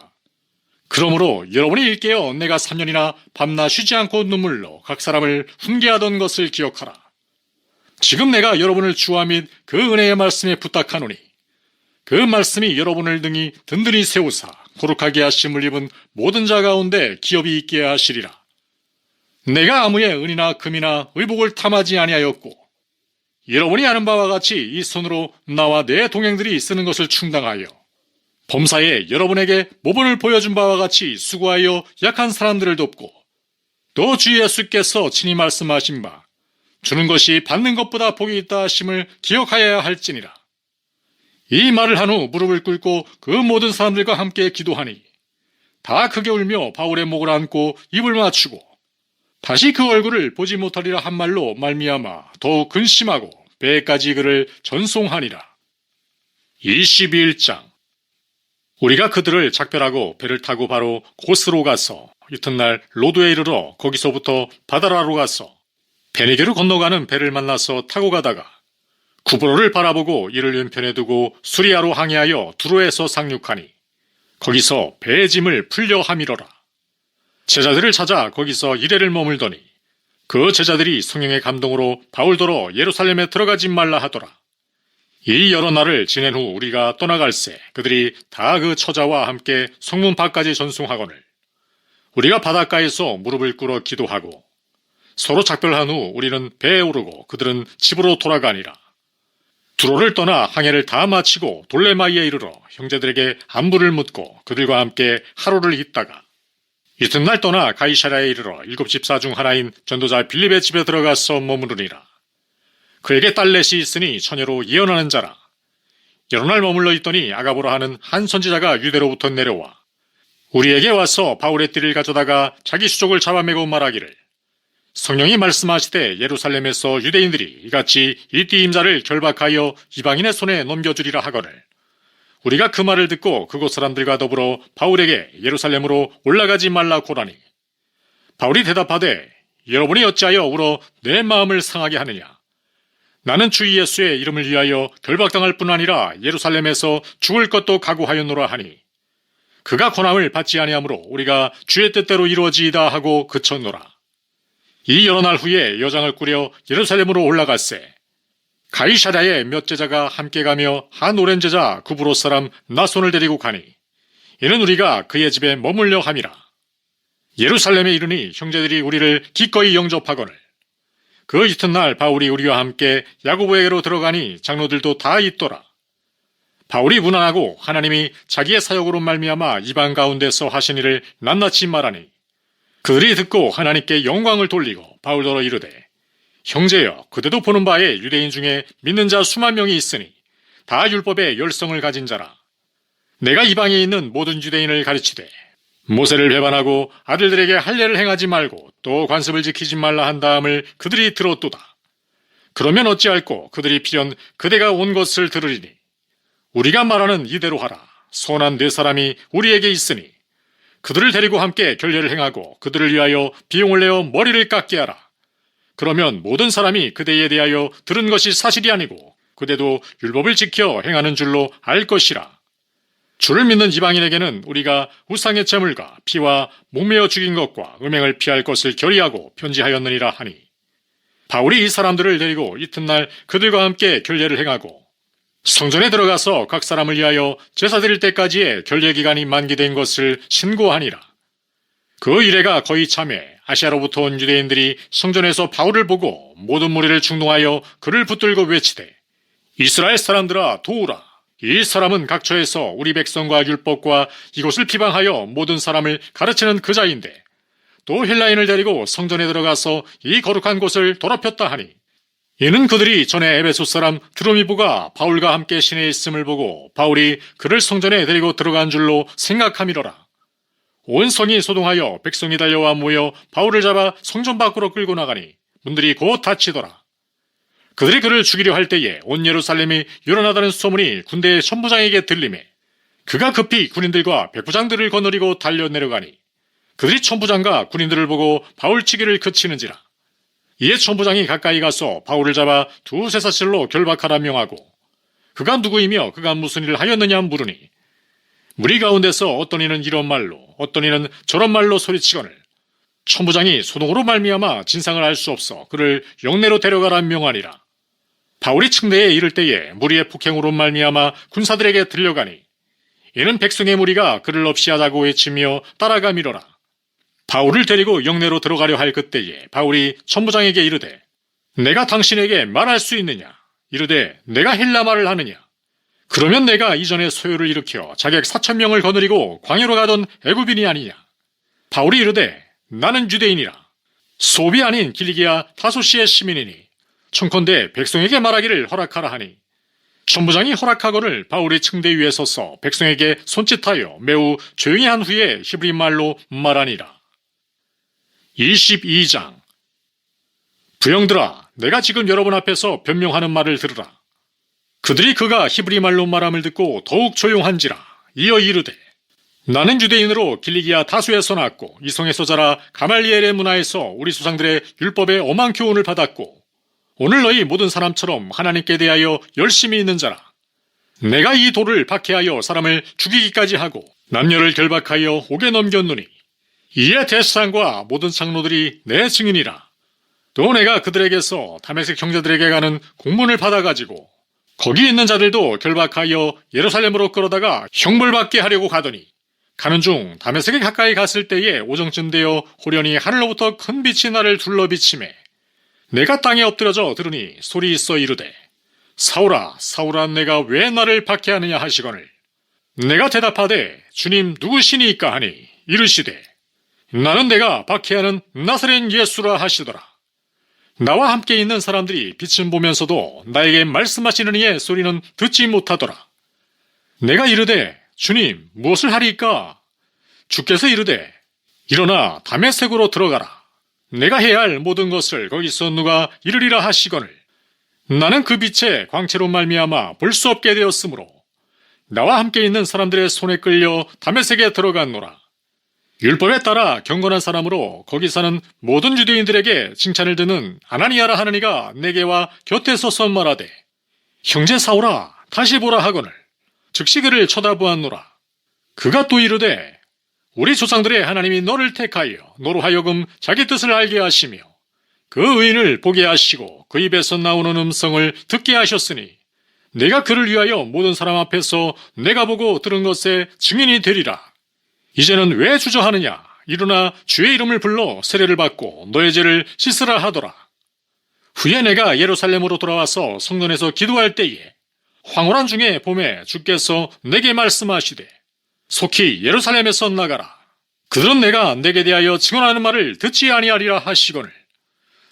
그러므로 여러분이 일깨어 내가 3년이나 밤낮 쉬지 않고 눈물로 각 사람을 훈계하던 것을 기억하라. 지금 내가 여러분을 주와 및 그 은혜의 말씀에 부탁하노니 그 말씀이 여러분을 등이 든든히 세우사 거룩하게 하심을 입은 모든 자 가운데 기업이 있게 하시리라. 내가 아무의 은이나 금이나 의복을 탐하지 아니하였고 여러분이 아는 바와 같이 이 손으로 나와 내 동행들이 쓰는 것을 충당하여 범사에 여러분에게 모본을 보여준 바와 같이 수고하여 약한 사람들을 돕고 또 주 예수께서 친히 말씀하신 바 주는 것이 받는 것보다 복이 있다 하심을 기억하여야 할지니라. 이 말을 한 후 무릎을 꿇고 그 모든 사람들과 함께 기도하니 다 크게 울며 바울의 목을 안고 입을 맞추고 다시 그 얼굴을 보지 못하리라 한 말로 말미암아 더욱 근심하고 배까지 그를 전송하니라. 21장. 우리가 그들을 작별하고 배를 타고 바로 고스로 가서 이튿날 로드에 이르러 거기서부터 바다라로 가서 베네게로 건너가는 배를 만나서 타고 가다가 구브로를 바라보고 이를 왼편에 두고 수리아로 항해하여 두로에서 상륙하니 거기서 배의 짐을 풀려 함이러라. 제자들을 찾아 거기서 이래를 머물더니 그 제자들이 성령의 감동으로 바울더러 예루살렘에 들어가지 말라 하더라. 이 여러 날을 지낸 후 우리가 떠나갈새 그들이 다 그 처자와 함께 성문 밖까지 전송하거늘 우리가 바닷가에서 무릎을 꿇어 기도하고 서로 작별한 후 우리는 배에 오르고 그들은 집으로 돌아가니라. 두로를 떠나 항해를 다 마치고 돌레마이에 이르러 형제들에게 안부를 묻고 그들과 함께 하루를 있다가 이튿날 떠나 가이사랴에 이르러 7 집사 중 하나인 전도자 빌립의 집에 들어가서 머무르니라. 그에게 딸넷이 있으니 처녀로 예언하는 자라. 여러 날 머물러 있더니 아가보라 하는 한 선지자가 유대로부터 내려와 우리에게 와서 바울의 띠를 가져다가 자기 수족을 잡아매고 말하기를 성령이 말씀하시되 예루살렘에서 유대인들이 이같이 이 띠 임자를 결박하여 이방인의 손에 넘겨주리라 하거늘 우리가 그 말을 듣고 그곳 사람들과 더불어 바울에게 예루살렘으로 올라가지 말라 고라니 바울이 대답하되 여러분이 어찌하여 울어 내 마음을 상하게 하느냐. 나는 주 예수의 이름을 위하여 결박당할 뿐 아니라 예루살렘에서 죽을 것도 각오하였노라 하니 그가 권함을 받지 아니하므로 우리가 주의 뜻대로 이루어지이다 하고 그쳤노라. 이 여러 날 후에 여장을 꾸려 예루살렘으로 올라갔세. 가이사랴에 몇 제자가 함께 가며 한 오랜 제자 구브로 사람 나손을 데리고 가니 이는 우리가 그의 집에 머물려 함이라. 예루살렘에 이르니 형제들이 우리를 기꺼이 영접하거늘 그 이튿날 바울이 우리와 함께 야고보에게로 들어가니 장로들도 다 있더라. 바울이 무난하고 하나님이 자기의 사역으로 말미암아 이방 가운데서 하신 일을 낱낱이 말하니 그들이 듣고 하나님께 영광을 돌리고 바울더러 이르되 형제여 그대도 보는 바에 유대인 중에 믿는 자 수만 명이 있으니 다 율법의 열성을 가진 자라. 내가 이방에 있는 모든 유대인을 가르치되 모세를 배반하고 아들들에게 할례를 행하지 말고 또 관습을 지키지 말라 한 다음을 그들이 들었도다. 그러면 어찌할꼬 그들이 필연 그대가 온 것을 들으리니 우리가 말하는 이대로 하라. 선한 네 사람이 우리에게 있으니 그들을 데리고 함께 결례를 행하고 그들을 위하여 비용을 내어 머리를 깎게 하라. 그러면 모든 사람이 그대에 대하여 들은 것이 사실이 아니고 그대도 율법을 지켜 행하는 줄로 알 것이라. 주를 믿는 이방인에게는 우리가 우상의 제물과 피와 목매어 죽인 것과 음행을 피할 것을 결의하고 편지하였느니라 하니 바울이 이 사람들을 데리고 이튿날 그들과 함께 결례를 행하고 성전에 들어가서 각 사람을 위하여 제사 드릴 때까지의 결례 기간이 만기된 것을 신고하니라. 그 이래가 거의 참에 아시아로부터 온 유대인들이 성전에서 바울을 보고 모든 무리를 충동하여 그를 붙들고 외치되 이스라엘 사람들아 도우라. 이 사람은 각처에서 우리 백성과 율법과 이곳을 비방하여 모든 사람을 가르치는 그자인데 또 헬라인을 데리고 성전에 들어가서 이 거룩한 곳을 더럽혔다 하니 이는 그들이 전에 에베소 사람 드로미보가 바울과 함께 시내에 있음을 보고 바울이 그를 성전에 데리고 들어간 줄로 생각함이로라. 온 성이 소동하여 백성이 달려와 모여 바울을 잡아 성전 밖으로 끌고 나가니 문들이 곧 닫히더라. 그들이 그를 죽이려 할 때에 온 예루살렘이 일어나다는 소문이 군대의 천부장에게 들리매 그가 급히 군인들과 백부장들을 거느리고 달려 내려가니 그들이 천부장과 군인들을 보고 바울치기를 그치는지라. 이에 천부장이 가까이 가서 바울을 잡아 두세 사실로 결박하라 명하고 그가 누구이며 그가 무슨 일을 하였느냐 물으니 무리 가운데서 어떤 이는 이런 말로 어떤 이는 저런 말로 소리치거늘 천부장이 소동으로 말미암아 진상을 알 수 없어 그를 영내로 데려가라 명하니라. 바울이 층대에 이를 때에 무리의 폭행으로 말미암아 군사들에게 들려가니 이는 백성의 무리가 그를 없이 하자고 외치며 따라가미로라. 바울을 데리고 영내로 들어가려 할 그때에 바울이 천부장에게 이르되 내가 당신에게 말할 수 있느냐? 이르되 내가 헬라 말을 하느냐? 그러면 내가 이전에 소요를 일으켜 자객 4,000명을 거느리고 광야로 가던 애굽인이 아니냐? 바울이 이르되 나는 유대인이라. 소비 아닌 길리기아 타소시의 시민이니 청컨대 백성에게 말하기를 허락하라 하니 천부장이 허락하거늘 바울이 층대 위에 서서 백성에게 손짓하여 매우 조용히 한 후에 히브리 말로 말하니라. 22장 부형들아 내가 지금 여러분 앞에서 변명하는 말을 들으라. 그들이 그가 히브리 말로 말함을 듣고 더욱 조용한지라. 이어 이르되 나는 유대인으로 길리기아 다수에서 났고 이성에서 자라 가말리엘의 문화에서 우리 조상들의 율법의 엄한 교훈을 받았고 오늘 너희 모든 사람처럼 하나님께 대하여 열심히 있는 자라. 내가 이 돌을 박해하여 사람을 죽이기까지 하고 남녀를 결박하여 옥에 넘겼노니 이에 대사장과 모든 장로들이 내 증인이라. 또 내가 그들에게서 다메섹 형제들에게 가는 공문을 받아가지고 거기 있는 자들도 결박하여 예루살렘으로 끌어다가 형벌받게 하려고 가더니 가는 중 다메섹에 가까이 갔을 때에 오정쯤 되어 호련히 하늘로부터 큰 빛이 나를 둘러 비치매 내가 땅에 엎드려져 들으니 소리 있어 이르되 사울아 사울아 내가 왜 나를 박해하느냐 하시거늘 내가 대답하되 주님 누구시니까 하니 이르시되 나는 내가 박해하는 나사렛 예수라 하시더라. 나와 함께 있는 사람들이 빛은 보면서도 나에게 말씀하시는 이의 소리는 듣지 못하더라. 내가 이르되 주님 무엇을 하리까? 주께서 이르되 일어나 다메섹으로 들어가라. 내가 해야 할 모든 것을 거기서 누가 이르리라 하시거늘 나는 그 빛의 광채로 말미암아 볼 수 없게 되었으므로 나와 함께 있는 사람들의 손에 끌려 다메섹에 들어갔노라. 율법에 따라 경건한 사람으로 거기 사는 모든 유대인들에게 칭찬을 듣는 아나니아라 하는 이가 내게 와 곁에 서서 말하되 형제 사울아 다시 보라 하거늘 즉시 그를 쳐다보았노라. 그가 또 이르되 우리 조상들의 하나님이 너를 택하여 너로 하여금 자기 뜻을 알게 하시며 그 의인을 보게 하시고 그 입에서 나오는 음성을 듣게 하셨으니 내가 그를 위하여 모든 사람 앞에서 내가 보고 들은 것에 증인이 되리라. 이제는 왜 주저하느냐? 일어나 주의 이름을 불러 세례를 받고 너의 죄를 씻으라 하더라. 후에 내가 예루살렘으로 돌아와서 성전에서 기도할 때에 황홀한 중에 봄에 주께서 내게 말씀하시되 속히 예루살렘에서 나가라. 그들은 내게 대하여 증언하는 말을 듣지 아니하리라 하시거늘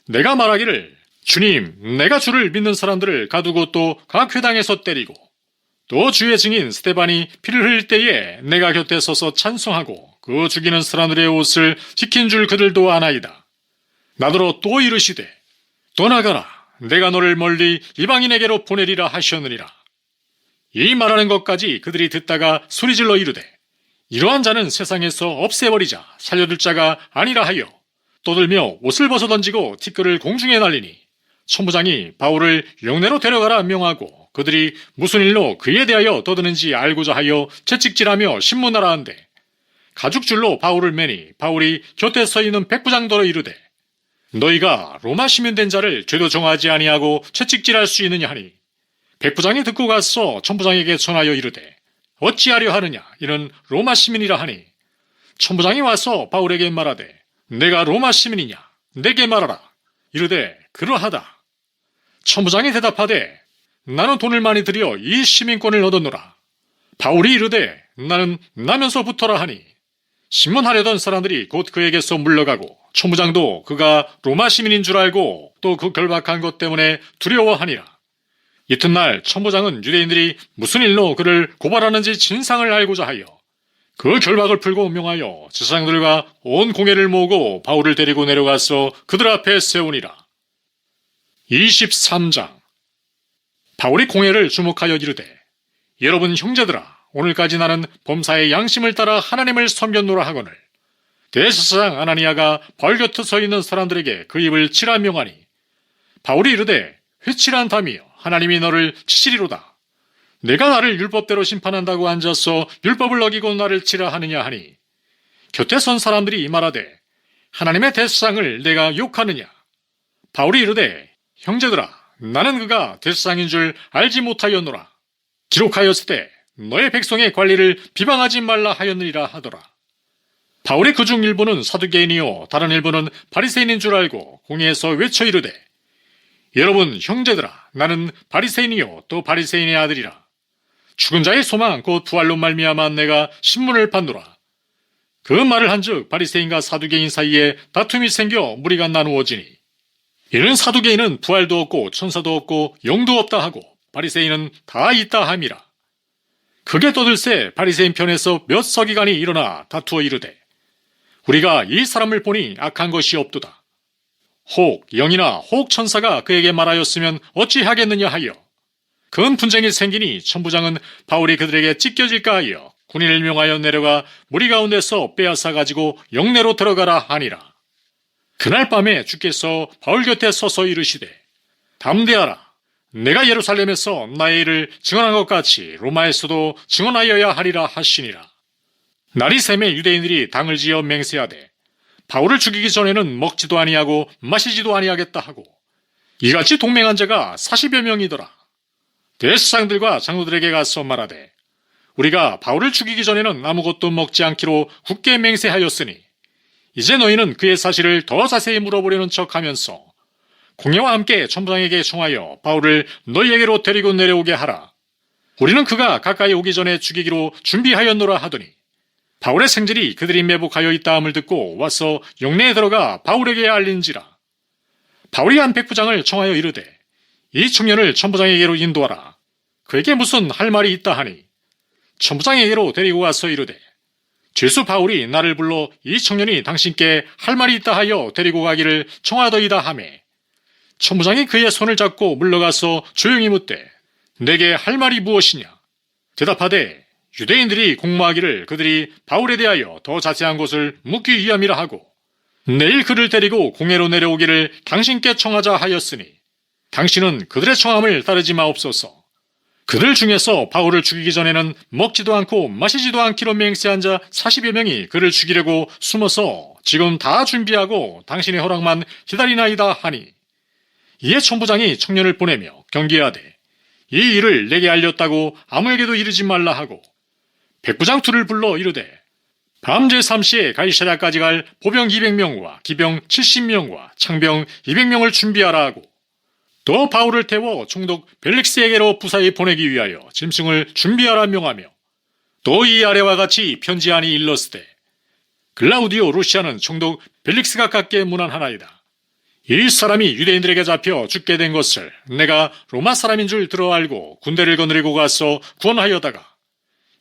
내가 말하기를 주님 내가 주를 믿는 사람들을 가두고 또 각 회당에서 때리고 또 주의 증인 스데반이 피를 흘릴 때에 내가 곁에 서서 찬송하고 그 죽이는 사람들의 옷을 지킨 줄 그들도 아나이다. 나더러 또 이르시되 떠나가라. 내가 너를 멀리 이방인에게로 보내리라 하셨느니라. 이 말하는 것까지 그들이 듣다가 소리질러 이르되 이러한 자는 세상에서 없애버리자 살려둘 자가 아니라 하여 떠들며 옷을 벗어던지고 티끌을 공중에 날리니 천부장이 바울을 영내로 데려가라 명하고 그들이 무슨 일로 그에 대하여 떠드는지 알고자 하여 채찍질하며 신문하라 한데 가죽줄로 바울을 매니 바울이 곁에 서 있는 백부장더러 이르되 너희가 로마 시민 된 자를 죄도 정하지 아니하고 채찍질할 수 있느냐 하니 백부장이 듣고 가서 천부장에게 전하여 이르되 어찌하려 하느냐 이는 로마 시민이라 하니 천부장이 와서 바울에게 말하되 내가 로마 시민이냐 내게 말하라. 이르되 그러하다. 천부장이 대답하되 나는 돈을 많이 들여 이 시민권을 얻었노라. 바울이 이르되 나는 나면서 붙어라 하니 신문하려던 사람들이 곧 그에게서 물러가고 천부장도 그가 로마 시민인 줄 알고 또 그 결박한 것 때문에 두려워하니라. 이튿날 천부장은 유대인들이 무슨 일로 그를 고발하는지 진상을 알고자 하여 그 결박을 풀고 명하여 제사장들과 온 공회를 모으고 바울을 데리고 내려가서 그들 앞에 세우니라. 23장. 바울이 공회를 주목하여 이르되 여러분 형제들아, 오늘까지 나는 범사의 양심을 따라 하나님을 섬겼노라 하거늘 대제사장 아나니아가 바울 곁에 서 있는 사람들에게 그 입을 치라 명하니 바울이 이르되 회칠한 담이여 하나님이 너를 치시리로다. 내가 나를 율법대로 심판한다고 앉아서 율법을 어기고 나를 치라 하느냐 하니 곁에 선 사람들이 말하되 하나님의 대제사장을 내가 욕하느냐. 바울이 이르되 형제들아, 나는 그가 대제사장인 줄 알지 못하였노라. 기록하였을 때 너의 백성의 관리를 비방하지 말라 하였느니라 하더라. 바울의 그중 일부는 사두개인이요 다른 일부는 바리새인인 줄 알고 공회에서 외쳐 이르되 여러분 형제들아, 나는 바리새인이요 또 바리새인의 아들이라. 죽은 자의 소망 곧 부활로 말미암아 내가 신문을 받노라. 그 말을 한즉 바리새인과 사두개인 사이에 다툼이 생겨 무리가 나누어지니 이는 사두개인은 부활도 없고 천사도 없고 영도 없다 하고 바리새인은 다 있다 함이라. 크게 떠들새 바리새인 편에서 몇 서기관이 일어나 다투어 이르되 우리가 이 사람을 보니 악한 것이 없도다. 혹 영이나 혹 천사가 그에게 말하였으면 어찌하겠느냐 하여 큰 분쟁이 생기니 천부장은 바울이 그들에게 찢겨질까 하여 군인을 명하여 내려가 무리 가운데서 빼앗아 가지고 영내로 들어가라 하니라. 그날 밤에 주께서 바울 곁에 서서 이르시되 담대하라. 내가 예루살렘에서 나의 일을 증언한 것 같이 로마에서도 증언하여야 하리라 하시니라. 날이 새매 유대인들이 당을 지어 맹세하되 바울을 죽이기 전에는 먹지도 아니하고 마시지도 아니하겠다 하고 이같이 동맹한 자가 40여 명이더라. 대제사장들과 장로들에게 가서 말하되 우리가 바울을 죽이기 전에는 아무것도 먹지 않기로 굳게 맹세하였으니 이제 너희는 그의 사실을 더 자세히 물어보려는 척하면서 공회와 함께 천부장에게 청하여 바울을 너희에게로 데리고 내려오게 하라. 우리는 그가 가까이 오기 전에 죽이기로 준비하였노라 하더니 바울의 생질이 그들이 매복하여 있다함을 듣고 와서 영내에 들어가 바울에게 알린지라. 바울이 한 백부장을 청하여 이르되 이 청년을 천부장에게로 인도하라. 그에게 무슨 할 말이 있다 하니 천부장에게로 데리고 와서 이르되 죄수 바울이 나를 불러 이 청년이 당신께 할 말이 있다 하여 데리고 가기를 청하더이다 하매 천부장이 그의 손을 잡고 물러가서 조용히 묻되 내게 할 말이 무엇이냐. 대답하되 유대인들이 공모하기를 그들이 바울에 대하여 더 자세한 것을 묻기 위함이라 하고 내일 그를 데리고 공회로 내려오기를 당신께 청하자 하였으니 당신은 그들의 청함을 따르지 마옵소서. 그들 중에서 바울을 죽이기 전에는 먹지도 않고 마시지도 않기로 맹세한 자 40여 명이 그를 죽이려고 숨어서 지금 다 준비하고 당신의 허락만 기다리나이다 하니 이에 천부장이 청년을 보내며 경계하되 이 일을 내게 알렸다고 아무에게도 이르지 말라 하고 백부장 둘을 불러 이르되 밤 제3시에 가이사랴까지 갈 보병 200명과 기병 70명과 창병 200명을 준비하라 하고 또 바울을 태워 총독 벨릭스에게로 부사에 보내기 위하여 짐승을 준비하라 명하며 또 이 아래와 같이 편지안이 일렀으되 글라우디오 루시아는 총독 벨릭스가 갖게 문안하나이다. 이 사람이 유대인들에게 잡혀 죽게 된 것을 내가 로마 사람인 줄 들어 알고 군대를 거느리고 가서 구원하여다가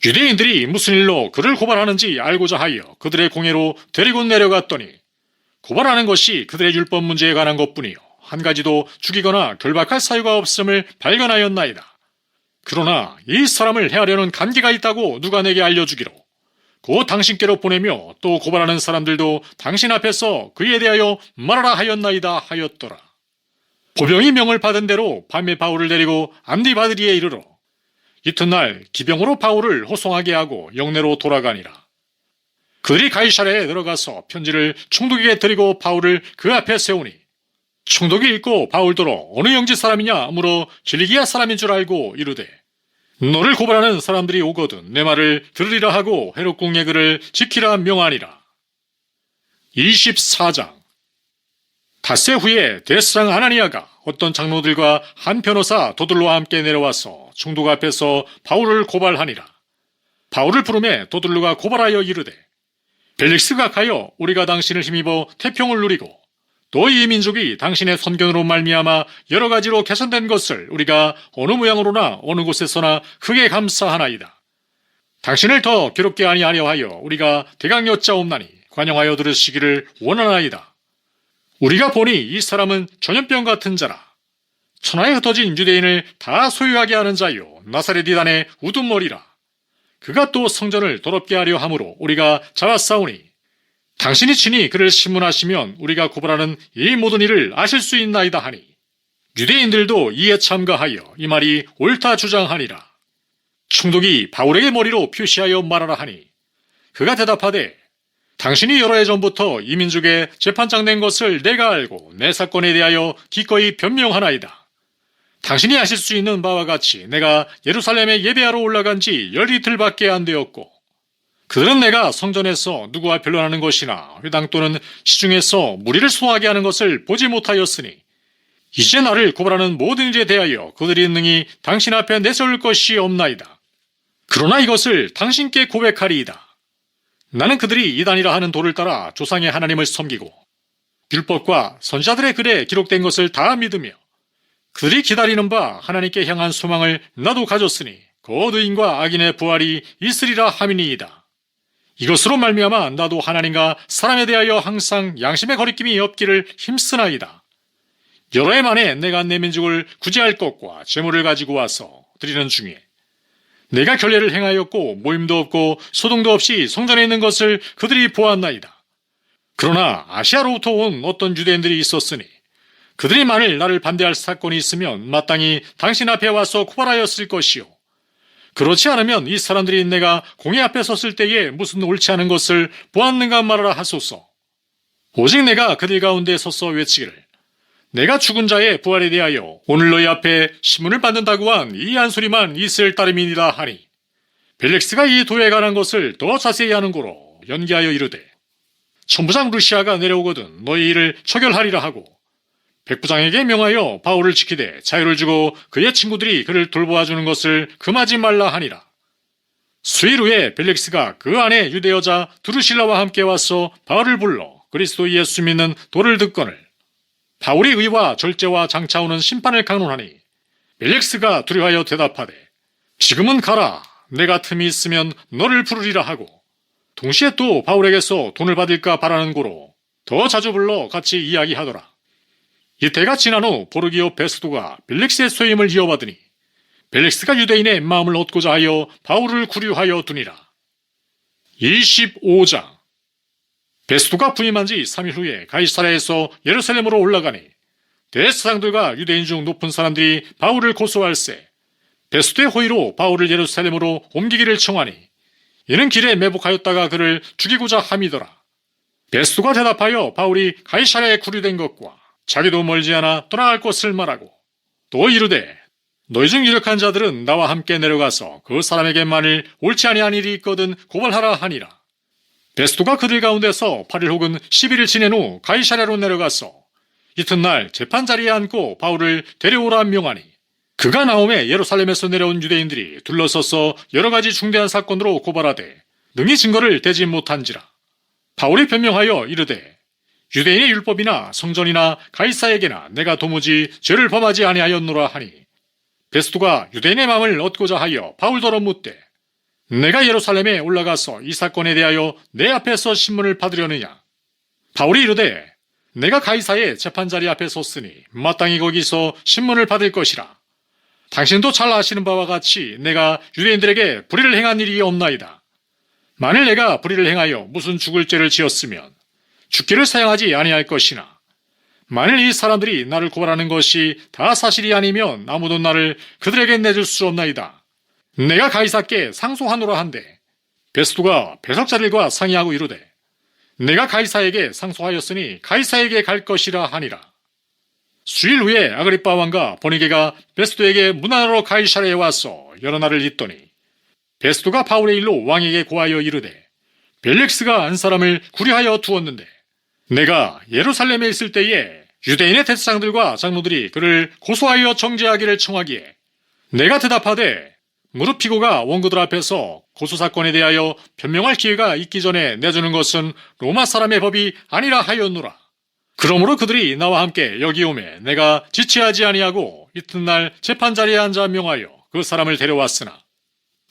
유대인들이 무슨 일로 그를 고발하는지 알고자 하여 그들의 공회로 데리고 내려갔더니 고발하는 것이 그들의 율법 문제에 관한 것뿐이요 한 가지도 죽이거나 결박할 사유가 없음을 발견하였나이다. 그러나 이 사람을 해하려는 간계가 있다고 누가 내게 알려주기로 곧 당신께로 보내며 또 고발하는 사람들도 당신 앞에서 그에 대하여 말하라 하였나이다 하였더라. 보병이 명을 받은 대로 밤에 바울을 데리고 안디바드리에 이르러 이튿날 기병으로 바울을 호송하게 하고 영내로 돌아가니라. 그들이 가이사랴에 들어가서 편지를 총독에게 드리고 바울을 그 앞에 세우니 총독이 읽고 바울더러 어느 영지 사람이냐 물어 길리기아 사람인 줄 알고 이르되 너를 고발하는 사람들이 오거든 내 말을 들으리라 하고 헤롯 공의 글을 지키라 명하니라. 24장. 닷새 후에 대스장 아나니아가 어떤 장로들과 한 변호사 도들로와 함께 내려와서 총독 앞에서 바울을 고발하니라. 바울을 부르매 도들로가 고발하여 이르되 벨릭스가 가여 우리가 당신을 힘입어 태평을 누리고 또 이 민족이 당신의 선견으로 말미암아 여러 가지로 개선된 것을 우리가 어느 모양으로나 어느 곳에서나 크게 감사하나이다. 당신을 더 괴롭게 아니하려 하여 우리가 대강 여짜옵나니 관용하여 들으시기를 원하나이다. 우리가 보니 이 사람은 전염병 같은 자라. 천하에 흩어진 유대인을 다 소유하게 하는 자요 나사렛 이단의 우둔머리라. 그가 또 성전을 더럽게 하려 함으로 우리가 잡았사오니 당신이 친히 그를 신문하시면 우리가 고발하는 이 모든 일을 아실 수 있나이다 하니 유대인들도 이에 참가하여 이 말이 옳다 주장하니라. 총독이 바울에게 머리로 표시하여 말하라 하니 그가 대답하되 당신이 여러 해 전부터 이 민족의 재판장 된 것을 내가 알고 내 사건에 대하여 기꺼이 변명하나이다. 당신이 아실 수 있는 바와 같이 내가 예루살렘에 예배하러 올라간 지 10이틀밖에 안 되었고 그들은 내가 성전에서 누구와 변론하는 것이나 회당 또는 시중에서 무리를 소하게 하는 것을 보지 못하였으니 이제 나를 고발하는 모든 일에 대하여 그들이 능히 당신 앞에 내세울 것이 없나이다. 그러나 이것을 당신께 고백하리이다. 나는 그들이 이단이라 하는 도를 따라 조상의 하나님을 섬기고 율법과 선지자들의 글에 기록된 것을 다 믿으며 그들이 기다리는 바 하나님께 향한 소망을 나도 가졌으니 곧 의인과 악인의 부활이 있으리라 함이니이다. 이것으로 말미암아 나도 하나님과 사람에 대하여 항상 양심의 거리낌이 없기를 힘쓰나이다. 여러 해 만에 내가 내 민족을 구제할 것과 재물을 가지고 와서 드리는 중에 내가 결례를 행하였고 모임도 없고 소동도 없이 성전에 있는 것을 그들이 보았나이다. 그러나 아시아로부터 온 어떤 유대인들이 있었으니 그들이 만일 나를 반대할 사건이 있으면 마땅히 당신 앞에 와서 고발하였을 것이요 그렇지 않으면 이 사람들이 내가 공회 앞에 섰을 때에 무슨 옳지 않은 것을 보았는가 말하라 하소서. 오직 내가 그들 가운데 서서 외치기를 내가 죽은 자의 부활에 대하여 오늘 너희 앞에 신문을 받는다고 한 이 한 소리만 있을 따름이니라 하니 벨릭스가 이 도에 관한 것을 더 자세히 하는 고로 연기하여 이르되 천부장 루시아가 내려오거든 너희 일을 처결하리라 하고 백부장에게 명하여 바울을 지키되 자유를 주고 그의 친구들이 그를 돌보아주는 것을 금하지 말라 하니라. 수일 후에 벨릭스가 그 안에 유대 여자 두루실라와 함께 와서 바울을 불러 그리스도 예수 믿는 도를 듣거늘 바울이 의와 절제와 장차오는 심판을 강론하니 벨릭스가 두려워하여 대답하되 지금은 가라. 내가 틈이 있으면 너를 부르리라 하고 동시에 또 바울에게서 돈을 받을까 바라는 고로 더 자주 불러 같이 이야기하더라. 이때가 지난 후 보르기오 베스도가 벨릭스의 소임을 이어받으니 벨릭스가 유대인의 마음을 얻고자 하여 바울을 구류하여 두니라. 25장 베스도가 부임한 지 3일 후에 가이사랴에서 예루살렘으로 올라가니 대사장들과 유대인 중 높은 사람들이 바울을 고소할세 베스도의 호의로 바울을 예루살렘으로 옮기기를 청하니 이는 길에 매복하였다가 그를 죽이고자 함이더라. 베스도가 대답하여 바울이 가이사랴에 구류된 것과 자기도 멀지 않아 떠나갈 것을 말하고 또 이르되 너희 중 유력한 자들은 나와 함께 내려가서 그 사람에게 만일 옳지 아니한 일이 있거든 고발하라 하니라. 베스도가 그들 가운데서 8일 혹은 11일 지낸 후 가이사랴로 내려가서 이튿날 재판 자리에 앉고 바울을 데려오라 명하니 그가 나오매 예루살렘에서 내려온 유대인들이 둘러서서 여러 가지 중대한 사건으로 고발하되 능히 증거를 대지 못한지라. 바울이 변명하여 이르되 유대인의 율법이나 성전이나 가이사에게나 내가 도무지 죄를 범하지 아니하였노라 하니 베스도가 유대인의 마음을 얻고자 하여 바울더러 묻되 내가 예루살렘에 올라가서 이 사건에 대하여 내 앞에서 신문을 받으려느냐. 바울이 이르되 내가 가이사의 재판자리 앞에 섰으니 마땅히 거기서 신문을 받을 것이라. 당신도 잘 아시는 바와 같이 내가 유대인들에게 불의를 행한 일이 없나이다. 만일 내가 불의를 행하여 무슨 죽을 죄를 지었으면 죽기를 사용하지 아니할 것이나 만일 이 사람들이 나를 고발하는 것이 다 사실이 아니면 아무도 나를 그들에게 내줄 수 없나이다. 내가 가이사께 상소하노라 한데 베스도가 배석자들과 상의하고 이르되 내가 가이사에게 상소하였으니 가이사에게 갈 것이라 하니라. 수일 후에 아그리빠 왕과 버니게가 베스도에게 문안으로 가이사랴에 와서 여러 날을 있더니 베스도가 바울의 일로 왕에게 고하여 이르되 벨릭스가 한 사람을 구류하여 두었는데 내가 예루살렘에 있을 때에 유대인의 대제사장들과 장로들이 그를 고소하여 정죄하기를 청하기에 내가 대답하되 무릎 피고가 원고들 앞에서 고소사건에 대하여 변명할 기회가 있기 전에 내주는 것은 로마 사람의 법이 아니라 하였노라. 그러므로 그들이 나와 함께 여기 오매 내가 지체하지 아니하고 이튿날 재판자리에 앉아 명하여 그 사람을 데려왔으나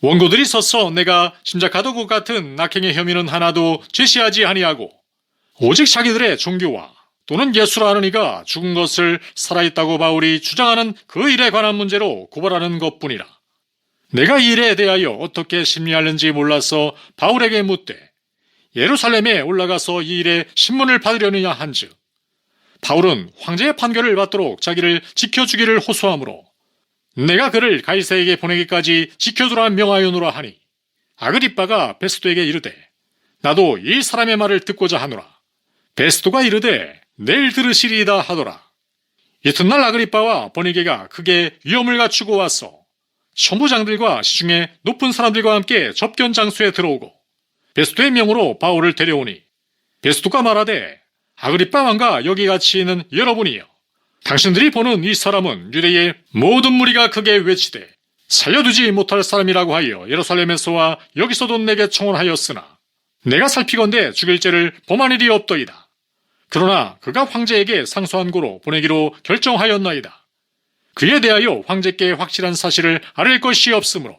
원고들이 서서 내가 짐작하던 것 같은 낙행의 혐의는 하나도 제시하지 아니하고 오직 자기들의 종교와 또는 예수라는 이가 죽은 것을 살아있다고 바울이 주장하는 그 일에 관한 문제로 고발하는 것뿐이라. 내가 이 일에 대하여 어떻게 심리하는지 몰라서 바울에게 묻되 예루살렘에 올라가서 이 일에 신문을 받으려느냐 한즉 바울은 황제의 판결을 받도록 자기를 지켜주기를 호소하므로 내가 그를 가이사에게 보내기까지 지켜두라 명하여노라 하니 아그리빠가 베스도에게 이르되 나도 이 사람의 말을 듣고자 하노라. 베스도가 이르되 내일 들으시리이다 하더라. 이튿날 아그리빠와 버니게가 크게 위험을 갖추고 와서 천부장들과 시중에 높은 사람들과 함께 접견 장소에 들어오고 베스도의 명으로 바울을 데려오니 베스도가 말하되 아그리빠 왕과 여기 같이 있는 여러분이여 당신들이 보는 이 사람은 유대의 모든 무리가 크게 외치되 살려두지 못할 사람이라고 하여 예루살렘에서와 여기서도 내게 청혼하였으나 내가 살피건대 죽일 죄를 범한 일이 없더이다. 그러나 그가 황제에게 상소한 고로 보내기로 결정하였나이다. 그에 대하여 황제께 확실한 사실을 알릴 것이 없으므로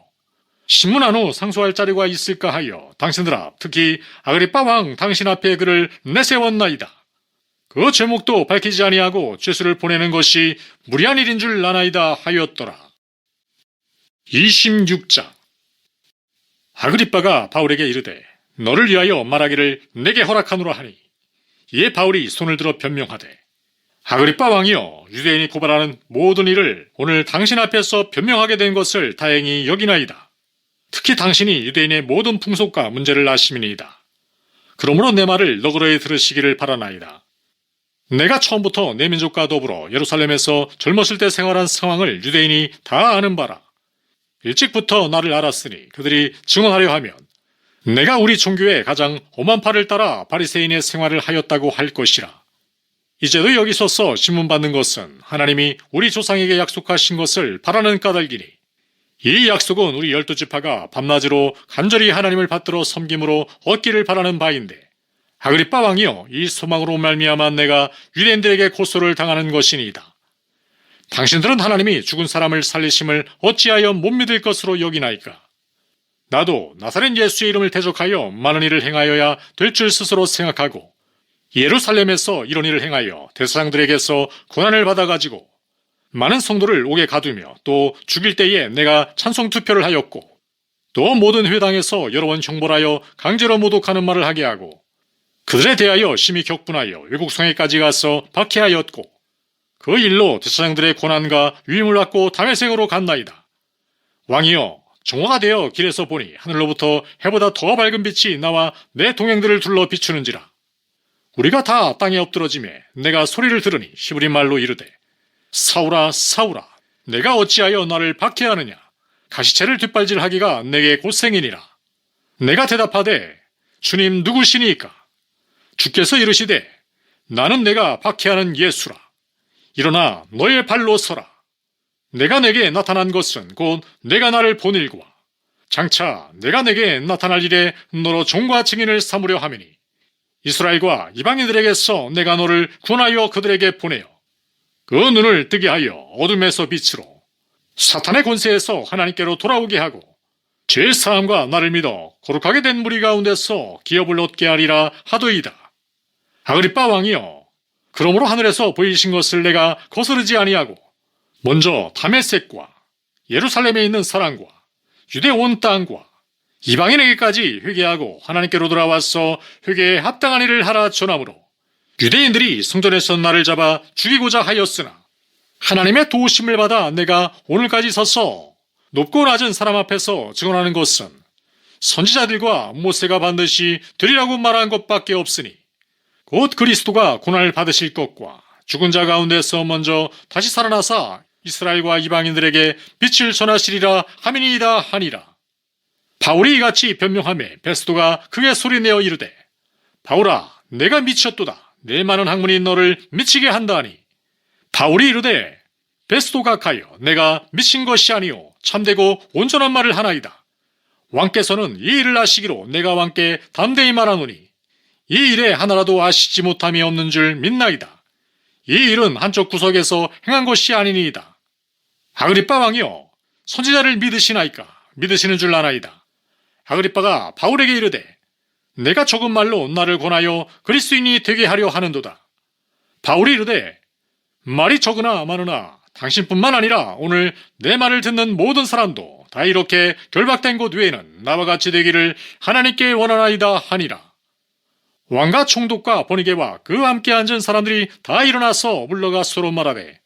신문한 후 상소할 자료가 있을까 하여 당신들아 특히 아그리빠 왕 당신 앞에 그를 내세웠나이다. 그 제목도 밝히지 아니하고 죄수를 보내는 것이 무리한 일인 줄 아나이다 하였더라. 26장 아그리빠가 바울에게 이르되 너를 위하여 말하기를 내게 허락하노라 하니 이에 바울이 손을 들어 변명하되 아그리빠 왕이여 유대인이 고발하는 모든 일을 오늘 당신 앞에서 변명하게 된 것을 다행히 여기나이다. 특히 당신이 유대인의 모든 풍속과 문제를 아심이니이다. 그러므로 내 말을 너그러이 들으시기를 바라나이다. 내가 처음부터 내 민족과 더불어 예루살렘에서 젊었을 때 생활한 상황을 유대인이 다 아는 바라. 일찍부터 나를 알았으니 그들이 증언하려 하면 내가 우리 종교의 가장 엄한 팔을 따라 바리새인의 생활을 하였다고 할 것이라. 이제도 여기 서서 신문받는 것은 하나님이 우리 조상에게 약속하신 것을 바라는 까닭이니 이 약속은 우리 12지파가 밤낮으로 간절히 하나님을 받들어 섬김으로 얻기를 바라는 바인데 아그리빠 왕이여 이 소망으로 말미암아 내가 유대인들에게 고소를 당하는 것이니이다. 당신들은 하나님이 죽은 사람을 살리심을 어찌하여 못 믿을 것으로 여기나이까? 나도 나사렛 예수의 이름을 대적하여 많은 일을 행하여야 될 줄 스스로 생각하고 예루살렘에서 이런 일을 행하여 대제사장들에게서 고난을 받아가지고 많은 성도를 옥에 가두며 또 죽일 때에 내가 찬송 투표를 하였고 또 모든 회당에서 여러 번 형벌하여 강제로 모독하는 말을 하게 하고 그들에 대하여 심히 격분하여 외국 성에까지 가서 박해하였고 그 일로 대제사장들의 고난과 위임을 받고 다메섹으로 갔나이다. 왕이여 정오가 되어 길에서 보니 하늘로부터 해보다 더 밝은 빛이 나와 내 동행들을 둘러 비추는지라. 우리가 다 땅에 엎드러지매 내가 소리를 들으니 히브리 말로 이르되 사울아 사울아 내가 어찌하여 나를 박해하느냐. 가시체를 뒷발질하기가 내게 고생이니라. 내가 대답하되 주님 누구시니까? 주께서 이르시되 나는 내가 박해하는 예수라. 일어나 너의 발로 서라. 내가 내게 나타난 것은 곧 내가 나를 보낼고와 장차 내가 내게 나타날 일에 너로 종과 증인을 삼으려 하매니 이스라엘과 이방인들에게서 내가 너를 구원하여 그들에게 보내어 그 눈을 뜨게 하여 어둠에서 빛으로 사탄의 권세에서 하나님께로 돌아오게 하고 죄사함과 나를 믿어 거룩하게 된 무리 가운데서 기업을 얻게 하리라 하도이다. 아그리빠 왕이여 그러므로 하늘에서 보이신 것을 내가 거스르지 아니하고 먼저 다메섹과 예루살렘에 있는 사람과 유대 온 땅과 이방인에게까지 회개하고 하나님께로 돌아와서 회개에 합당한 일을 하라 전하므로 유대인들이 성전에서 나를 잡아 죽이고자 하였으나 하나님의 도우심을 받아 내가 오늘까지 서서 높고 낮은 사람 앞에서 증언하는 것은 선지자들과 모세가 반드시 되리라고 말한 것밖에 없으니 곧 그리스도가 고난을 받으실 것과 죽은 자 가운데서 먼저 다시 살아나사 이스라엘과 이방인들에게 빛을 전하시리라 하미니이다 하니라. 바울이 이같이 변명하며 베스도가 크게 소리내어 이르되 바울아 내가 미쳤도다. 내 많은 학문이 너를 미치게 한다하니 바울이 이르되 베스도가 가여 내가 미친 것이 아니요 참되고 온전한 말을 하나이다. 왕께서는 이 일을 아시기로 내가 왕께 담대히 말하노니 이 일에 하나라도 아시지 못함이 없는 줄 믿나이다. 이 일은 한쪽 구석에서 행한 것이 아니니이다. 아그리빠 왕이여, 선지자를 믿으시나이까? 믿으시는 줄 아나이다. 아그리빠가 바울에게 이르되 내가 적은 말로 나를 권하여 그리스도인이 되게 하려 하는도다. 바울이 이르되 말이 적으나 많으나 당신뿐만 아니라 오늘 내 말을 듣는 모든 사람도 다 이렇게 결박된 곳 외에는 나와 같이 되기를 하나님께 원하나이다 하니라. 왕과 총독과 번이게와 그 함께 앉은 사람들이 다 일어나서 물러가 서로 말하되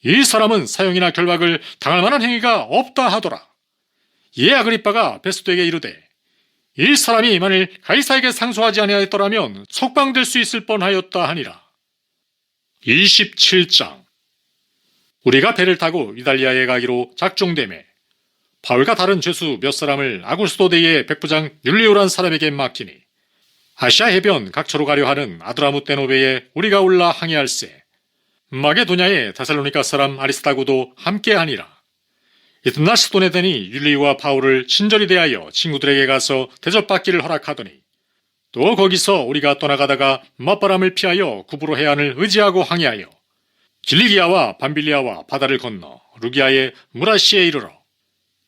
이 사람은 사형이나 결박을 당할 만한 행위가 없다 하더라. 이에 아그리빠가 베스도에게 이르되 이 사람이 만일 가이사에게 상소하지 아니하였더라면 석방될 수 있을 뻔하였다 하니라. 27장. 우리가 배를 타고 이달리아에 가기로 작정되매 바울과 다른 죄수 몇 사람을 아구스도대의 백부장 율리오란 사람에게 맡기니 아시아 해변 각처로 가려 하는 아드라무떼노베에 우리가 올라 항해할세 마게도냐의 데살로니가 사람 아리스다고도 함께하니라. 이튿날 스도네 대니 율리오와 바울을 친절히 대하여 친구들에게 가서 대접받기를 허락하더니 또 거기서 우리가 떠나가다가 맞바람을 피하여 구브로 해안을 의지하고 항해하여 길리기아와 밤빌리아와 바다를 건너 루기아의 무라시에 이르러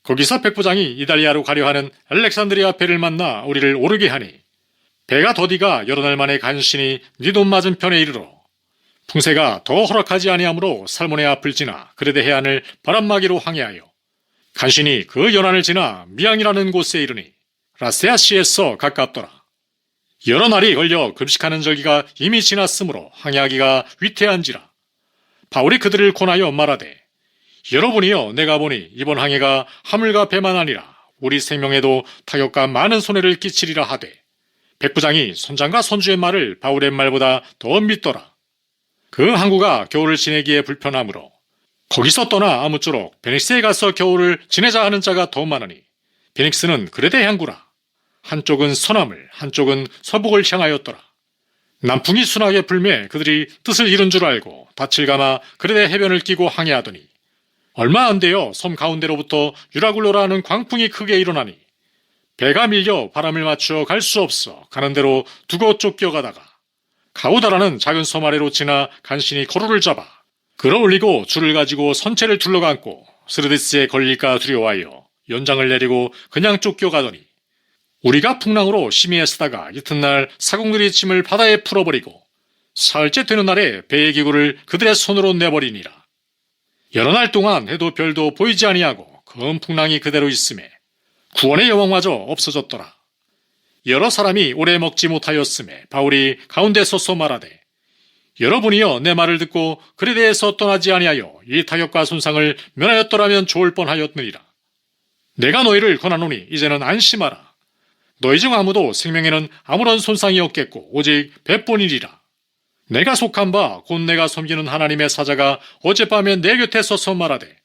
거기서 백부장이 이달리아로 가려 하는 알렉산드리아 배를 만나 우리를 오르게 하니 배가 더디가 여러 날 만에 간신히 니돈 맞은편에 이르러 풍세가 더 허락하지 아니하므로 살몬의 앞을 지나 그레데 해안을 바람막이로 항해하여 간신히 그 연안을 지나 미앙이라는 곳에 이르니 라세아시에서 가깝더라. 여러 날이 걸려 금식하는 절기가 이미 지났으므로 항해하기가 위태한지라. 바울이 그들을 권하여 말하되 여러분이여 내가 보니 이번 항해가 하물과 배만 아니라 우리 생명에도 타격과 많은 손해를 끼치리라 하되 백부장이 선장과 선주의 말을 바울의 말보다 더 믿더라. 그 항구가 겨울을 지내기에 불편하므로 거기서 떠나 아무쪼록 베닉스에 가서 겨울을 지내자 하는 자가 더 많으니 베닉스는 그레데 항구라. 한쪽은 서남을 한쪽은 서북을 향하였더라. 남풍이 순하게 불매 그들이 뜻을 잃은 줄 알고 닻을 감아 그레데 해변을 끼고 항해하더니 얼마 안 되어 섬 가운데로부터 유라굴로라는 광풍이 크게 일어나니 배가 밀려 바람을 맞추어 갈 수 없어 가는 대로 두고 쫓겨가다가 가우다라는 작은 섬 아래로 지나 간신히 거루를 잡아 끌어올리고 줄을 가지고 선체를 둘러감고 스르디스에 걸릴까 두려워하여 연장을 내리고 그냥 쫓겨가더니 우리가 풍랑으로 심히 쓰다가 이튿날 사공들이 짐을 바다에 풀어버리고 사흘째 되는 날에 배의 기구를 그들의 손으로 내버리니라. 여러 날 동안 해도 별도 보이지 아니하고 큰 풍랑이 그대로 있음에 구원의 여왕마저 없어졌더라. 여러 사람이 오래 먹지 못하였음에 바울이 가운데 서서 말하되 여러분이여 내 말을 듣고 그레데에서 떠나지 아니하여 이 타격과 손상을 면하였더라면 좋을 뻔하였느니라. 내가 너희를 권하노니 이제는 안심하라. 너희 중 아무도 생명에는 아무런 손상이 없겠고 오직 배뿐이리라. 내가 속한 바 곧 내가 섬기는 하나님의 사자가 어젯밤에 내 곁에 서서 말하되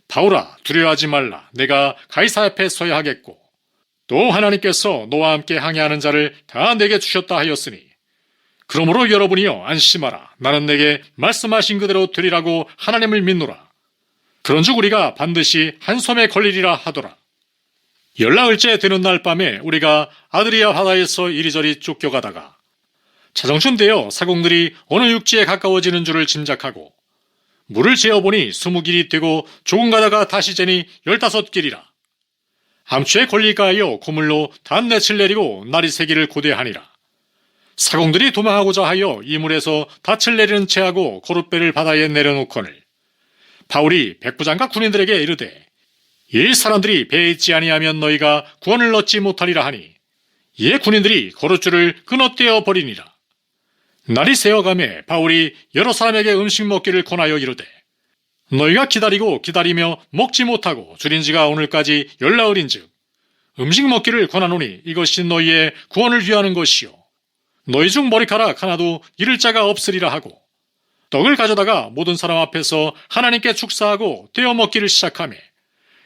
바울아 두려워하지 말라. 내가 가이사 앞에 서야 하겠고 또 하나님께서 너와 함께 항해하는 자를 다 내게 주셨다 하였으니 그러므로 여러분이여 안심하라. 나는 내게 말씀하신 그대로 되리라고 하나님을 믿노라. 그런즉 우리가 반드시 한 섬에 걸리리라 하더라. 열나흘째 되는 날 밤에 우리가 아드리아 바다에서 이리저리 쫓겨가다가 차정춘되어 사공들이 어느 육지에 가까워지는 줄을 짐작하고 물을 재어보니 20길이 되고 조금 가다가 다시 재니 15길이라. 암추에 걸릴까 하여 고물로 단넷을 내리고 날이 새기를 고대하니라. 사공들이 도망하고자 하여 이물에서 닻을 내리는 채하고 거룻배를 바다에 내려놓거늘 바울이 백부장과 군인들에게 이르되 이 사람들이 배에 있지 아니하면 너희가 구원을 얻지 못하리라 하니 이에 군인들이 거룻줄을 끊어떼어 버리니라. 날이 새어가매 바울이 여러 사람에게 음식 먹기를 권하여 이르되 너희가 기다리고 기다리며 먹지 못하고 줄인 지가 오늘까지 열나흘인즉 음식 먹기를 권하노니 이것이 너희의 구원을 위하는 것이요 너희 중 머리카락 하나도 잃을 자가 없으리라 하고 떡을 가져다가 모든 사람 앞에서 하나님께 축사하고 떼어 먹기를 시작하며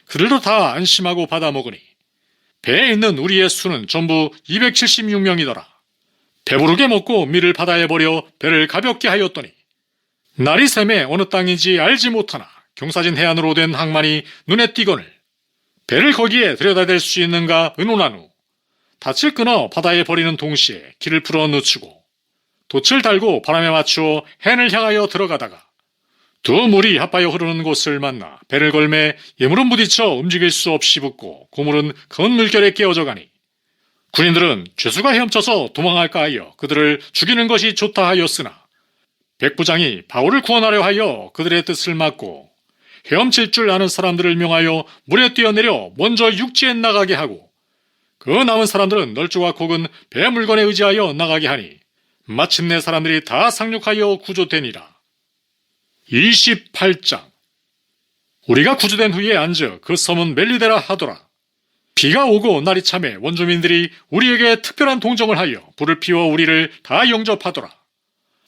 그들도 다 안심하고 받아 먹으니 배에 있는 우리의 수는 전부 276명이더라. 배부르게 먹고 밀을 바다에 버려 배를 가볍게 하였더니 날이 새매 어느 땅인지 알지 못하나 경사진 해안으로 된 항만이 눈에 띄거늘 배를 거기에 들여다댈 수 있는가 의논한 후 닻을 끊어 바다에 버리는 동시에 길을 풀어 늦추고 돛을 달고 바람에 맞추어 해안을 향하여 들어가다가 두 물이 합하여 흐르는 곳을 만나 배를 걸매 예물은 부딪혀 움직일 수 없이 붙고 고물은 큰 물결에 깨어져 가니 군인들은 죄수가 헤엄쳐서 도망할까 하여 그들을 죽이는 것이 좋다 하였으나 백부장이 바울을 구원하려 하여 그들의 뜻을 막고 헤엄칠 줄 아는 사람들을 명하여 물에 뛰어내려 먼저 육지에 나가게 하고 그 남은 사람들은 널조와 곡은 배 물건에 의지하여 나가게 하니 마침내 사람들이 다 상륙하여 구조되니라. 28장. 우리가 구조된 후에 앉아 그 섬은 멜리데라 하더라. 비가 오고 날이 참해 원주민들이 우리에게 특별한 동정을 하여 불을 피워 우리를 다 영접하더라.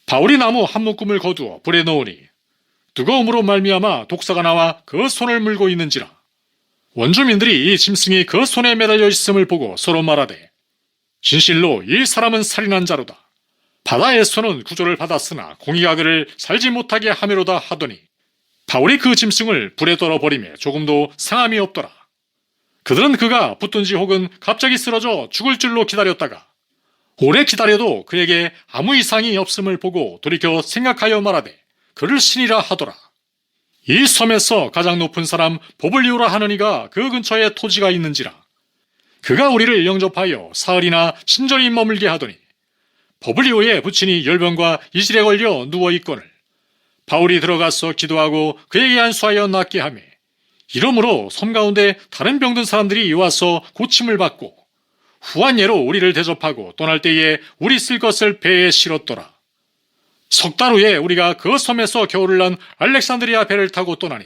바울이 나무 한 묶음을 거두어 불에 넣으니 뜨거움으로 말미암아 독사가 나와 그 손을 물고 있는지라. 원주민들이 이 짐승이 그 손에 매달려 있음을 보고 서로 말하되 진실로 이 사람은 살인한 자로다. 바다에서는 구조를 받았으나 공의가 그를 살지 못하게 하매로다 하더니 바울이 그 짐승을 불에 떨어버리며 조금도 상함이 없더라. 그들은 그가 붙든지 혹은 갑자기 쓰러져 죽을 줄로 기다렸다가 오래 기다려도 그에게 아무 이상이 없음을 보고 돌이켜 생각하여 말하되 그를 신이라 하더라. 이 섬에서 가장 높은 사람 보블리오라 하는 이가 그 근처에 토지가 있는지라. 그가 우리를 영접하여 사흘이나 친절히 머물게 하더니 보블리오의 부친이 열병과 이질에 걸려 누워있거늘 바울이 들어가서 기도하고 그에게 안수하여 낫게 하며 이러므로 섬 가운데 다른 병든 사람들이 와서 고침을 받고 후한 예로 우리를 대접하고 떠날 때에 우리 쓸 것을 배에 실었더라. 석 달 후에 우리가 그 섬에서 겨울을 난 알렉산드리아 배를 타고 떠나니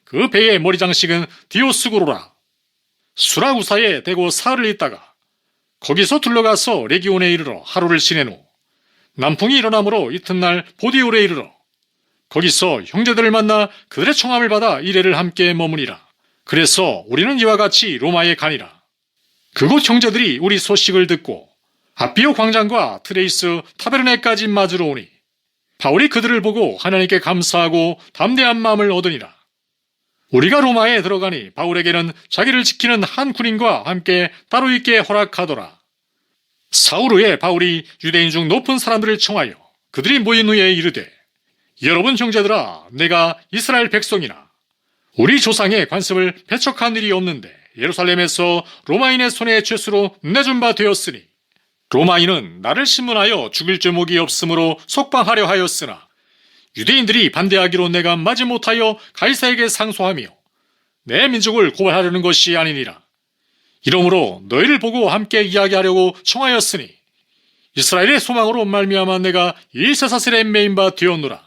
그 배의 머리 장식은 디오스구로라. 수라구사에 대고 사흘을 있다가 거기서 둘러가서 레기온에 이르러 하루를 지낸 후 남풍이 일어나므로 이튿날 보디올에 이르러 거기서 형제들을 만나 그들의 청함을 받아 이레를 함께 머무니라. 그래서 우리는 이와 같이 로마에 가니라. 그곳 형제들이 우리 소식을 듣고 아비오 광장과 트레이스 타베르네까지 맞으러 오니 바울이 그들을 보고 하나님께 감사하고 담대한 마음을 얻으니라. 우리가 로마에 들어가니 바울에게는 자기를 지키는 한 군인과 함께 따로 있게 허락하더라. 사흘 후에 바울이 유대인 중 높은 사람들을 청하여 그들이 모인 후에 이르되 여러분 형제들아, 내가 이스라엘 백성이나 우리 조상의 관습을 배척한 일이 없는데 예루살렘에서 로마인의 손에 죄수로 내준 바 되었으니 로마인은 나를 신문하여 죽일 죄목이 없으므로 속방하려 하였으나 유대인들이 반대하기로 내가 마지못하여 가이사에게 상소하며 내 민족을 고발하려는 것이 아니니라. 이러므로 너희를 보고 함께 이야기하려고 청하였으니 이스라엘의 소망으로 말미암아 내가 이 쇠사슬에 매인 바 되었노라.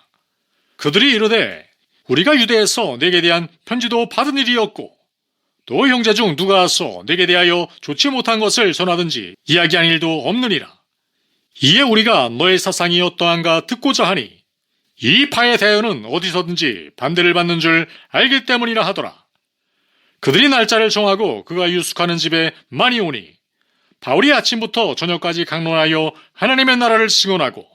그들이 이르되 우리가 유대에서 내게 대한 편지도 받은 일이 없고 또 형제 중 누가 와서 내게 대하여 좋지 못한 것을 전하든지 이야기한 일도 없느니라. 이에 우리가 너의 사상이 어떠한가 듣고자 하니 이 파에 대하여는 어디서든지 반대를 받는 줄 알기 때문이라 하더라. 그들이 날짜를 정하고 그가 유숙하는 집에 많이 오니 바울이 아침부터 저녁까지 강론하여 하나님의 나라를 증언하고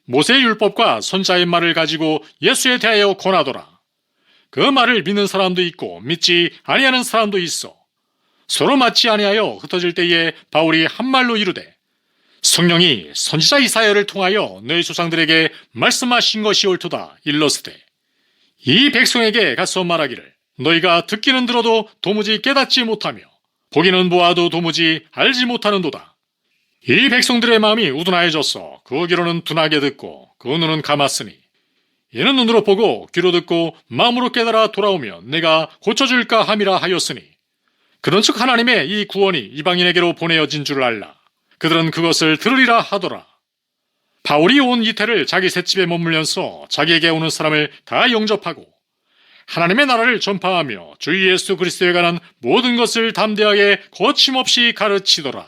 모세의 율법과 선자의 말을 가지고 예수에 대하여 권하더라. 그 말을 믿는 사람도 있고 믿지 아니하는 사람도 있어. 서로 맞지 아니하여 흩어질 때에 바울이 한 말로 이르되 성령이 선지자 이사야를 통하여 너희 조상들에게 말씀하신 것이 옳도다 일러스되 이 백성에게 가서 말하기를 너희가 듣기는 들어도 도무지 깨닫지 못하며 보기는 보아도 도무지 알지 못하는도다. 이 백성들의 마음이 우둔하여져서 그 귀로는 둔하게 듣고 그 눈은 감았으니 이는 눈으로 보고 귀로 듣고 마음으로 깨달아 돌아오면 내가 고쳐줄까 함이라 하였으니 그런즉 하나님의 이 구원이 이방인에게로 보내어진 줄 알라. 그들은 그것을 들으리라 하더라. 바울이 온 이태를 자기 셋집에 머물면서 자기에게 오는 사람을 다 영접하고 하나님의 나라를 전파하며 주 예수 그리스도에 관한 모든 것을 담대하게 거침없이 가르치더라.